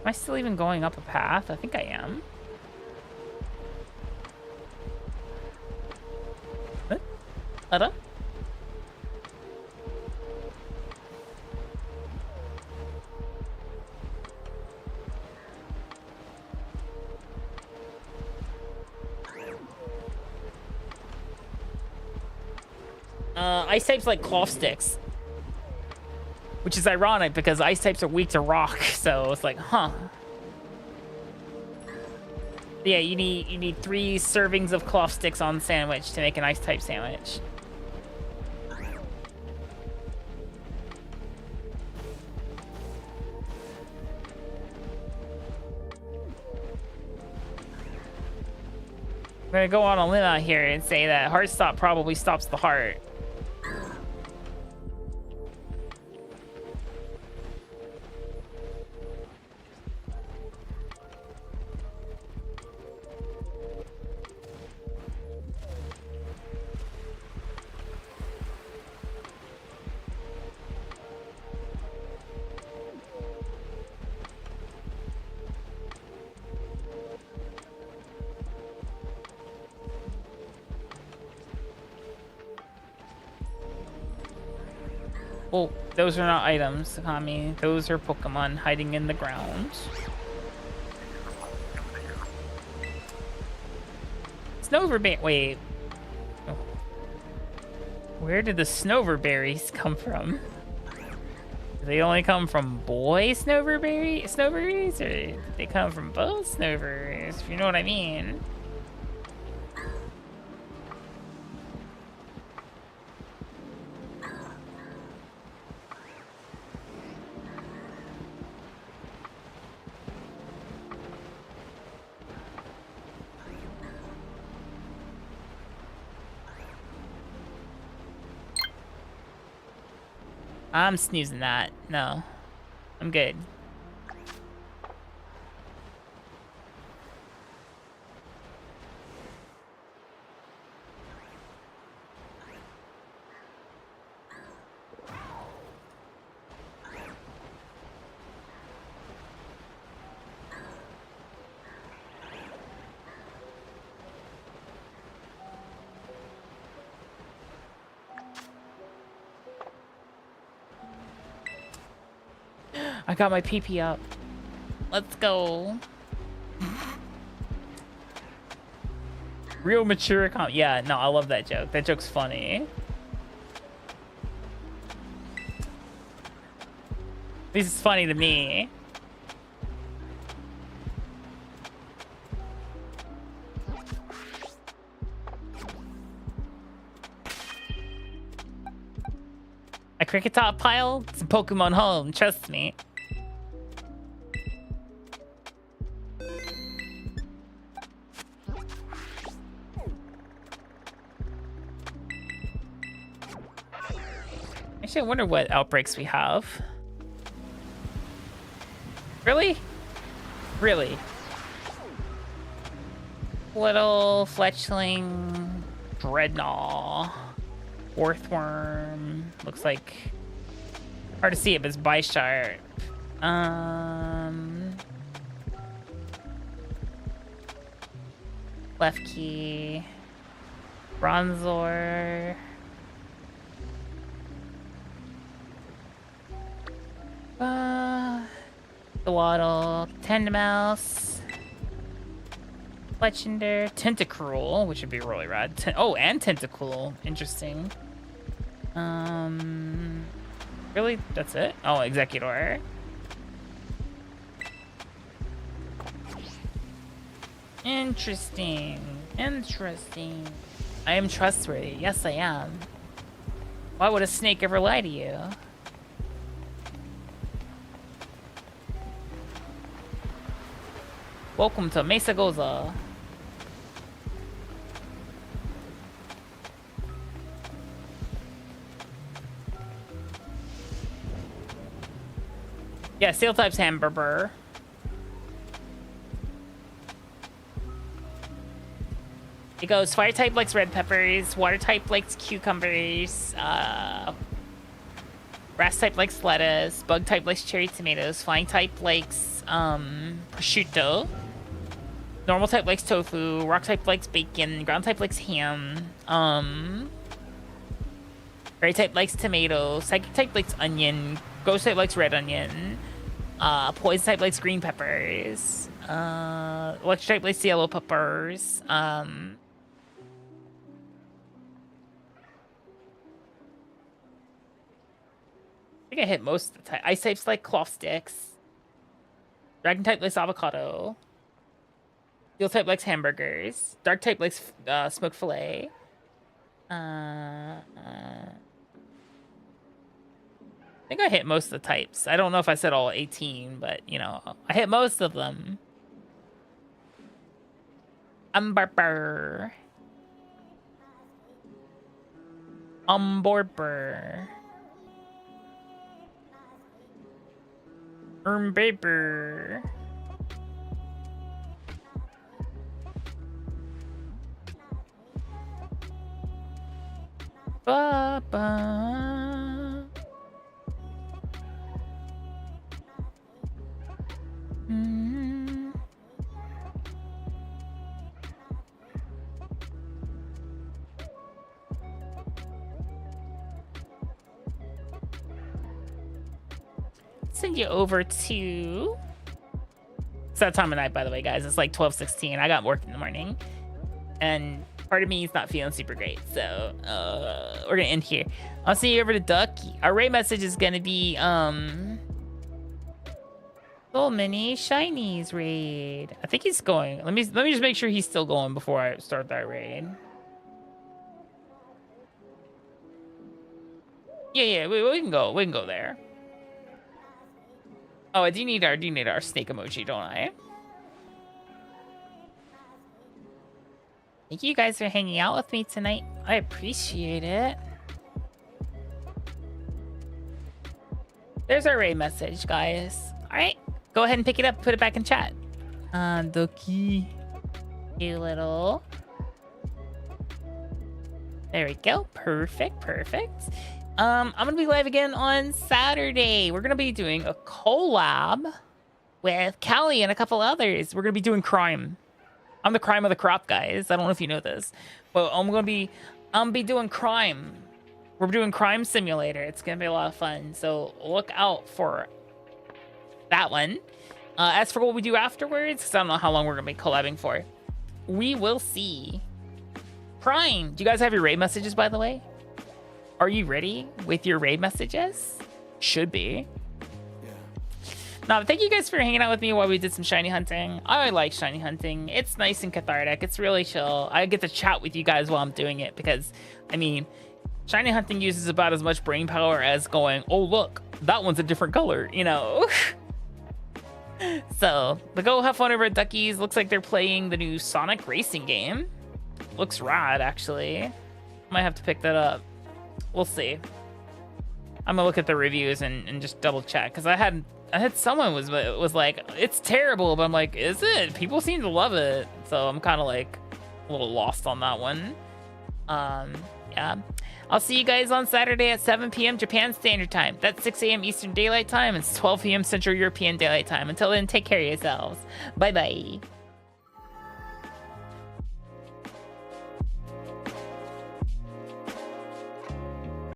Am I still even going up a path? I think I am. What? Ada? Ice types like cloth sticks. Which is ironic because ice types are weak to rock, so it's like, huh. Yeah, you need 3 servings of cloth sticks on sandwich to make an ice type sandwich. I'm gonna go on a limb out here and say that heart stop probably stops the heart. Oh, those are not items, Akami. Those are Pokemon hiding in the ground. Snowberry. Wait. Oh. Where did the snowberries come from? Do they only come from boy snowberries, or do they come from both snowberries? If you know what I mean. I'm snoozing that. No. I'm good. I got my PP up. Let's go. Real mature yeah, no, I love that joke. That joke's funny. This is funny to me. A cricket top pile? It's a Pokemon home, trust me. Actually, I wonder what outbreaks we have. Really? Really? Little fletchling, dreadnought, Orthworm. Looks like hard to see it, but it's Bisharp. Left key, Bronzor. Waddle, Tendmouse, Fletchinder, Tentacruel, which would be really rad. Oh, and Tentacool. Interesting. Really? That's it? Oh, Executor. Interesting. Interesting. I am trustworthy. Yes, I am. Why would a snake ever lie to you? Welcome to Mesa Goza. Yeah, steel type's hamburger. It goes fire type likes red peppers, water type likes cucumbers, grass type likes lettuce, bug type likes cherry tomatoes, flying type likes prosciutto, normal type likes tofu, rock type likes bacon, ground type likes ham, fairy type likes tomato, psychic type likes onion, ghost type likes red onion, poison type likes green peppers, electric type likes yellow peppers, I think I hit most of the type. Ice types like cloth sticks. Dragon type likes avocado. Steel type likes hamburgers. Dark type likes smoked fillet. I think I hit most of the types. I don't know if I said all 18, but you know, I hit most of them. Umburper. Umborper. Paper. Ba-ba. Send you over to... It's that time of night, by the way, guys. It's like 12:16. I got work in the morning. And part of me is not feeling super great. So, we're going to end here. I'll see you over to Ducky. Our raid message is going to be, Little Mini Shinies raid. I think he's going. Let me just make sure he's still going before I start that raid. Yeah, we can go. We can go there. Oh, I do need our snake emoji, don't I? Thank you guys for hanging out with me tonight. I appreciate it. There's our raid message, guys. All right, go ahead and pick it up, put it back in chat. Ducky. You little. There we go. Perfect. I'm gonna be live again on Saturday. We're gonna be doing a collab with Callie and a couple others. We're gonna be doing crime. I'm the crime of the crop, guys. I don't know if you know this, but I'm gonna be doing crime. We're doing Crime Simulator. It's gonna be a lot of fun. So look out for that one. As for what we do afterwards, because I don't know how long we're gonna be collabing for, we will see. Crime. Do you guys have your raid messages, by the way? Are you ready with your raid messages? Should be. Yeah. No, thank you guys for hanging out with me while we did some shiny hunting. I like shiny hunting. It's nice and cathartic. It's really chill. I get to chat with you guys while I'm doing it because, I mean, shiny hunting uses about as much brain power as going, oh, look, that one's a different color, you know? So, but go have fun over at Ducky's. Looks like they're playing the new Sonic racing game. Looks rad, actually. Might have to pick that up. We'll see. I'm gonna look at the reviews and just double check because I had someone was like, it's terrible, but I'm like, is it? People seem to love it, so I'm kind of like a little lost on that one. Yeah, I'll see you guys on Saturday at 7 p.m. Japan Standard Time. That's 6 a.m. Eastern Daylight Time. It's 12 p.m. Central European Daylight Time. Until then, take care of yourselves. Bye bye.